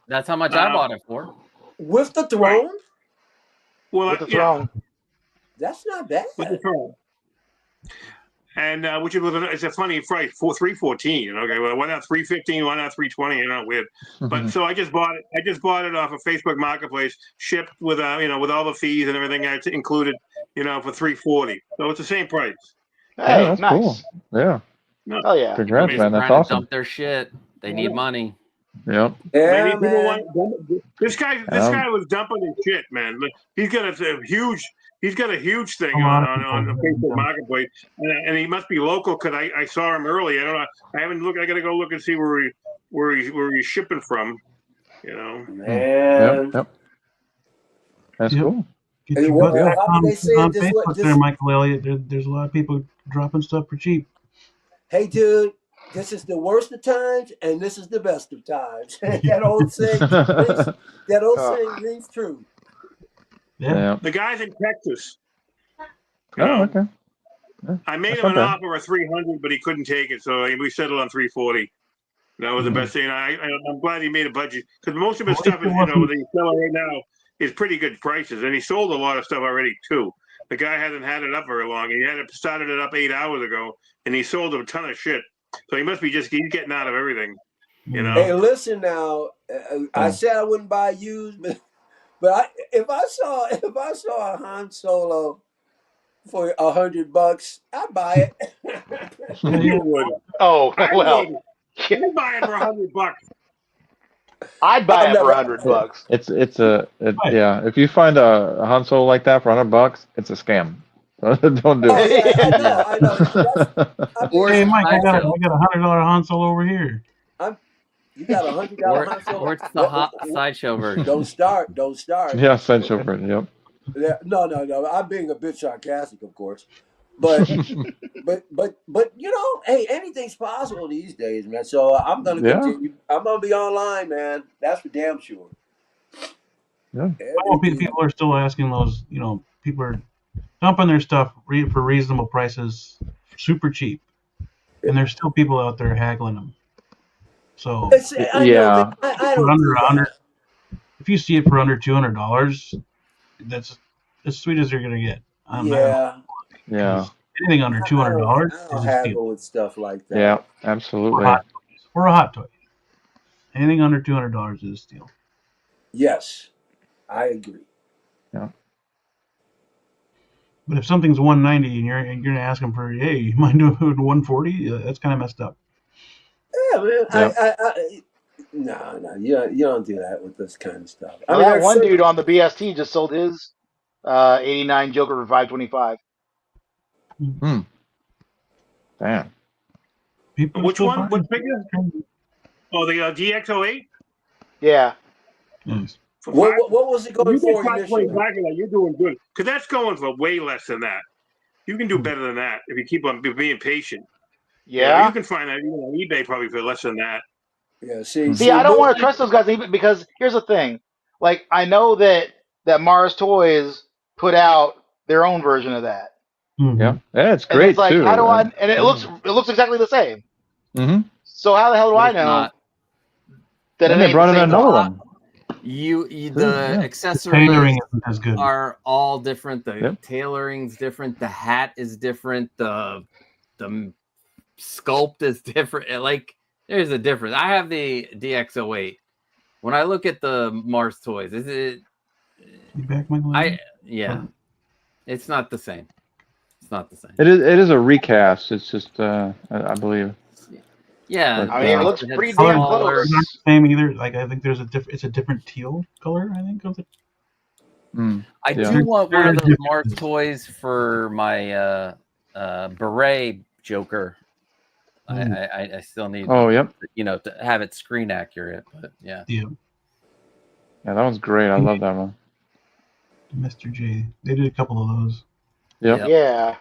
That's how much I bought it for. With the throne? Right. Well, with the throne. That's not bad. With the throne. And which it's a funny price for $314. Okay, well, why not $315? Why not $320? Weird. But so I just bought it. I just bought it off of Facebook Marketplace, shipped with with all the fees and everything that's included. For $340. So it's the same price. Hey, that's nice. Cool. Yeah. No. Oh yeah. Congrats, man. That's trying awesome. to dump their shit. They need money. Yep. Yeah, man. This guy was dumping his shit, man. He's got a huge thing on Facebook Marketplace, and he must be local because I saw him early. I don't know. I haven't looked. I got to go look and see where he's shipping from. Man. Yep. That's cool. Get your butt back on Facebook there, Michael Elliott. There's a lot of people dropping stuff for cheap. Hey, dude. This is the worst of times, and this is the best of times. that old saying rings true. Yeah. The guy's in Texas. Okay. I made him an offer of $300, but he couldn't take it, so we settled on $340. That was the best thing. I'm glad he made a budget because most of his stuff is, that he's selling right now is pretty good prices, and he sold a lot of stuff already too. The guy hasn't had it up very long. He started it up 8 hours ago, and he sold a ton of shit. So he must be he's getting out of everything. You know. Hey, listen now. I said I wouldn't buy used, but if I saw a Han Solo for $100, I'd buy it. You would. Oh I well, would. You buy it for $100. I'd buy I've it for never. $100. Yeah. If you find a Han Solo like that for $100, it's a scam. Don't do Oh it. yeah, I Yeah. know. I mean, Or Hey, Mike, I got a sideshow. $100 Han Solo over here. you got $100 Han Solo. Or it's the hot sideshow version. Don't start. Yeah, Sideshow version. Yep. Yeah, no. I'm being a bit sarcastic, of course, but you know, hey, anything's possible these days, man. So I'm gonna Yeah. continue. I'm gonna be online, man. That's for damn sure. Yeah. Well, people are still asking those. People are dumping their stuff for reasonable prices, super cheap, and there's still people out there haggling them. So I know, man. I don't do that. if you see it for under $200, that's as sweet as you're gonna get. Yeah. Anything under $200 I is don't a haggle steal. with stuff like that. Yeah, absolutely. For a hot toy, anything under $200 is a steal. Yes, I agree. Yeah. But if something's $190 and you're gonna ask them for, hey, you mind doing $140? That's kind of messed up. Yeah, man. Yeah. No, you don't do that with this kind of stuff. Well, that one dude on the BST just sold his 89 Joker for $525. Damn. Which one? What figure? Oh, the GX08? Yeah. Nice. What was it going for initially? You're doing good. Because that's going for way less than that. You can do better than that if you keep on being patient. Yeah. You can find that on eBay probably for less than that. Yeah, See, I don't want to trust those guys even because here's the thing. Like, I know that Mars Toys put out their own version of that. Yeah, it's And great it's like, too. how do I? And it looks exactly the same. Mm-hmm. So how the hell do I know that then it they ain't brought the in same another one? The accessories tailoring isn't as good. are all different. The tailoring's different. The hat is different. The sculpt is different. Like there's a difference. I have the DX08. When I look at the Mars Toys, is it? It's not the same. It's not the same. It is a recast. It's just I believe. Yeah, but, I mean, it looks pretty damn close. Not the same either. Like I think it's a different teal color. I think of it. I do want one of those Mars Toys for my beret Joker. I still need. To have it screen accurate, but yeah. Yeah, that one's great. I love that one. Mr. J. They did a couple of those. Yep. Yeah.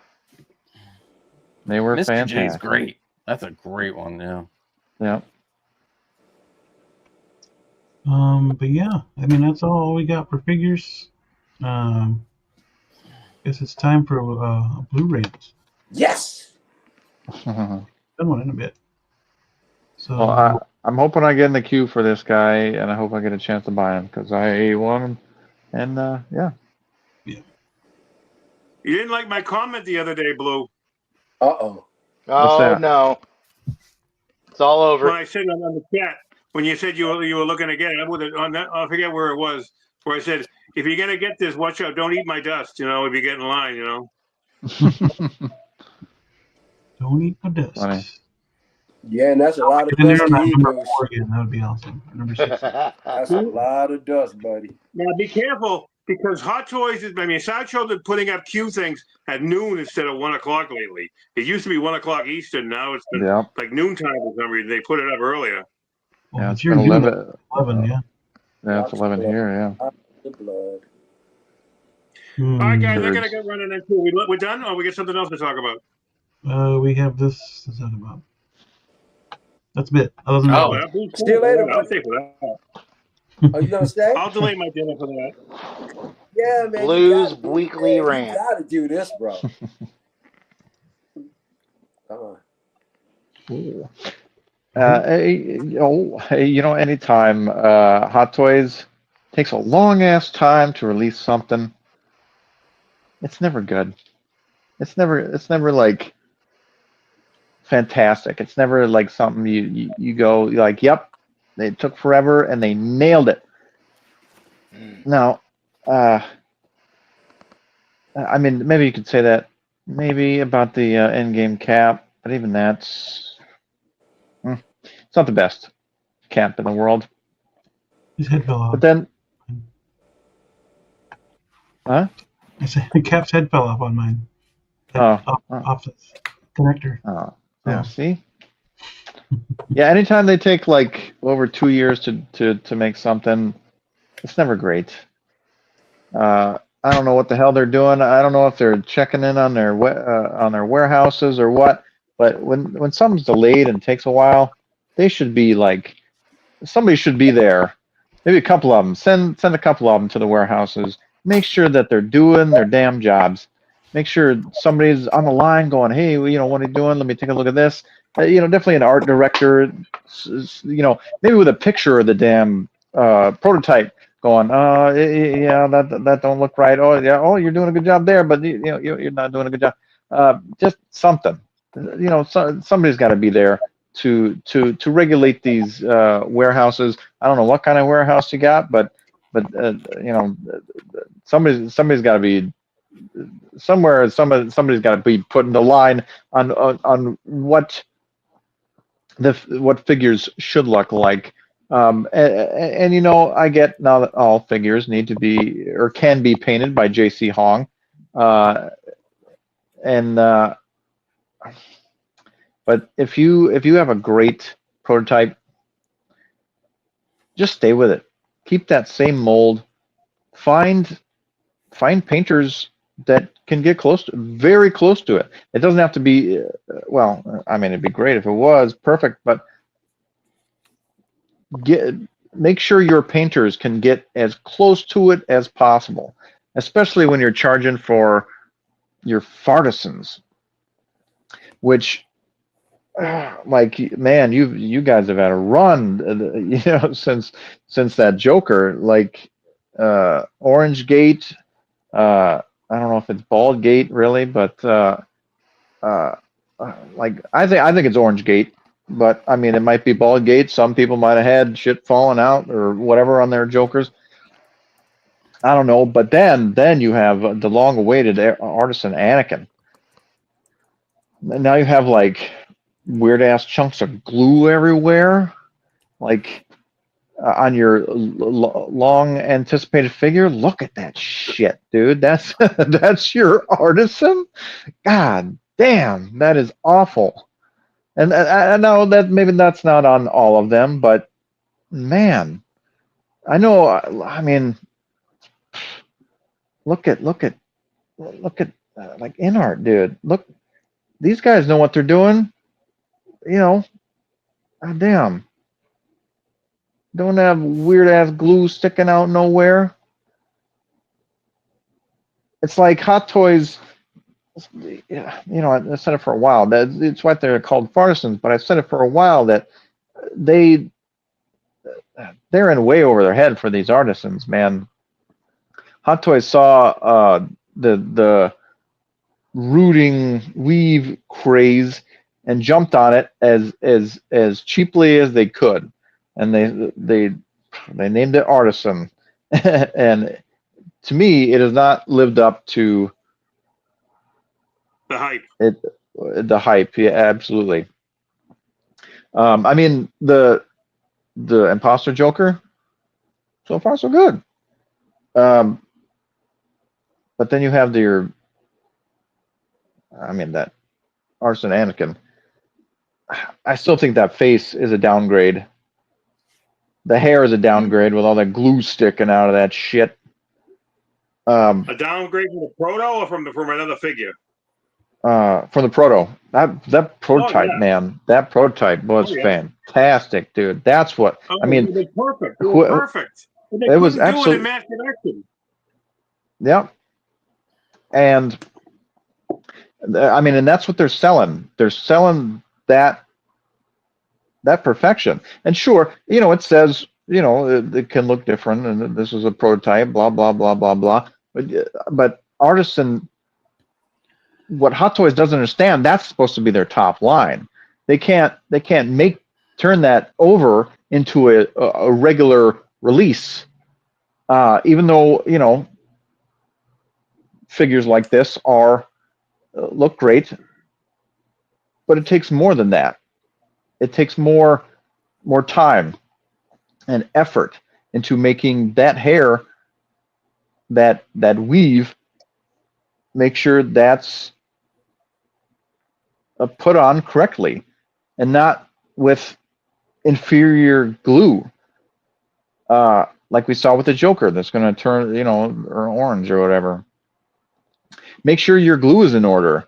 They were Mr. fantastic. J's great. That's a great one. Yeah. Yeah. But yeah, I mean that's all we got for figures. Guess it's time for Blu-ray. Yes. Done one in a bit. So well, I'm hoping I get in the queue for this guy, and I hope I get a chance to buy him because I want him. And yeah. You didn't like my comment the other day, Blue. Oh no. It's all over. When I said on the chat, when you said you were looking to get it, I forget where it was, where I said, if you're gonna get this, watch out, don't eat my dust, if you get in line, Don't eat my dust. Funny. Yeah, and that's a lot of Get in there dust. on number 4 again. That would be awesome. Number 6. That's a lot of dust, buddy. Now be careful because Hot Toys Sideshow that putting up Q things at noon instead of 1 o'clock lately. It used to be 1 o'clock Eastern. Now it's like noontime for some reason. They put it up earlier. Well, yeah, it's 11, yeah. Yeah, it's 11 here, yeah. The blood. All right, guys, I gotta get running into. We're done, or we get something else to talk about? We have this to talk about. That's a bit. Other than that, see you later. I'll stay for that. Are you gonna stay? I'll delay my dinner for that. Yeah, man. Blues Weekly Rant. You gotta do this, bro. Come on. Anytime Hot Toys takes a long ass time to release something, it's never good. It's never like fantastic. It's never like something you go like, yep, They took forever, and they nailed it. Now, I mean, maybe you could say that maybe about the endgame cap, but even that's it's not the best cap in the world. His head fell off. But then, huh? I said Cap's head fell off on mine. Off the connector. Oh, yeah. See. Yeah. Anytime they take like over 2 years to make something, it's never great. I don't know what the hell they're doing. I don't know if they're checking in on their warehouses or what. But when something's delayed and takes a while, they should be like, somebody should be there. Maybe a couple of them. Send a couple of them to the warehouses. Make sure that they're doing their damn jobs. Make sure somebody's on the line going, hey, what are you doing? Let me take a look at this. Definitely an art director. Maybe with a picture of the damn prototype. Going, yeah, that don't look right. Oh, yeah, you're doing a good job there, but you're not doing a good job. Just something. Somebody's got to be there to regulate these warehouses. I don't know what kind of warehouse you got, but somebody's got to be somewhere. Somebody's got to be putting the line on what figures should look like. I get now that all figures need to be or can be painted by J.C. Hong, but if you have a great prototype, just stay with it. Keep that same mold. Find painters that can get very close to it. It doesn't have to be well. I mean, it'd be great if it was perfect, but make sure your painters can get as close to it as possible, especially when you're charging for your fartisans, which, like, man, you guys have had a run, since that Joker, like Orange Gate. I don't know if it's Bald Gate really, but like I think it's Orange Gate. But I mean, it might be Bald Gate. Some people might have had shit falling out or whatever on their Jokers. I don't know. But then you have the long-awaited Artisan Anakin. Now you have like weird-ass chunks of glue everywhere, like on your long-anticipated figure. Look at that shit, dude. That's that's your Artisan. God damn, that is awful. And I know that maybe that's not on all of them, but man, I know. I mean, look at like InArt, dude. Look, these guys know what they're doing. God damn. Don't have weird ass glue sticking out nowhere. It's like Hot Toys. I said it for a while. It's why they're called fartisans, but I said it for a while that they're in way over their head for these artisans, man. Hot Toys saw the rooting weave craze and jumped on it as cheaply as they could, and they named it Artisan, and to me, it has not lived up to the hype. The hype, yeah, absolutely. I mean, the Imposter Joker, so far so good. But then you have that Artisan Anakin. I still think that face is a downgrade. The hair is a downgrade with all that glue sticking out of that shit. A downgrade from the proto or from another figure? From the proto. That prototype, man. That prototype was fantastic, dude. That's what I mean. It was perfect. It was perfect. It was absolutely mass production. Yeah. And I mean, and that's what they're selling. They're selling that perfection. And sure, it says, it can look different, and this is a prototype, blah blah blah blah blah. But Artisan, what Hot Toys doesn't understand, that's supposed to be their top line. They can't turn that over into a regular release. Even though, you know, figures like this look great, but it takes more than that. It takes more time and effort into making that hair, that weave, make sure that's put on correctly, and not with inferior glue, like we saw with the Joker that's going to turn, you know, or orange or whatever. Make sure your glue is in order.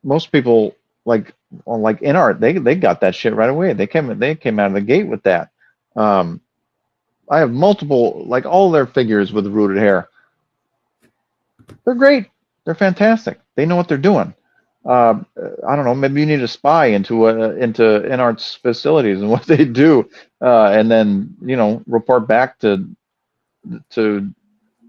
Most people like in art, they got that shit right away. They came out of the gate with that. I have multiple, like all their figures with rooted hair. They're great. They're fantastic. They know what they're doing. I don't know. Maybe you need to spy into InArt's facilities and what they do, and then, you know, report back to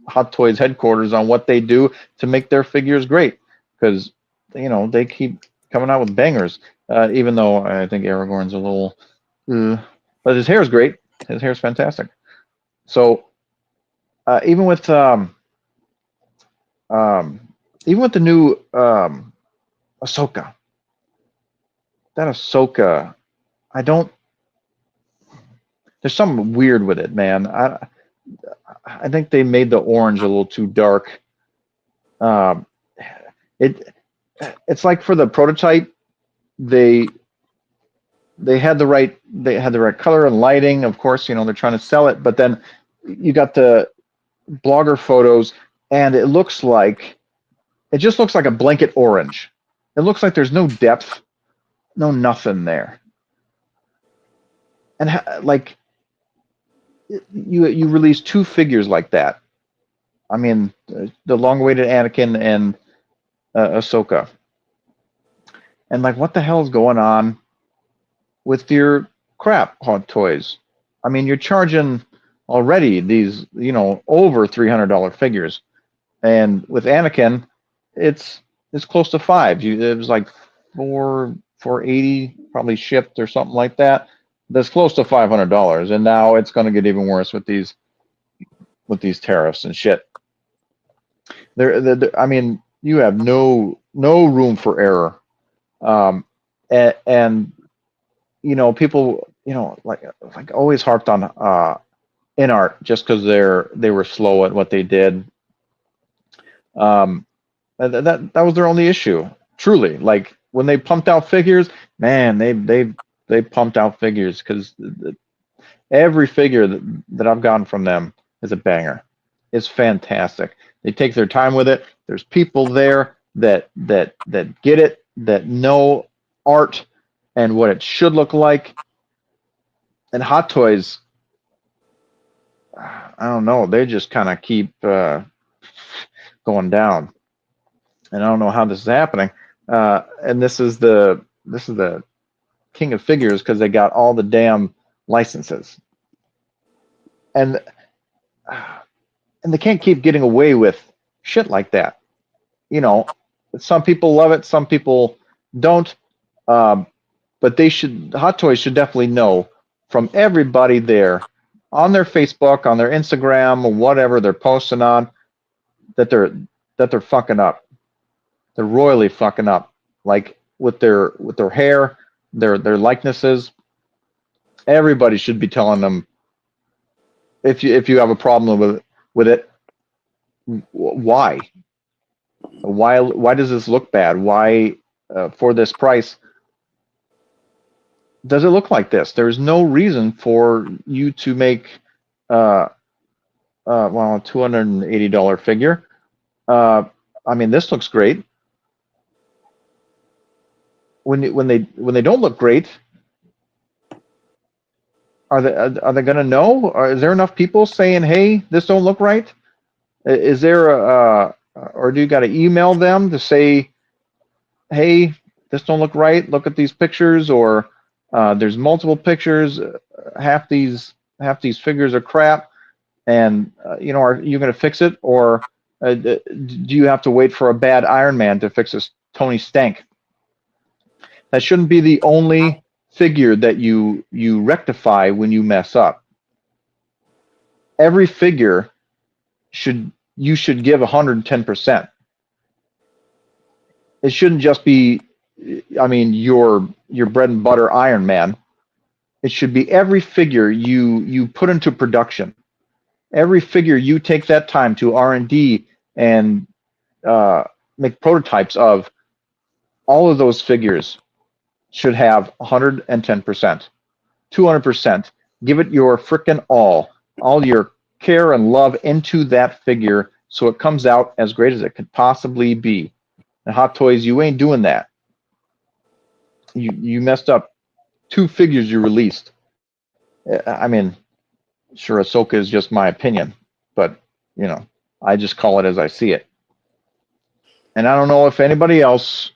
Hot Toys headquarters on what they do to make their figures great. Because, you know, they keep coming out with bangers. Even though I think Aragorn's a little, but his hair is great. His hair is fantastic. So even with the new Ahsoka, there's something weird with it, man. I think they made the orange a little too dark. It's like for the prototype, they had the right color and lighting. Of course, you know, they're trying to sell it, but then you got the blogger photos, and it just looks like a blanket orange. It looks like there's no depth, no nothing there. And like you release two figures like that. I mean, the long-awaited Anakin and Ahsoka. And like, what the hell is going on with your crap, Hot Toys? I mean, you're charging already these, you know, over $300 figures, and with Anakin, it's close to $500. It was like $480 probably shipped or something like that. That's close to $500, and now it's going to get even worse with these tariffs and shit. I mean, you have no room for error. And you know, people, you know, like always harped on InArt just because they were slow at what they did. That was their only issue, truly. Like when they pumped out figures, man, they pumped out figures, because every figure that I've gotten from them is a banger. It's fantastic. They take their time with it. There's people there that get it, that know art and what it should look like. And Hot Toys, I don't know, they just kind of keep going down. And I don't know how this is happening. And this is the king of figures, because they got all the damn licenses. And they can't keep getting away with shit like that. You know, some people love it, some people don't. But Hot Toys should definitely know from everybody there, on their Facebook, on their Instagram, or whatever they're posting on, that they're fucking up. They're royally fucking up. Like with their hair, their likenesses. Everybody should be telling them, if you have a problem with it, why does this look bad? Why for this price does it look like this? There's no reason for you to make a $280 figure. I mean, this looks great. When they don't look great, are they going to know? Or is there enough people saying, "Hey, this don't look right"? Is there or do you got to email them to say, "Hey, this don't look right. Look at these pictures," or there's multiple pictures. Half these figures are crap, and you know, are you going to fix it, or do you have to wait for a bad Iron Man to fix this Tony Stank? That shouldn't be the only figure that you rectify when you mess up. Every figure you should give 110%. It shouldn't just be, I mean, your bread and butter Iron Man. It should be every figure you put into production. Every figure you take that time to R&D and make prototypes of. All of those figures should have 110%, 200%. Give it your frickin' all your care and love into that figure so it comes out as great as it could possibly be. And Hot Toys, you ain't doing that. You messed up 2 figures you released. I mean, sure, Ahsoka is just my opinion, but you know, I just call it as I see it. And I don't know if anybody else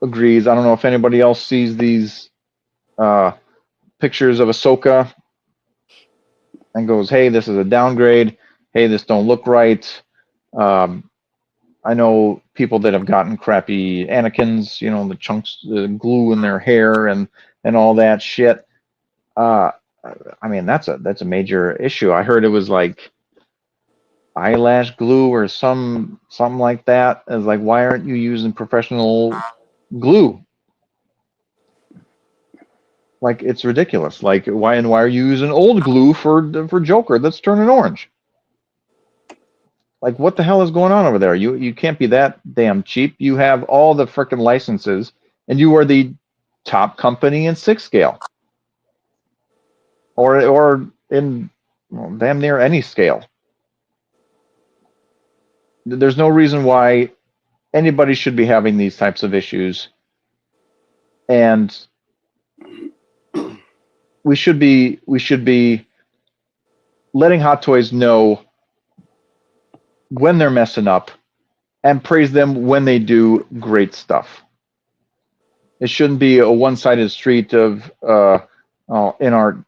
agrees. I don't know if anybody else sees these pictures of Ahsoka and goes, "Hey, this is a downgrade. Hey, this don't look right." I know people that have gotten crappy Anakins, you know, the chunks, the glue in their hair and all that shit. I mean, that's a major issue. I heard it was like eyelash glue or something like that. It's like, why aren't you using professional glue? Like, it's ridiculous. Like, why are you using old glue for Joker that's turning orange? Like, what the hell is going on over there? You can't be that damn cheap. You have all the frickin' licenses, and you are the top company in 6 scale, or in damn near any scale. There's no reason why anybody should be having these types of issues, and we should be letting Hot Toys know when they're messing up and praise them when they do great stuff. It shouldn't be a one-sided street of InArt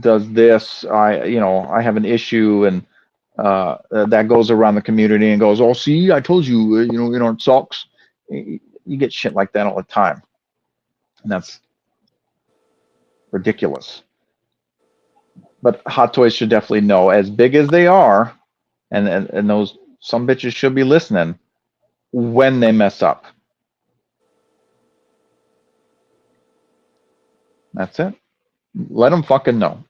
does this, I have an issue, and that goes around the community and goes, "Oh, see, I told you, InArt sucks." You get shit like that all the time, and that's ridiculous. But Hot Toys should definitely know, as big as they are, and those some bitches should be listening when they mess up. That's it. Let them fucking know.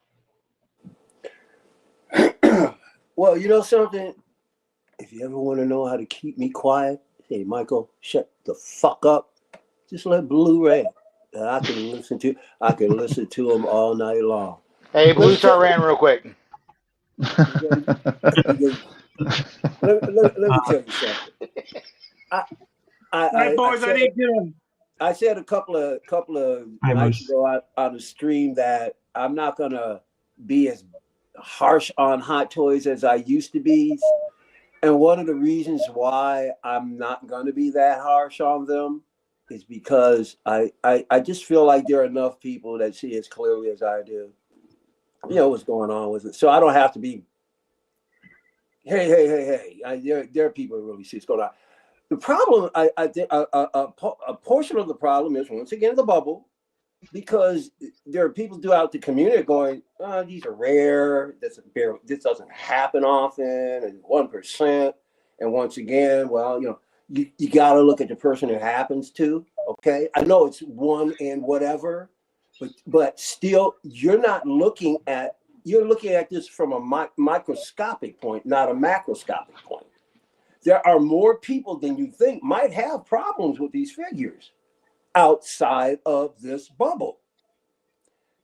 Well, you know something? If you ever want to know how to keep me quiet, hey, Michael, shut the fuck up. Just let Blue rant. And I can listen to him all night long. Hey, Blue, start ranting real quick. Let me tell you something. I said a couple of nights ago on the stream that I'm not gonna be as harsh on Hot Toys as I used to be, and one of the reasons why I'm not gonna be that harsh on them is because I just feel like there are enough people that see as clearly as I do. You know what's going on with it, so I don't have to be. Hey! There are people who really see what's going on. The problem, I think, a portion of the problem is, once again, the bubble, because there are people throughout the community going, "Oh, these are rare. This doesn't happen often, and 1%." And once again, well, you got to look at the person it happens to. Okay, I know it's 1 in whatever, but still, you're looking at this from a microscopic point, not a macroscopic point. There are more people than you think might have problems with these figures outside of this bubble.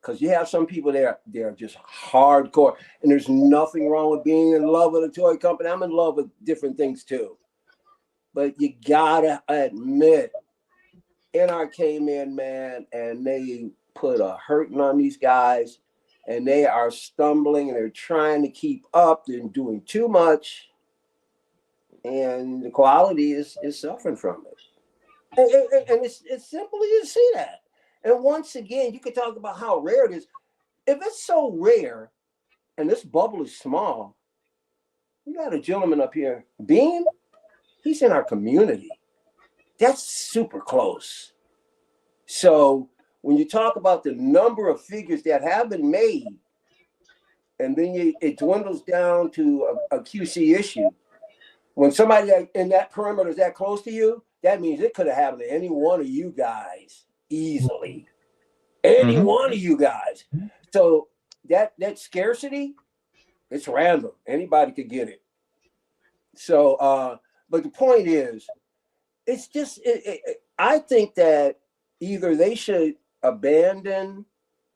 Because you have some people they're just hardcore, and there's nothing wrong with being in love with a toy company. I'm in love with different things too. But you gotta admit, NR came in, man, and they put a hurting on these guys, and they are stumbling, and they're trying to keep up. They're doing too much. And the quality is suffering from it. And it's simple to see that. And once again, you could talk about how rare it is. If it's so rare and this bubble is small, we got a gentleman up here, Bean, he's in our community. That's super close. So when you talk about the number of figures that have been made, and then it dwindles down to a QC issue. When somebody in that perimeter is that close to you, that means it could have happened to any one of you guys easily. Any one of you guys. So that scarcity, it's random. Anybody could get it. So, but the point is, it's just, I think that either they should abandon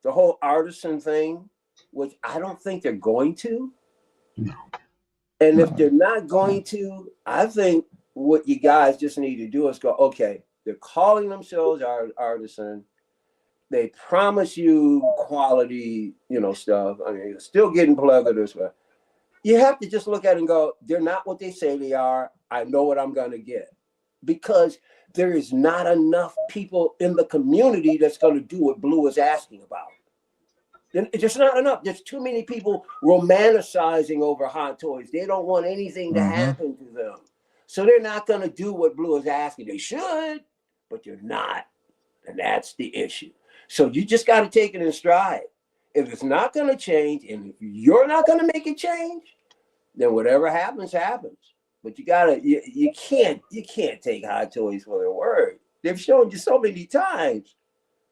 the whole artisan thing, which I don't think they're going to. No. And if they're not going to, I think what you guys just need to do is go, okay, they're calling themselves artisan. They promise you quality, stuff. I mean, you're still getting pleather this way. You have to just look at it and go, they're not what they say they are. I know what I'm going to get. Because there is not enough people in the community that's going to do what Blue is asking about. It's just not enough. There's too many people romanticizing over hot toys. They don't want anything to happen to them. So they're not going to do what Blue is asking. They should, but they're not. And that's the issue. So you just got to take it in stride. If it's not going to change, and if you're not going to make it change, then whatever happens, happens. But you can't take hot toys for their word. They've shown you so many times.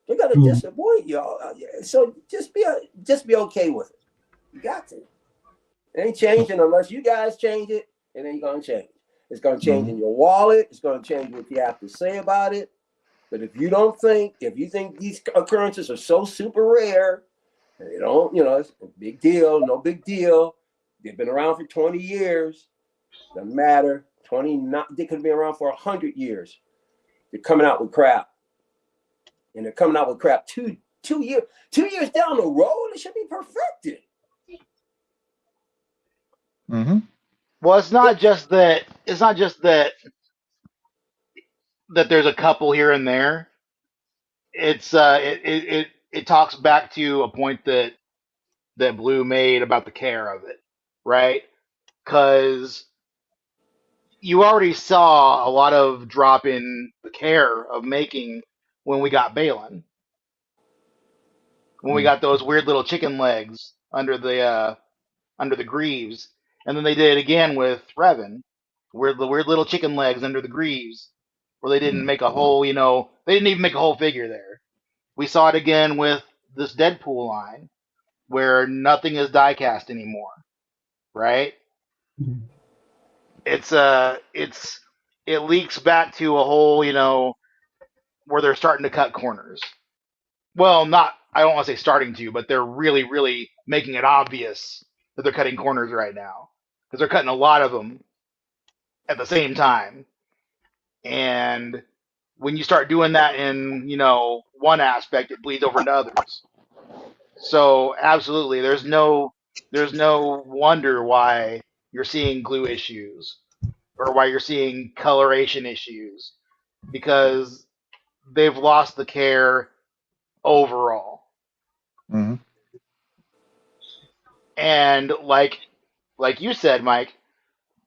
They're gonna disappoint y'all. So just be okay with it. You got to. It ain't changing unless you guys change it. It ain't gonna change. It's gonna change in your wallet. It's gonna change what you have to say about it. But if you think these occurrences are so super rare, and they don't, it's a big deal, no big deal. They've been around for 20 years. Doesn't matter. They could be around for 100 years. They're coming out with crap. And they're coming out with crap 2 years down the road. It should be perfected. Well, it's not just that. It's not just that there's a couple here and there. It's it talks back to a point that Blue made about the care of it, right? Because you already saw a lot of drop in the care of making when we got Balin. When we got those weird little chicken legs under the greaves, and then they did it again with Revan, the weird little chicken legs under the greaves, where they didn't make a whole, they didn't even make a whole figure there. We saw it again with this Deadpool line, where nothing is die-cast anymore, right? It leaks back to a whole, where they're starting to cut corners. Well, I don't want to say starting to, but they're really, really making it obvious that they're cutting corners right now, because they're cutting a lot of them at the same time. And when you start doing that in, one aspect, it bleeds over into others. So absolutely, there's no wonder why you're seeing glue issues or why you're seeing coloration issues, because they've lost the care overall. And like you said, Mike,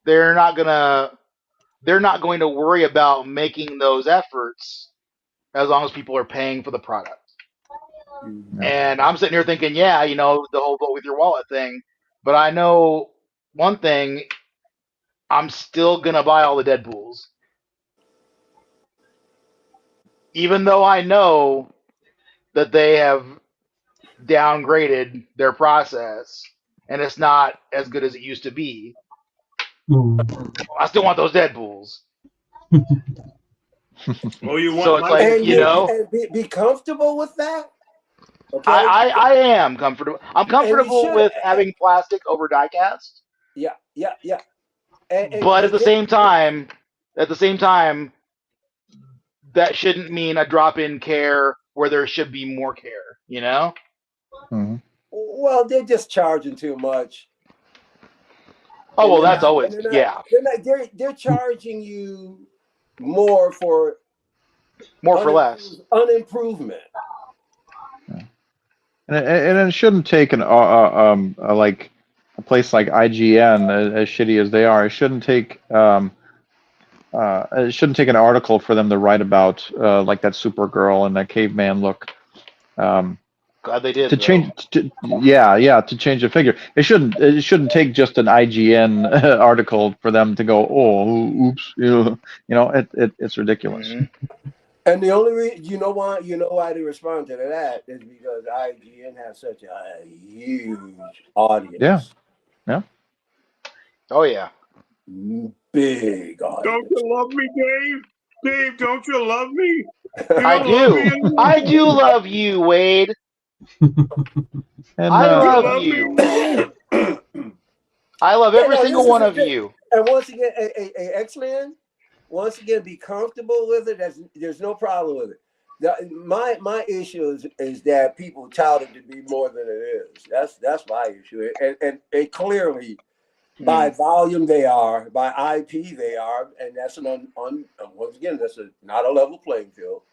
they're not going to worry about making those efforts as long as people are paying for the product. And I'm sitting here thinking, the whole vote with your wallet thing, but I know one thing: I'm still gonna buy all the Deadpools, even though I know that they have downgraded their process and it's not as good as it used to be. I still want those Deadpools. You want? So it's like, and be comfortable with that. Okay. I am comfortable. I'm comfortable with having plastic over die-cast. Yeah. But at the same time, that shouldn't mean a drop in care where there should be more care. Well, they're just charging too much. Oh, well, that's always They're charging you more for less unimprovement. And it shouldn't take like a place like IGN, as shitty as they are. It shouldn't take an article for them to write about like that Supergirl and that caveman look Glad they did to though. change. To change the figure. It shouldn't take just an IGN article for them to go, oh, oops, it's ridiculous. Mhm. And the only reason, you know why they respond to that is because IGN has such a huge audience. Yeah. Oh yeah. Big Don't audience. you love me, Dave? Dave, don't you love me? You I don't love me do. anymore? I do love you, Wade. And I You love love you. me? I love Yeah, every no, single this is one the of thing. you. And once again, a X-Men, once again, be comfortable with it. There's no problem with it. My issue is that people tout it to be more than it is. That's my issue. And clearly, by volume they are, by IP they are, and that's once again, not a level playing field.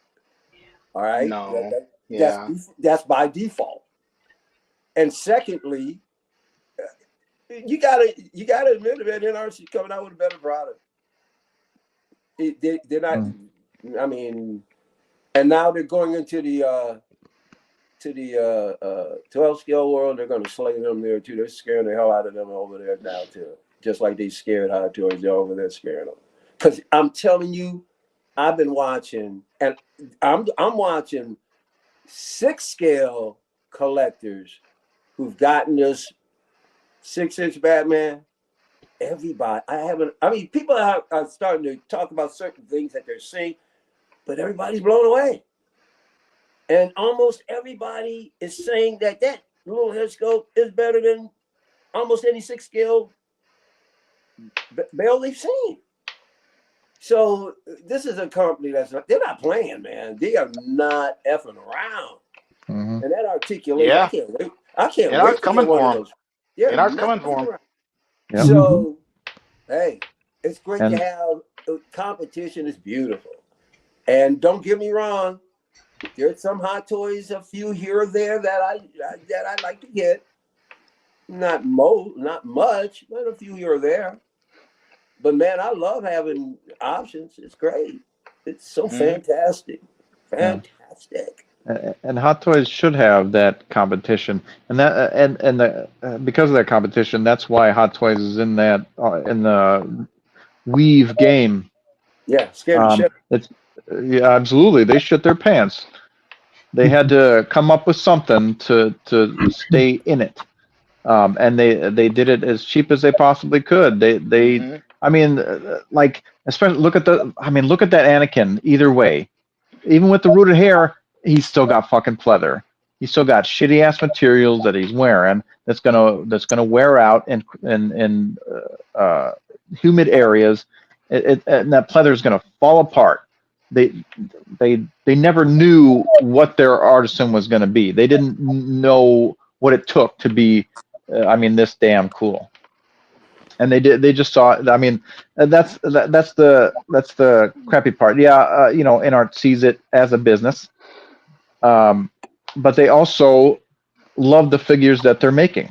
All right. No. That's by default. And secondly, you gotta admit that NRC coming out with a better product. They're not. I mean, and now they're going into the 12 scale world. They're going to slay them there too. They're scaring the hell out of them over there now too. Just like they scared Hot Toys, they're over there scaring them. Because I'm telling you, I've been watching, and I'm watching 6 scale collectors who've gotten this 6-inch Batman. Everybody, people are starting to talk about certain things that they're seeing, but everybody's blown away. And almost everybody is saying that little head sculpt is better than almost any 6 scale bale they've seen. So this is a company they're not playing, man. They are not effing around. Mm-hmm. And that articulation, Yeah. I can't wait. I can't And wait to get one of those. Yeah, and ours coming for them. Yep. So, hey, it's great to have competition. Is beautiful. And don't get me wrong, there's some Hot Toys, a few here or there that I like to get. Not much, but a few here or there. But man, I love having options. It's great. It's so fantastic. Fantastic. And Hot Toys should have that competition, and because of that competition, that's why Hot Toys is in that in the Weave game. Yeah, scared to shit. It's absolutely, they shit their pants. They had to come up with something to stay in it, and they did it as cheap as they possibly could. I mean, like especially look at that Anakin. Either way, even with the rooted hair, he's still got fucking pleather. He's still got shitty ass materials that he's wearing that's gonna wear out in humid areas, and that pleather is gonna fall apart. They never knew what their artisan was gonna be. They didn't know what it took to be, this damn cool. And they just saw. I mean, that's the crappy part. Yeah, InArt sees it as a business, but they also love the figures that they're making.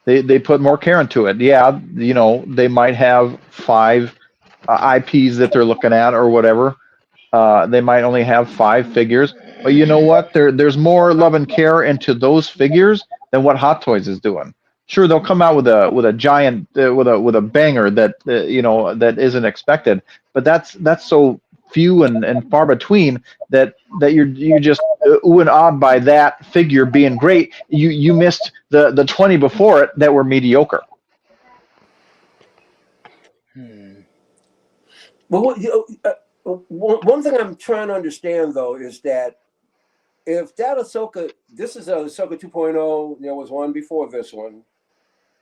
They put more care into it. Yeah, they might have 5 IPs that they're looking at or whatever. They might only have 5 figures, but you know what? There's more love and care into those figures than what Hot Toys is doing. Sure, they'll come out with a giant with a banger that that isn't expected, but that's so few and far between that you just ooh and ah by that figure being great. You missed the 20 before it that were mediocre. Well, one thing I'm trying to understand though is that if that Ahsoka, this is Ahsoka 2.0, there was one before this one.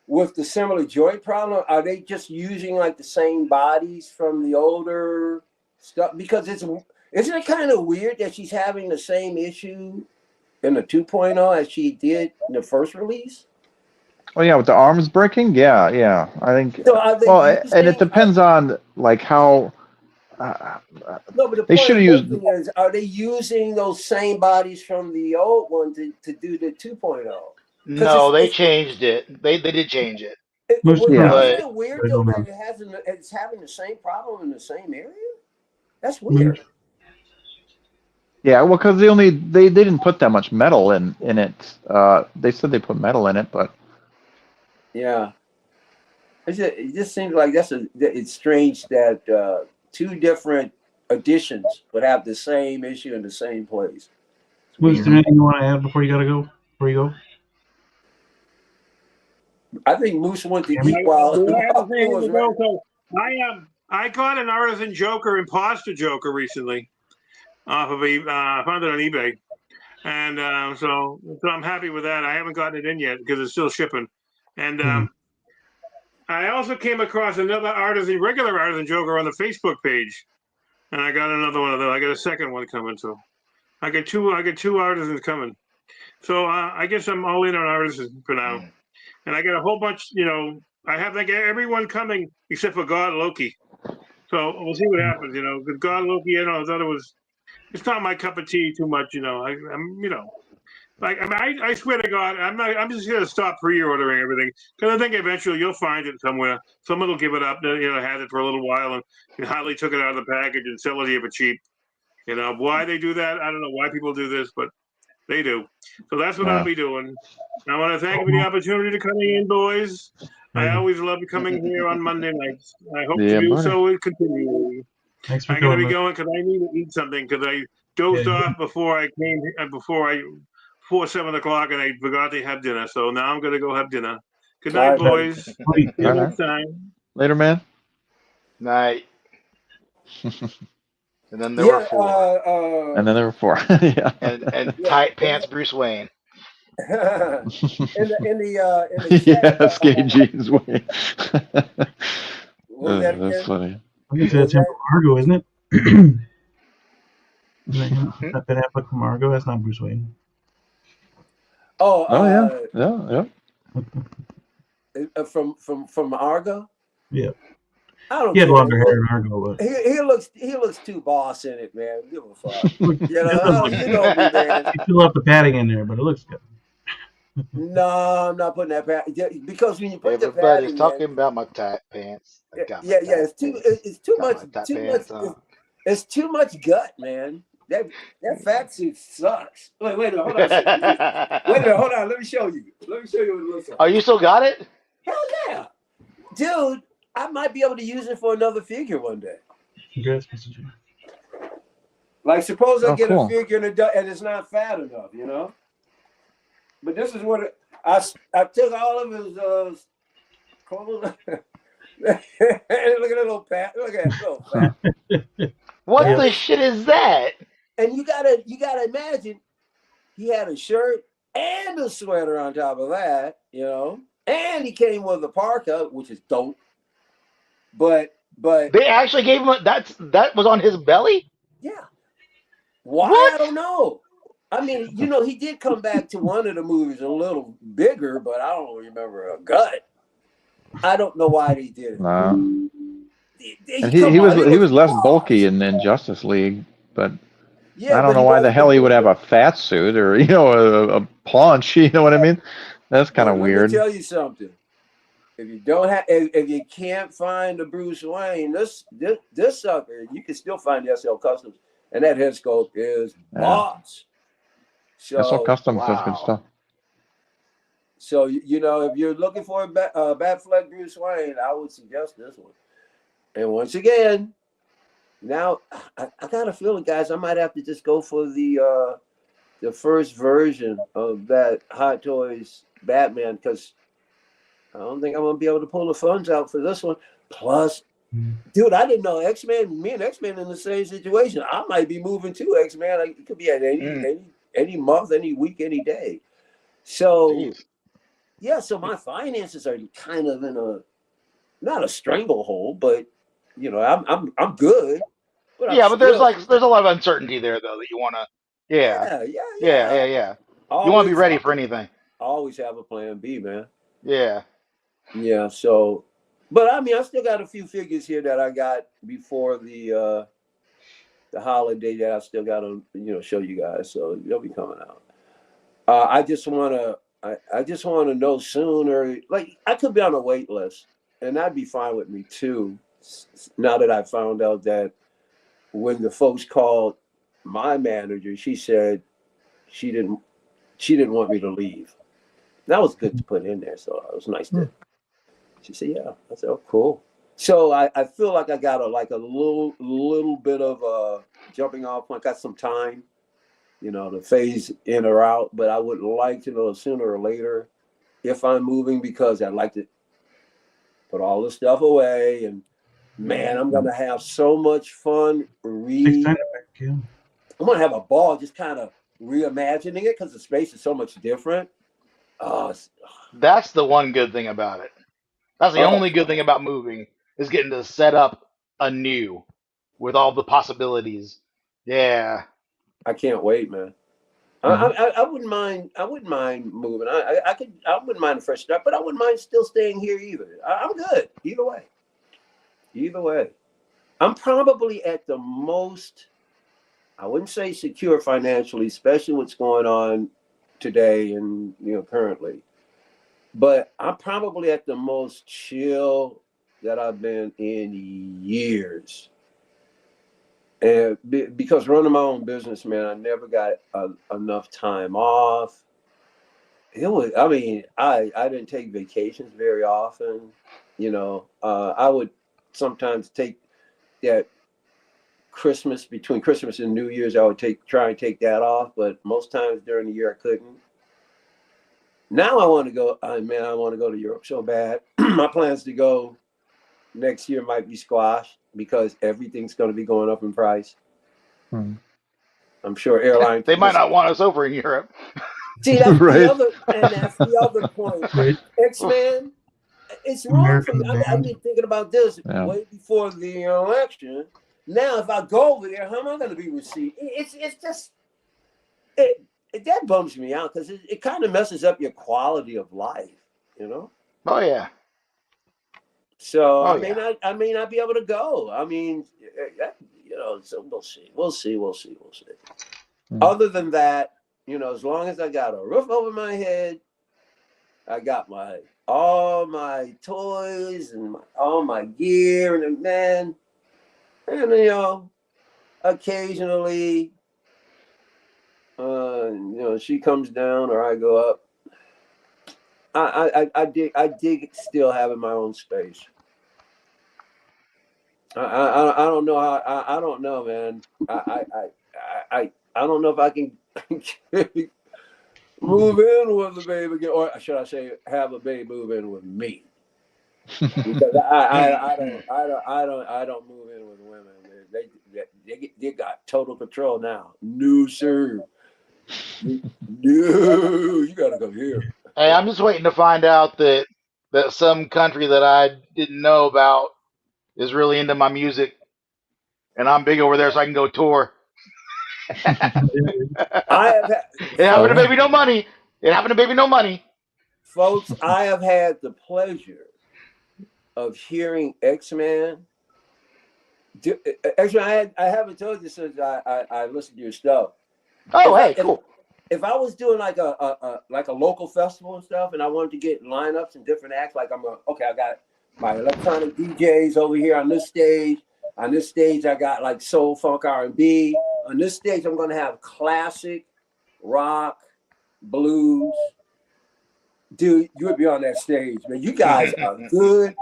With the similar joint problem, are they just using like the same bodies from the older stuff? Because isn't it kind of weird that she's having the same issue in the 2.0 as she did in the first release? Oh yeah, with the arms breaking, yeah. I think. So are they and it depends on like how. No, but the they point should I'm use. making is, are they using those same bodies from the old one to do the 2.0? No, they changed it. They did change it. Isn't Yeah. it weird though that it's having the same problem in the same area? That's weird. Yeah, well, because they didn't put that much metal in it. They said they put metal in it, but yeah, it just seems like it's strange that 2 different editions would have the same issue in the same place. Moose, is there anything you want to add before you go? I think Moose went to I mean, eat while was I got an Artisan Joker, Imposter Joker recently off of found it on eBay, and so I'm happy with that. I haven't gotten it in yet because it's still shipping, and I also came across another regular Artisan Joker on the Facebook page, and I got another one of those. I got a second one coming too. I got two Artisans coming, so I guess I'm all in on Artisan for now. And I got a whole bunch, I have like everyone coming except for God Loki. So we'll see what happens, Because God Loki, I thought it's not my cup of tea too much, I swear to God, I'm just going to stop pre-ordering everything because I think eventually you'll find it somewhere. Someone will give it up, had it for a little while and hardly took it out of the package and sell it here for cheap. Why they do that, I don't know why people do this, but they do. So that's what I'll be doing. I want to thank you for the opportunity to come in, boys. I always love coming here on Monday nights. I hope to do so and continue. Thanks for I'm going to coming. be going because I need to eat something because I dozed off before 7 o'clock and I forgot to have dinner. So now I'm going to go have dinner. Good night, boys. See you next time. Later, man. Night. And then there were 4. And then there were 4. Yeah. And tight pants Bruce Wayne. in the yeah, skinny jeans Wayne. That's funny. I think that's him from Argo, isn't it? That Ben Affleck from Argo. That's not Bruce Wayne. Yeah. From Argo. Yeah. I don't. He had longer hair in Argo, but he looks too boss in it, man. Give a fuck. You know me, man. He still left the padding in there, but it looks good. No, I'm not putting that padding because when you put the Everybody's padding, talking about my tight pants. It's too much. It's too much gut, man. That fat suit sucks. Wait, hold on. Wait a minute, hold on. Let me show you. What it looks like. Oh, you still got it? Hell yeah, dude. I might be able to use it for another figure one day. Congrats, Mr. G. Like, suppose I get a figure and it's not fat enough, But this is what I took all of his clothes. Look at that little fat. Look at that little fat. What the shit is that? And you gotta imagine he had a shirt and a sweater on top of that, and he came with a parka, which is dope. But they actually gave him that was on his belly? Yeah. Why? What? I don't know. I mean, he did come back to one of the movies a little bigger, but I don't remember a gut. I don't know why they did it. Nah. He was less bulky in Justice League, but I don't know why the hell he would have a fat suit or a paunch. You know what I mean? That's kind of weird. Let me tell you something. If you can't find the Bruce Wayne, this sucker, you can still find the SL Customs, and that head sculpt is boss. So, SL Customs does good stuff. So if you're looking for a Batfleck Bruce Wayne, I would suggest this one. And once again, now I got a feeling, guys, I might have to just go for the first version of that Hot Toys Batman because I don't think I'm gonna be able to pull the funds out for this one. Plus, dude, I didn't know X-Men. Me and X-Men in the same situation. I might be moving to X-Men. It could be at any month, any week, any day. So, so my finances are kind of in not a stranglehold, but I'm good. But but there's a lot of uncertainty there though that you want to. Yeah. You want to be ready for anything. Always have a plan B, man. Yeah. Yeah, so, but I mean, I still got a few figures here that I got before the holiday that I still got to, show you guys. So they'll be coming out. I just want to know sooner. Like I could be on a wait list, and that'd be fine with me too. Now that I found out that when the folks called my manager, she said she didn't want me to leave. That was good to put in there, so it was nice to. She said, "Yeah." I said, "Oh, cool." So I feel like I got a little bit of a jumping off point. Got some time, to phase in or out. But I would like to know sooner or later if I'm moving, because I'd like to put all this stuff away. And man, I'm gonna have so much fun. I'm gonna have a ball just kind of reimagining it, because the space is so much different. That's the one good thing about it. That's the only good thing about moving, is getting to set up anew with all the possibilities. Yeah. I can't wait, man. I wouldn't mind. I wouldn't mind moving. I wouldn't mind a fresh start, but I wouldn't mind still staying here either. I'm good either way. Either way, I'm probably at the most. I wouldn't say secure financially, especially what's going on today and currently. But I'm probably at the most chill that I've been in years. And because running my own business, man, I never got enough time off. It was, I mean, I didn't take vacations very often. I would sometimes take that between Christmas and New Year's, I would try and take that off, but most times during the year I couldn't. Now I want to go. I want to go to Europe so bad. My plans to go next year might be squashed because everything's going to be going up in price. I'm sure airline. They might not want us over in Europe. See, that's the other point. Right. X-Men, it's wrong for me. I've been thinking about this way before the election. Now, if I go over there, how am I going to be received? It's just that bums me out, because it kind of messes up your quality of life, Oh yeah. So I may not be able to go. I mean, so we'll see. Other than that, as long as I got a roof over my head, I got all my toys and all my gear, and man, and occasionally, she comes down or I go up. I dig still having my own space. I don't know how. I don't know, man. I don't know if I can move in with the babe again, or should I say, have a babe move in with me? Because I don't move in with women. They got total control now. No, sir. No, you gotta come here. Hey, I'm just waiting to find out that some country that I didn't know about is really into my music, and I'm big over there, so I can go tour. It happened to Baby No Money. It happened to Baby No Money. Folks, I have had the pleasure of hearing X-Man. Actually, I haven't told you since I listened to your stuff. Oh, hey, cool. If I was doing like a local festival and stuff, and I wanted to get lineups and different acts, like I got my electronic DJs over here on this stage. On this stage, I got like soul, funk, R&B. On this stage, I'm going to have classic, rock, blues. Dude, you would be on that stage, man. You guys are good.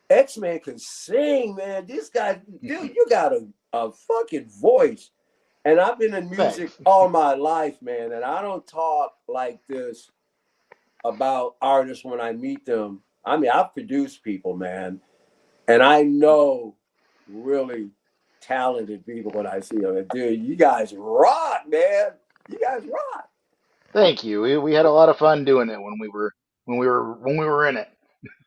X-Man can sing, man. This guy, dude, you got a fucking voice. And I've been in music all my life, man. And I don't talk like this about artists when I meet them. I mean, I've produced people, man. And I know really talented people when I see them. And dude, you guys rock, man. You guys rock. Thank you. We had a lot of fun doing it when we were in it.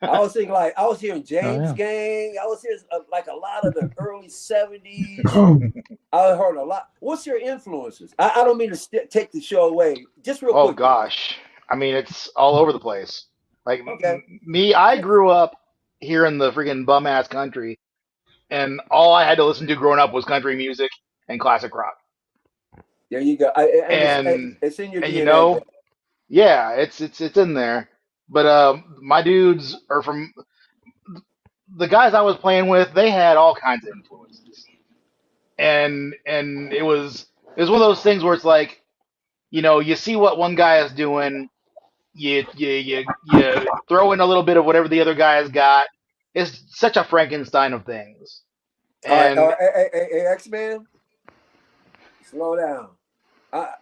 I was thinking, I was hearing James Gang. I was hearing like a lot of the early 70s. I heard a lot. What's your influences? I don't mean to take the show away. Just real quick. Oh gosh, I mean, it's all over the place. Like me, I grew up here in the freaking bum ass country, and all I had to listen to growing up was country music and classic rock. There you go. And it's in your DNA. Yeah, it's in there. But my dudes are from the guys I was playing with. They had all kinds of influences, and it was It's one of those things where it's like, you see what one guy is doing, you throw in a little bit of whatever the other guy has got. It's such a Frankenstein of things. And hey, X-Man, slow down. I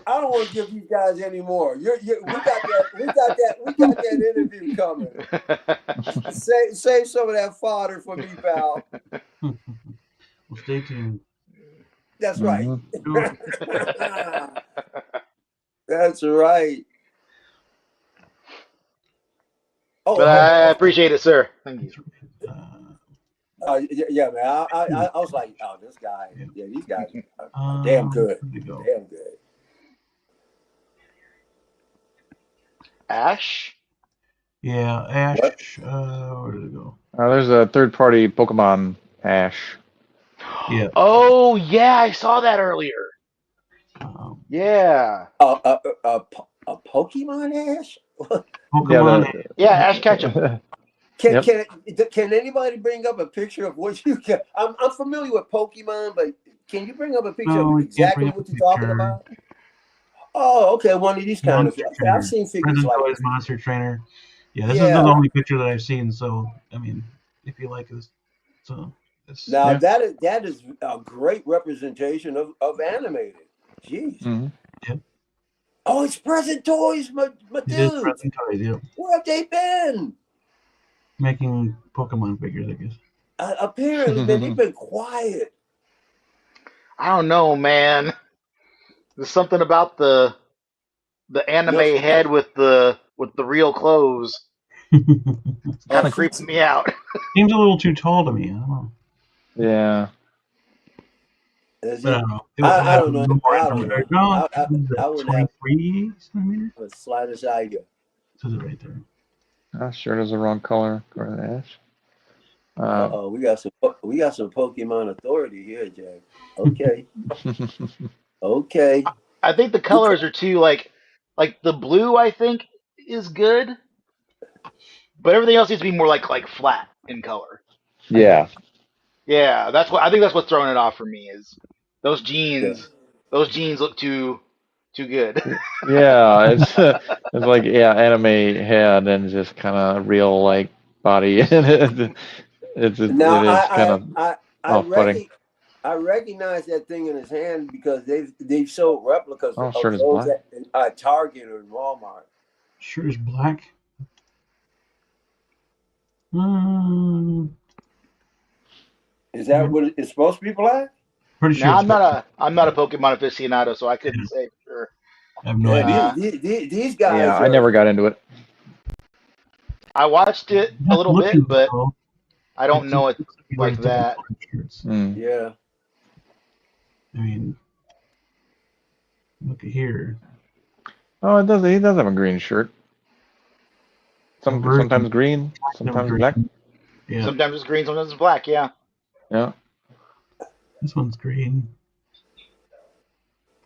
don't want to give these guys any more. We got that interview coming. Save some of that fodder for me, pal. Well, stay tuned. That's right. That's right. Oh, but I appreciate it, sir. Thank you. Yeah, man. I was like, oh, this guy. Yeah, these guys are damn good. Damn good. Ash? Yeah, Ash. Where did it go? There's a third-party Pokemon Ash. Yeah. Oh, yeah, I saw that earlier. Yeah. A Pokemon Ash? Pokemon. Yeah, Ash Ketchum. Can anybody bring up a picture of what you can? I'm familiar with Pokemon, but can you bring up a picture of exactly what you're talking about? Oh, okay, one of these kind of. I've seen figures like this. Monster Trainer. Yeah, this is the only picture that I've seen. So, I mean, if you like this, so. Now that is a great representation of animated. Jeez. Mm-hmm. Yeah. Oh, it's Present Toys, my dude. Present Toys, yeah. Where have they been? Making Pokemon figures, I guess. Apparently, they've been quiet. I don't know, man. There's something about the anime head with the real clothes. Kind of creeps me out. Seems a little too tall to me. I don't know. Yeah. I don't know. I don't know. No, I would have 23 centimeters. The slightest idea. Says it right there. Shirt is the wrong color for the Ash. We got some Pokemon authority here, Jay. Okay. Okay. I think the colors are too like the blue. I think is good, but everything else needs to be more like flat in color. Yeah. Yeah, I think that's what's throwing it off for me is those jeans. Yeah. Those jeans look too good. Yeah, it's like anime head and just kind of real like body. It's kind of off-putting. I recognize that thing in his hand because they've sold replicas of shirt is those black. at Target or Walmart. Shirt is black. Is that what it's supposed to be black? Pretty sure. Now, I'm not a Pokemon aficionado, so I couldn't say for sure. I have no idea. These guys. Yeah, I never got into it. I watched it a little bit, but I don't know it like that. Yeah. I mean, look at here. Oh, it does. He does have a green shirt. Sometimes green, sometimes black. Yeah. Sometimes it's green, sometimes it's black. Yeah. Yeah. This one's green.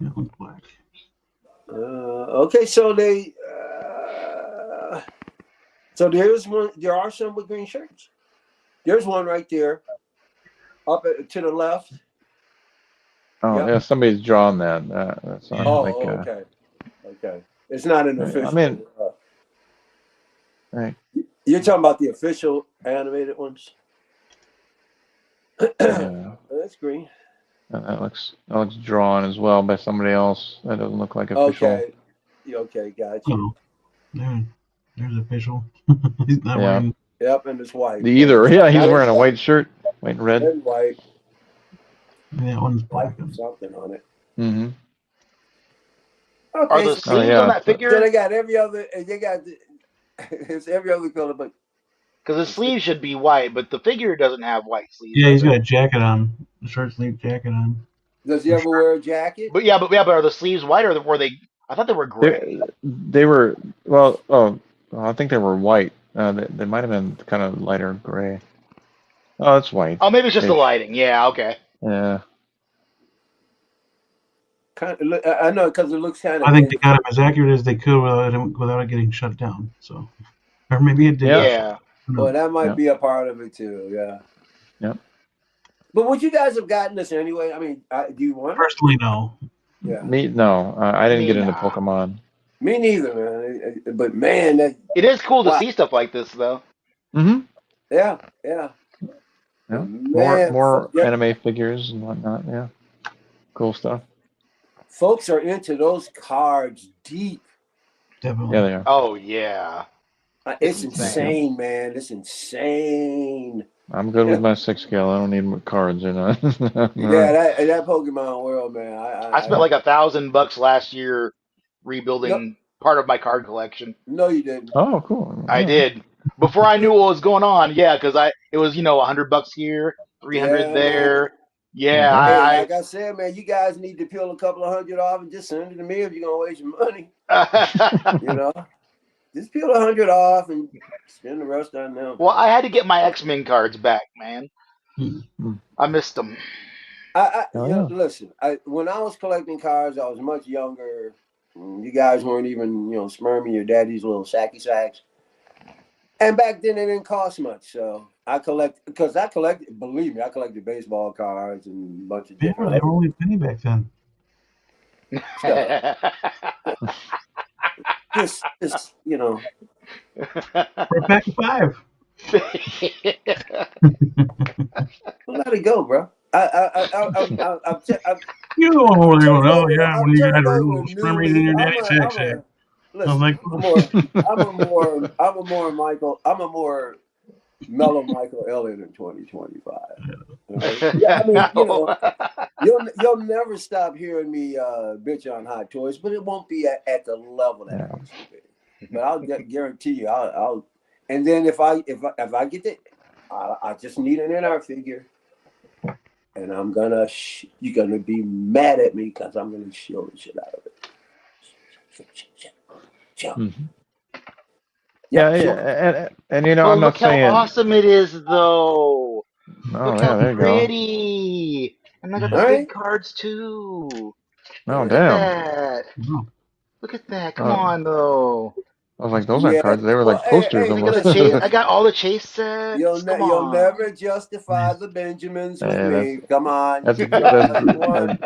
That one's black. Okay, so so there's one. There are some with green shirts. There's one right there, up to the left. Oh yeah, somebody's drawn that. That's okay. Okay, it's not an official. I mean, right. You're talking about the official animated ones. Yeah. That's green. That looks drawn as well by somebody else. That doesn't look like official. Okay, gotcha. Oh, there's official. He's not wearing. Yep, and it's white. He's wearing a white shirt, white and red. And white. And that one's black. Something on it. Mm-hmm. Okay, are the sleeves on that figure? So they got every other. It's every other color, but because the sleeve should be white, but the figure doesn't have white sleeves. Yeah, he's got a jacket on, a short sleeve jacket on. Does he ever wear a jacket? But are the sleeves white or were they? I thought they were gray. They were I think they were white. They might have been kind of lighter gray. Oh, it's white. Oh, maybe it's just the lighting. Yeah. Okay. Yeah. I know because it looks kind of. I think they got him as accurate as they could without it getting shut down. So, or maybe it did. Yeah. Well, that might be a part of it too. Yeah. Yep. But would you guys have gotten this anyway? I mean, do you want? Personally, no. Yeah. No, I didn't get into Pokemon. Me neither, man. But man, it is cool to see stuff like this, though. Mm-hmm. Yeah. Yeah. Man, More anime figures and whatnot. Yeah. Cool stuff. Folks are into those cards deep. Definitely. Yeah, they are. Oh yeah. It's insane, man. It's insane. I'm good with my 6 scale. I don't need cards, you know. Yeah, that Pokemon world, man. I spent like $1,000 last year rebuilding part of my card collection. No, you didn't. Oh, cool. I did. Before I knew what was going on, yeah, because it was $100 here, 300 there. Man. Yeah, hey, like I said, man, you guys need to peel a couple of $100 off and just send it to me if you're gonna waste your money. You know, just peel 100 off and spend the rest on them. Well, I had to get my X-Men cards back, man. I missed them. Listen, when I was collecting cards, I was much younger. You guys weren't even, sperming your daddy's little sacky sacks. And back then, it didn't cost much. So I collected, believe me, I collected baseball cards and a bunch of different. They were only a penny back then. Just, For a pack of 5. Let it go, bro. You know what we're going on. Yeah, when you had a little spermies in your daddy's sack. Listen, I'm a more mellow Michael Elliott in 2025. Right? Yeah, I mean, you'll never stop hearing me bitch on Hot Toys, but it won't be at the level that it used to be. But I'll guarantee you, I'll. And then if I get it, I just need an NR figure, and I'm gonna you're gonna be mad at me because I'm gonna show the shit out of it. Yeah, and I'm not look saying. Look how awesome it is, though. Oh, look yeah, how pretty. And I got the big cards too. Oh, look damn. At that. Look at that. Come on, though. I was like, those aren't cards. They were like posters almost. I got all the chase sets. You'll never justify the Benjamins with me. Come on. You can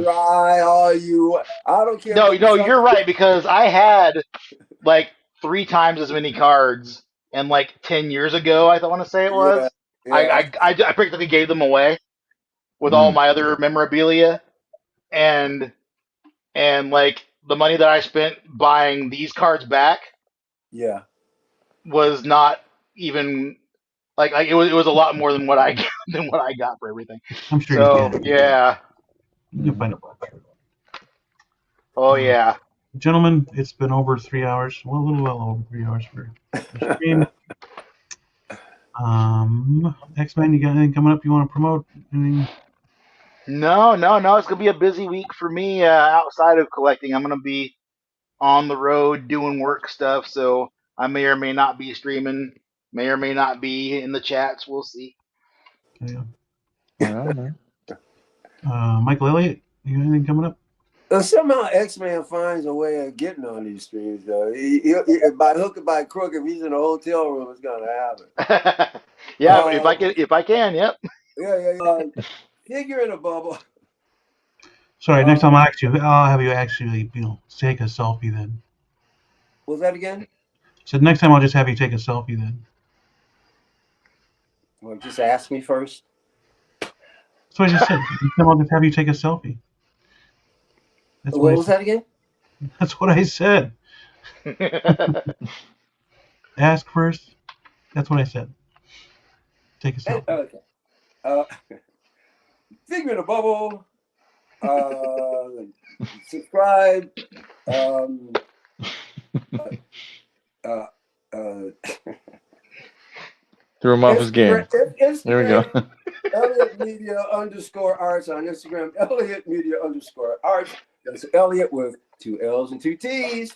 try all you. I don't care. No, you're right, because I had like 3 times as many cards, and like 10 years ago, I want to say it was. Yeah. I practically gave them away with all my other memorabilia, and like the money that I spent buying these cards back, was not even like it was a lot more than what I got for everything. I'm sure. So yeah, you can find a box. Oh yeah, gentlemen, it's been over 3 hours. Well, a little well over 3 hours for the stream. X-Men, you got anything coming up you want to promote? Anything? No. It's gonna be a busy week for me outside of collecting. I'm gonna be on the road doing work stuff, so I may or may not be streaming. May or may not be in the chats. We'll see. Yeah. Michael Elliott, you got anything coming up? Somehow X-Man finds a way of getting on these streams, though. He, by hook or by crook, if he's in a hotel room, it's gonna happen. Yeah, if I can, yep. Yeah. Figure in a bubble. Sorry, next time I'll have you actually, take a selfie then. What was that again? So next time I'll just have you take a selfie then. Well, just ask me first. That's what I just said. Next time I'll just have you take a selfie. What was that again? That's what I said. Ask first. That's what I said. Take a selfie. Okay. Figure in a bubble. Subscribe. Threw him off his game. There we go. Elliott Media _arts on Instagram. Elliott Media _arts. That's Elliott with 2 L's and 2 T's.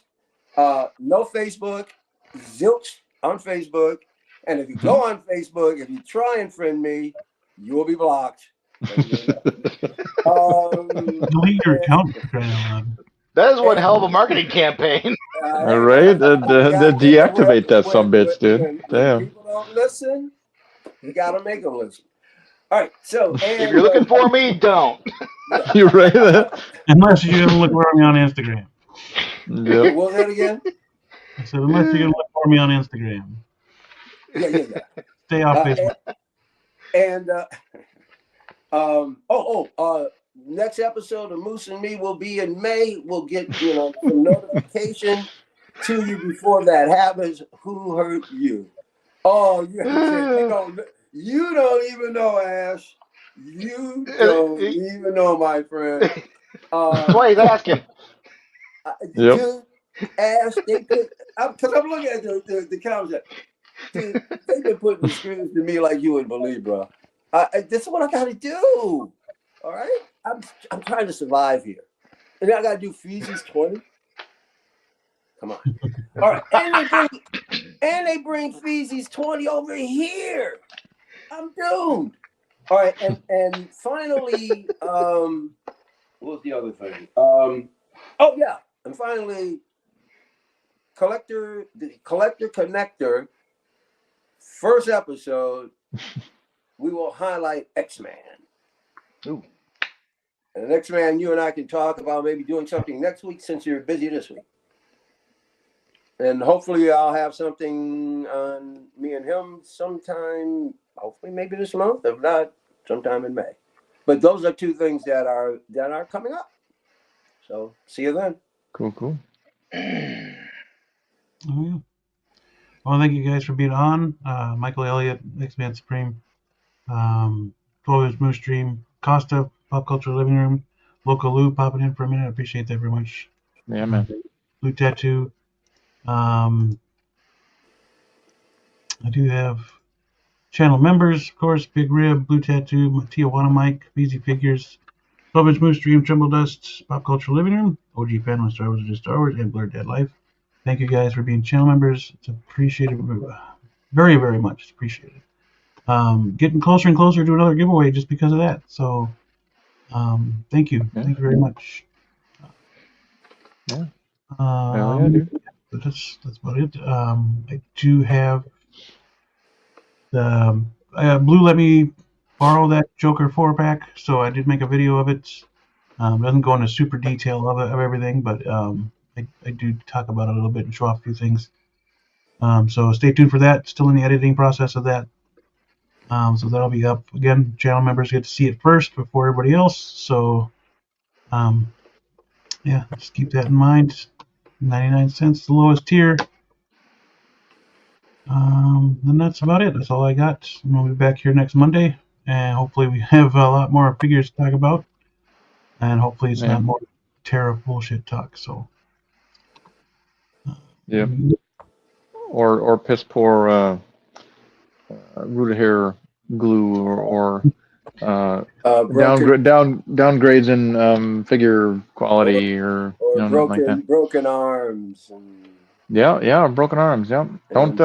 No Facebook. Zilch on Facebook. And if you go on Facebook, if you try and friend me, you will be blocked. Delete your account. That is one hell of a marketing campaign. All right, deactivate that sumbitch, dude. Damn. People don't listen. You gotta make them listen. All right. So, If you're looking for me, don't. You're right. Unless you're gonna look for me on Instagram. Yep. What was that again? I said, unless you're gonna look for me on Instagram. Yeah. Stay off Facebook. Next episode of Moose and Me will be in May. We'll get some notification to you before that happens. Who hurt you? Oh, you don't even know, Ash. You don't even know, my friend. That's why he's asking. Yep. Dude, Ash, they put because I'm looking at the comments. Dude, they've been putting the screens to me like you wouldn't believe, bro. This is what I got to do. All right, I'm trying to survive here, and then I got to do Feezys 20. Come on. All right, and they bring Feezys 20 over here. I'm doomed. All right, and finally, what was the other thing? And finally, the collector connector. First episode, we will highlight X-Man. Ooh. And X-Man, you and I can talk about maybe doing something next week since you're busy this week. And hopefully I'll have something on me and him sometime, hopefully maybe this month, if not, sometime in May. But those are two things that are coming up. So see you then. Cool. Oh, yeah. Well, thank you guys for being on. Michael Elliott, X-Man Supreme, 12-inch Moose Stream, Costa, Pop Culture Living Room, Loco Lou popping in for a minute. I appreciate that very much. Yeah, man. Blue Tattoo. I do have channel members, of course, Big Rib, Blue Tattoo, Tijuana Mike, Feezys Figures, 12-inch Moose Stream, Tremble Dust, Pop Culture Living Room, OG Fan when Star Wars is just Star Wars, and Blurred Dead Life. Thank you guys for being channel members. It's appreciated very, very much. It's appreciated. Getting closer and closer to another giveaway just because of that. So, thank you. Yeah. Thank you very much. Yeah. Hell yeah, dude. That's about it. I do have the Blue let me borrow that Joker 4-pack, so I did make a video of it. Doesn't go into super detail of everything, but I do talk about it a little bit and show off a few things. So stay tuned for that. Still in the editing process of that. So that'll be up. Again, channel members get to see it first before everybody else. So, yeah, just keep that in mind. 99 cents, the lowest tier. Then that's about it. That's all I got. We'll be back here next Monday, and hopefully we have a lot more figures to talk about. And hopefully it's not more Terra bullshit talk. So, Yep. Or piss poor rooted hair glue or downgrades in figure quality or broken like that. broken arms. Broken arms. Yeah. Don't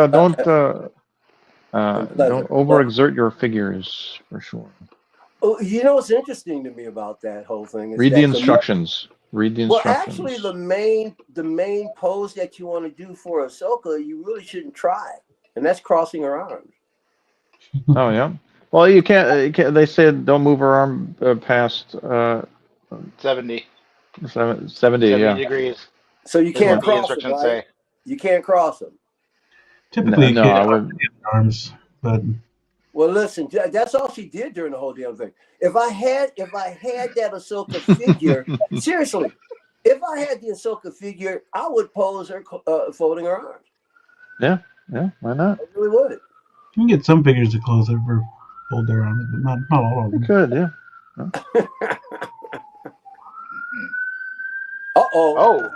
overexert your figures for sure. Oh, you know what's interesting to me about that whole thing is read the instructions. Well, actually, the main pose that you want to do for Ahsoka, you really shouldn't try, and that's crossing her arms. Oh yeah. Well, you can't. They said don't move her arm past 70. 70 degrees. So you can't cross them, right? Say. You can't cross them. Typically, no, I would arms, but. Well, listen, that's all she did during the whole damn thing. If I had that Ahsoka figure, seriously, if I had the Ahsoka figure, I would pose her folding her arms. Yeah, why not? I really would. You can get some figures to close over, fold their arms, but not all of them. You could, yeah. Oh!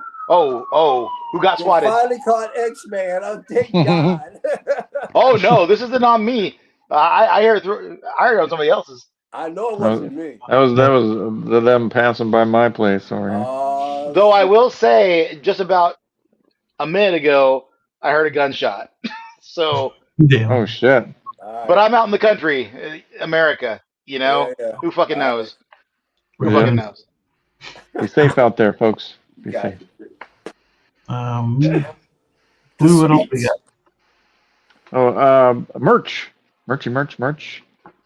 Who got swatted? Finally caught X-Man. Oh, thank God. Oh no, this isn't on me. I heard it on somebody else's. I know it wasn't me. That was them passing by my place over here. Though I will say, just about a minute ago, I heard a gunshot. So. Damn. Oh shit. But I'm out in the country, America. You know, who fucking knows? Who fucking knows? Be safe out there, folks. Be safe. Blue, what else we got? Oh, merch. Merch.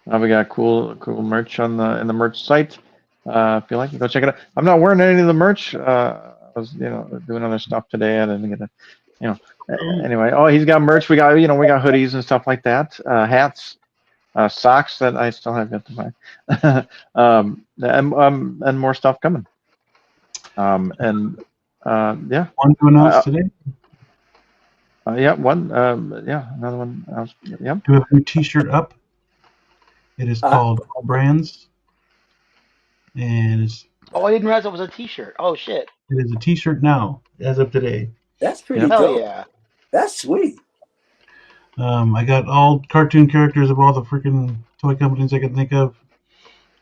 We got cool merch in the merch site. If you like it, go check it out. I'm not wearing any of the merch. I was doing other stuff today. I didn't get to anyway. Oh, he's got merch. We got hoodies and stuff like that. Hats, socks that I still have yet to buy. And more stuff coming. Yeah. One to announce today. Yeah, one. Another one. Yep. Do we have a new T-shirt up? It is called All Brands, and it's. Oh, I didn't realize it was a T-shirt. Oh shit! It is a T-shirt now, as of today. That's pretty Hell dope. yeah! That's sweet. I got all cartoon characters of all the freaking toy companies I can think of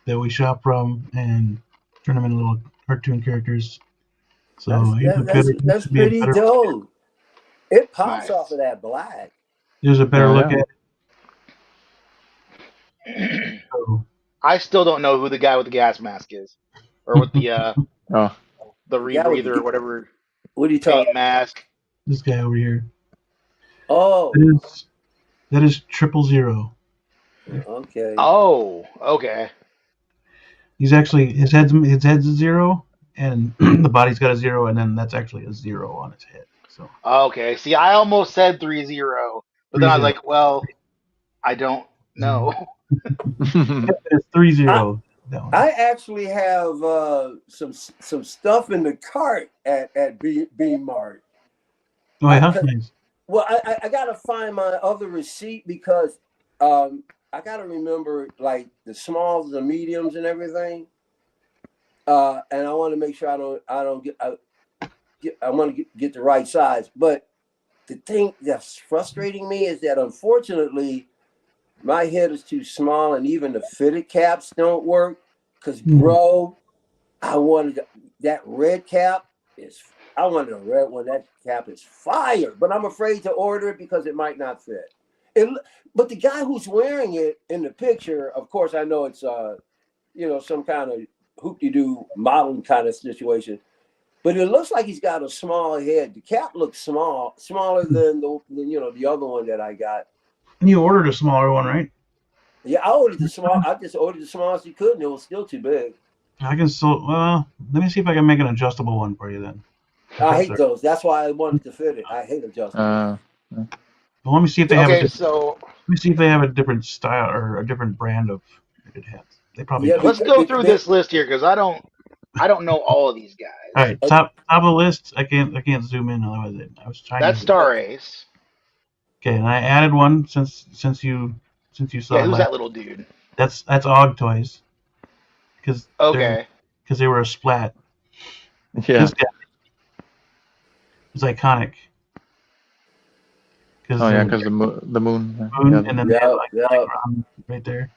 that we shop from, and turn them into little cartoon characters. So that's pretty dope. It pops off of that black. There's a better look at it. So, I still don't know who the guy with the gas mask is, or with the the rebreather or whatever. What are you talking about? Mask. This guy over here. Oh. That is 000. Okay. Oh, okay. He's actually his head's a 0, and the body's got a 0, and then that's actually a 0 on his head. So. Okay. See, I almost said 30, but then I was like, well, I don't know. It's 30. I actually have some stuff in the cart at B Mart. Oh yeah, nice. Well, I gotta find my other receipt because I gotta remember like the smalls, the mediums, and everything. And I want to make sure I want to get the right size. But the thing that's frustrating me is that unfortunately my head is too small, and even the fitted caps don't work. Cause bro, I wanted that red cap I wanted a red one. That cap is fire, but I'm afraid to order it because it might not fit. But the guy who's wearing it in the picture, of course, I know it's some kind of hoop-de-doo modeling kind of situation, but it looks like he's got a small head. The cap looks smaller than the other one that I got. And you ordered a smaller one, right? Yeah, I just ordered the smallest you could, and it was still too big. I can still. Well, let me see if I can make an adjustable one for you then. I hate those. That's why I wanted to fit it. I hate adjustable. Well, let me see if they have. Let me see if they have a different style or a different brand of fitted hats. They probably. Yeah, let's go through this list here because I don't know all of these guys. All right, top of the list. I can't zoom in. Otherwise, I was trying. That's Star Ace. Okay, and I added one since you saw. Yeah, who's that little dude? That's Og Toys. Because they were a splat. Yeah. This guy is iconic. Because the moon. And then they have right there.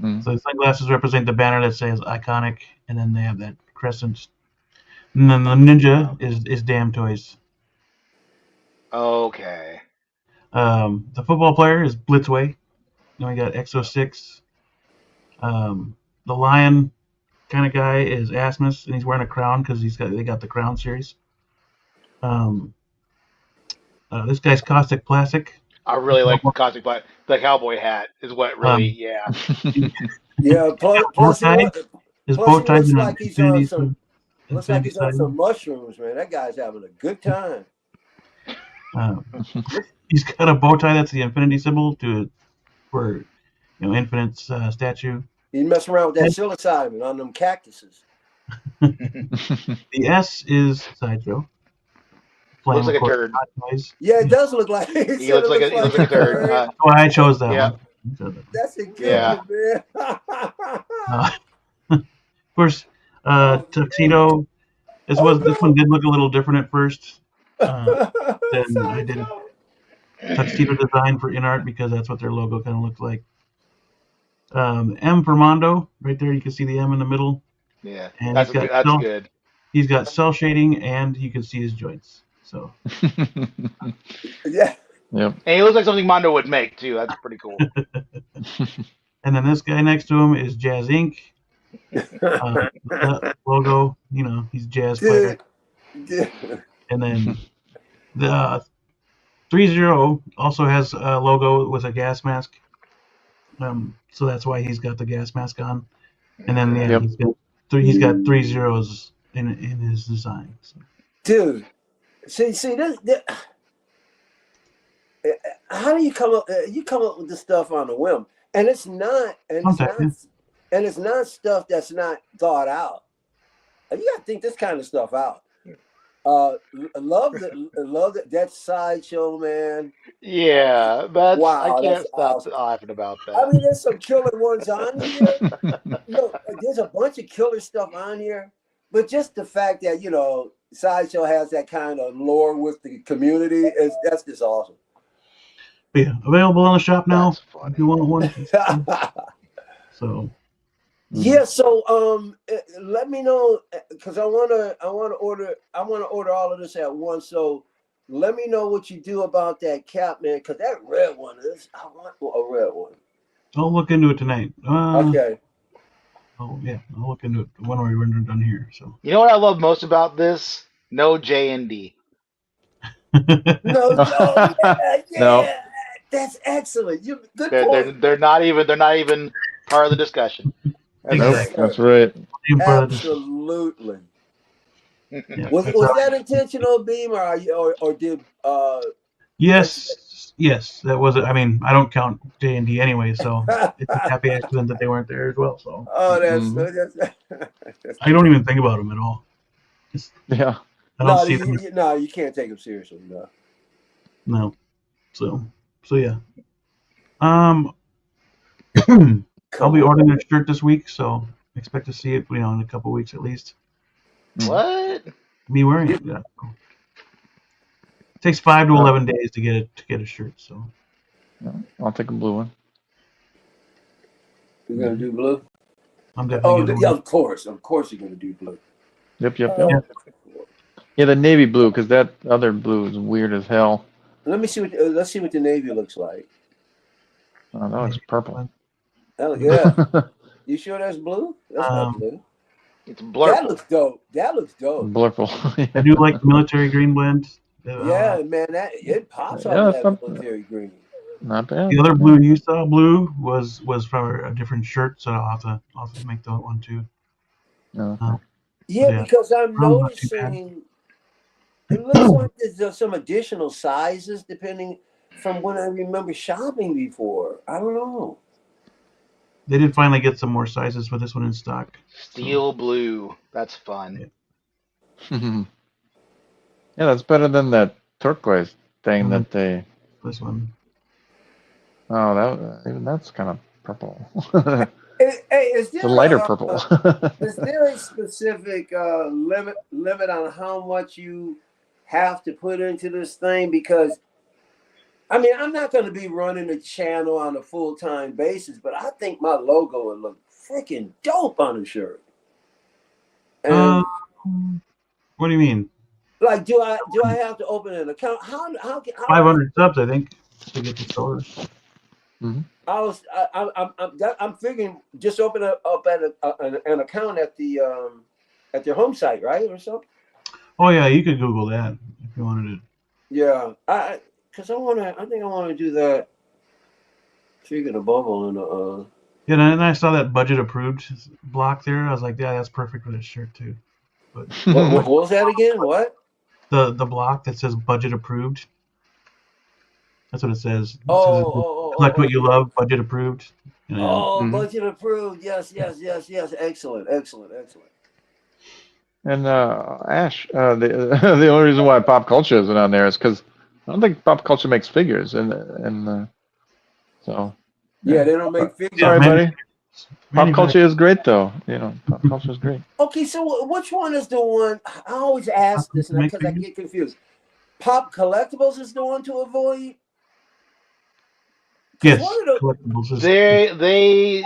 So the sunglasses represent the banner that says iconic, and then they have that crescent. And then the ninja is Damn Toys. Okay. The football player is Blitzway. Then we got Exo-6. The lion kind of guy is Asmus, and he's wearing a crown because they got the Crown series. This guy's Caustic Plastic. I really like Caustic Plastic. The cowboy hat is what really, yeah. Plus his bow tie looks like he's on some mushrooms, man. That guy's having a good time. He's got a bow tie that's the infinity symbol for Infinite's statue. He's messing around with that psilocybin on them cactuses. The S is Sideshow. Looks like a turd. Yeah, it does look like it. He looks like a turd. That's why I chose that one. That's a good one, man. Of course, Tuxedo. This one did look a little different at first. Then I did Tuxedo design for InArt because that's what their logo kind of looked like. M for Mondo, right there. You can see the M in the middle. Yeah, and that's good. He's got cell shading, and you can see his joints. So. Yeah. Yep. And he looks like something Mondo would make too. That's pretty cool. And then this guy next to him is Jazz Inc. Logo, he's a jazz player. And then the 30 also has a logo with a gas mask. So that's why he's got the gas mask on. And then Yep. he's got 3 zeros in his design. So. Dude, see this, how do you come up? You come up with this stuff on a whim, and it's not stuff that's not thought out. You got to think this kind of stuff out. Love that sideshow, man. Yeah, that's wow. I can't That's stop awesome. laughing about that. I mean, there's some killer ones on here. There's a bunch of killer stuff on here, but just the fact that sideshow has that kind of lore with the community that's just awesome. But yeah, available in the shop now. If you want one. So. Yeah, so let me know because I wanna order all of this at once. So let me know what you do about that cap, man, because that red one I want a red one. I'll look into it tonight. Okay. Oh yeah, I'll look into it when we're done here. So. You know what I love most about this? No J&D. No, yeah. No. That's excellent. Good point. They're not even part of the discussion. That's right. Absolutely. Yeah, was that intentional, Beam, or did Yes, that was it. I mean, I don't count J&D anyway, so it's a happy accident that they weren't there as well. So. Oh, that's I don't even think about them at all. Yeah. I don't see them. No, you can't take them seriously. No. So yeah. I'll be ordering a shirt this week, so expect to see it, in a couple weeks at least. What? Me wearing it, yeah. It takes 5 to 11 days to get a shirt, so. I'll take a blue one. You're gonna do blue? I'm definitely yeah, of course you're gonna do blue. Yep. Yeah, the navy blue, because that other blue is weird as hell. Let's see what the navy looks like. Oh, that looks purple. Yeah. You sure that's blue? That's not blue. It's blurple. That looks dope. Blurple. I do like the military green blend. Yeah, man, it pops out that military green. Not bad. The other blue you saw, was from a different shirt, so I'll have to make that one too. Yeah, because I'm noticing it looks like there's some additional sizes depending from when I remember shopping before. I don't know. They did finally get some more sizes for this one in stock. Steel blue. That's fun. Yeah, that's better than that turquoise thing that they. This one. Oh, even that's kind of purple. Hey, is there it's a lighter purple. Is there a specific limit on how much you have to put into this thing? Because I mean, I'm not going to be running a channel on a full-time basis, but I think my logo would look freaking dope on a shirt. And what do you mean? Like, do I have to open an account? How 500 subs, I think, to get the store. Mm-hmm. I'm figuring just open up an account at their home site, right, or something. Oh yeah, you could Google that if you wanted to. Yeah, I think I want to do that. Figure the bubble in Yeah, and I saw that budget approved block there. I was like, yeah, that's perfect for this shirt too. But what was that again? What? The block that says budget approved. That's what it says. Collect what you love, budget approved. Budget approved. Yes. Excellent. And Ash, the only reason why pop culture isn't on there is because I don't think pop culture makes figures, and so. Yeah, they don't make figures. Sorry, buddy. Pop culture is great, though. Pop culture is great. Okay, so which one is the one? I always ask this because I get confused. Pop Collectibles is the one to avoid. Yes, collectibles. They.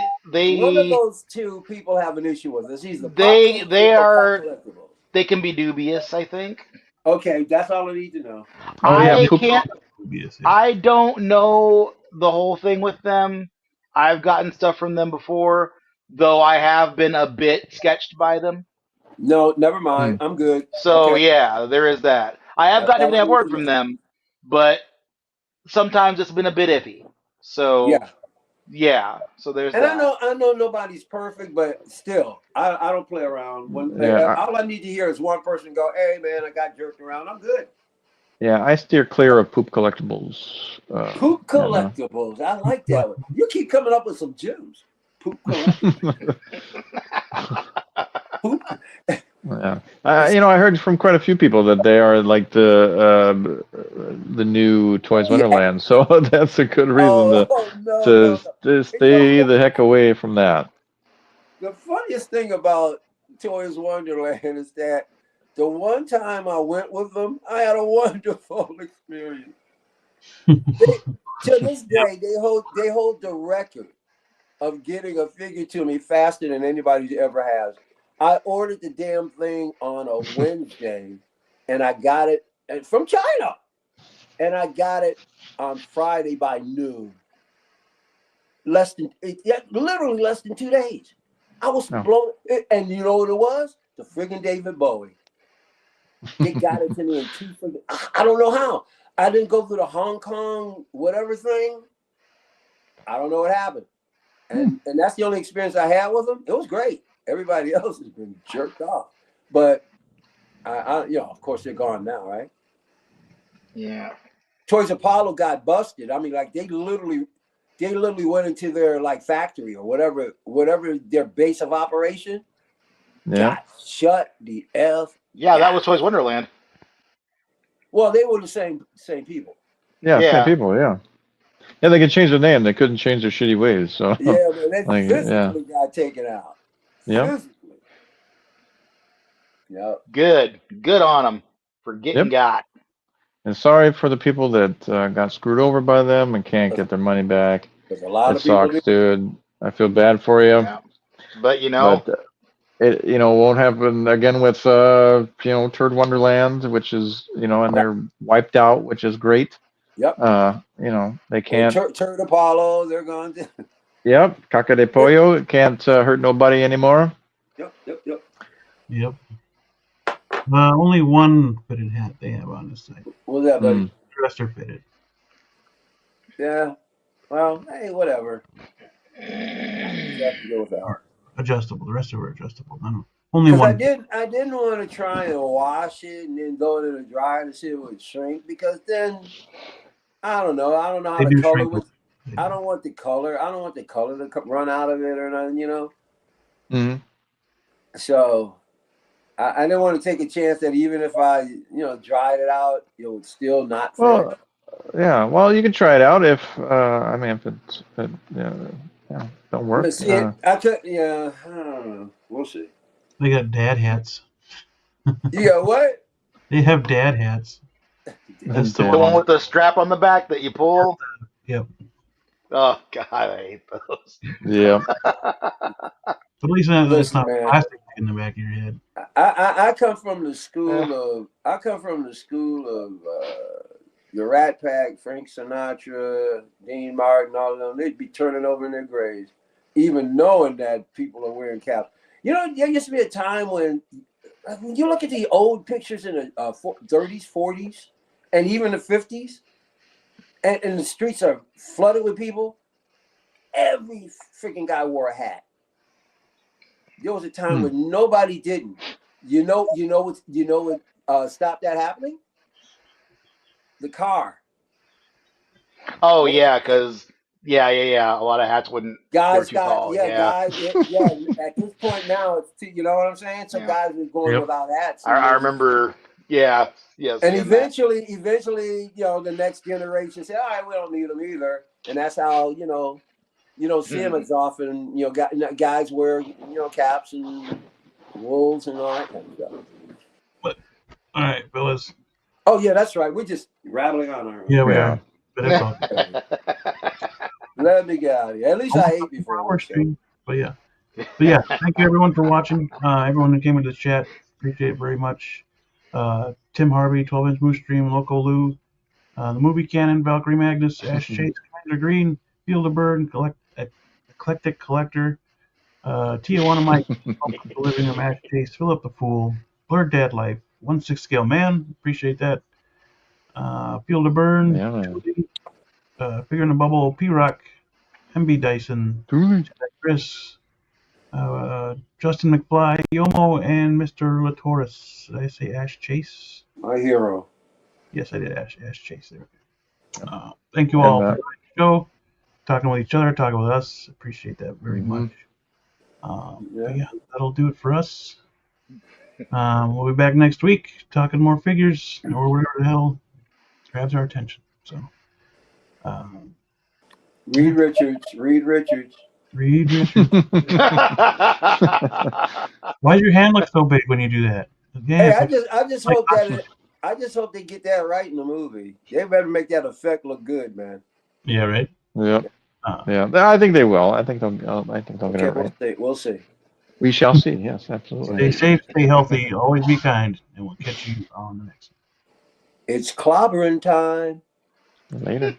One of those two people have an issue with this. He's the They can be dubious, I think. Okay, that's all I need to know. I don't know the whole thing with them. I've gotten stuff from them before, though I have been a bit sketched by them. No, never mind. I'm good. So yeah, there is that. I have gotten everything I've ordered from them, but sometimes it's been a bit iffy. So Yeah. So there's And that. I know nobody's perfect, but still, I don't play around. All I need to hear is one person go, "Hey man, I got jerked around. I'm good." Yeah, I steer clear of poop collectibles. Poop collectibles. I like that one. You keep coming up with some gems. Poop collectibles. Poop. Yeah, I heard from quite a few people that they are like the new Toys Wonderland, so that's a good reason to stay the heck away from that. The funniest thing about Toys Wonderland is that the one time I went with them, I had a wonderful experience. To this day, they hold the record of getting a figure to me faster than anybody ever has. I ordered the damn thing on a Wednesday, and I got it from China, and I got it on Friday by noon. Literally less than 2 days. I was blown, and you know what it was? The friggin' David Bowie. They got it to me in 2 friggin'. I don't know how. I didn't go through the Hong Kong whatever thing. I don't know what happened. And that's the only experience I had with them. It was great. Everybody else has been jerked off. But I of course they're gone now, right? Yeah. Toys Apollo got busted. I mean, like they literally went into their like factory or whatever their base of operation. Got shut the F. Yeah, that was Toys Wonderland. Well, they were the same people. Yeah, same people. Yeah. Yeah, they could change their name. They couldn't change their shitty ways. So yeah, but they physically got taken out. Yeah. Yep. Good on them for getting got. And sorry for the people that got screwed over by them and can't get their money back. There's a lot of people. It sucks, dude. I feel bad for you. Yeah. But it won't happen again with Turd Wonderland, which is and they're wiped out, which is great. Yep. They can't. Turd Apollo, they're gone. Yep. Caca de Pollo can't hurt nobody anymore. Yep. Only one fitted hat they have on this site. What's that, buddy? The rest are fitted. Yeah. Well, hey, whatever. Adjustable. The rest of them are adjustable. Only one. I didn't want to try and wash it and then go to the dryer to see if it would shrink, because then I don't know how the color would. I don't want the color to run out of it or nothing, Mm-hmm. So I didn't want to take a chance that even if I dried it out, it would still not fit. Well, yeah. Well, you can try it out if it don't work. I don't know. We'll see. They got dad hats. You got what? They have dad hats. That's the one with the strap on the back that you pull. Yep. Oh God, I hate those. Yeah. At least it's not plastic in the back of your head. I come from the school of the Rat Pack, Frank Sinatra, Dean Martin, all of them. They'd be turning over in their graves, even knowing that people are wearing caps. There used to be a time when you look at the old pictures in the 30s, 40s, and even the 50s, and the streets are flooded with people. Every freaking guy wore a hat. There was a time when nobody didn't. You know what stopped that happening? The car. Oh yeah, because yeah. A lot of hats wouldn't. Guys too tall. Guys. At this point now, it's you know what I'm saying. So guys were going without hats. I remember. Yeah. Yes. And eventually, the next generation said, "All right, we don't need them either," and that's how you don't see them as often. Guys wear caps and wools and all that kind of stuff. But all right, fellas. Oh yeah, that's right. We're just rattling on our. Yeah, we are. But it's all Let me get out of here. At least I ate before. But yeah. Thank you everyone for watching. Everyone who came into the chat, appreciate it very much. Tim Harvey, 12-inch Moose Stream, Loco Lou, the Movie Cannon, Valkyrie Magnus, Ash Chase, Commander Green, Field of Bird, Eclectic Collector, Tijuana Mike, Living Room, Ash Chase, Philip the Fool, Blurred Dad Life, 1/6 Scale Man, appreciate that. Field of Burn, Figure in the Bubble, P-Rock, MB Dyson, Dooley. Chris, Justin McFly, Yomo, and Mr. Latoris. Did I say Ash Chase? My hero. Yes, I did. Ash Chase. There. Thank you all for the show. Talking with each other, talking with us. Appreciate that very much. But yeah, that'll do it for us. We'll be back next week talking more figures or whatever the hell grabs our attention. So, Reed Richards. Reed Richards. Reed Richards. Why does your hand look so big when you do that? Hey, I just hope I just hope they get that right in the movie. They better make that effect look good, man. Yeah, right. Yeah. Yeah, I think they will. I think they'll get it right. We'll see. We shall see. Yes, absolutely. Stay safe, stay healthy, always be kind, and we'll catch you on the next one. It's clobbering time. Later.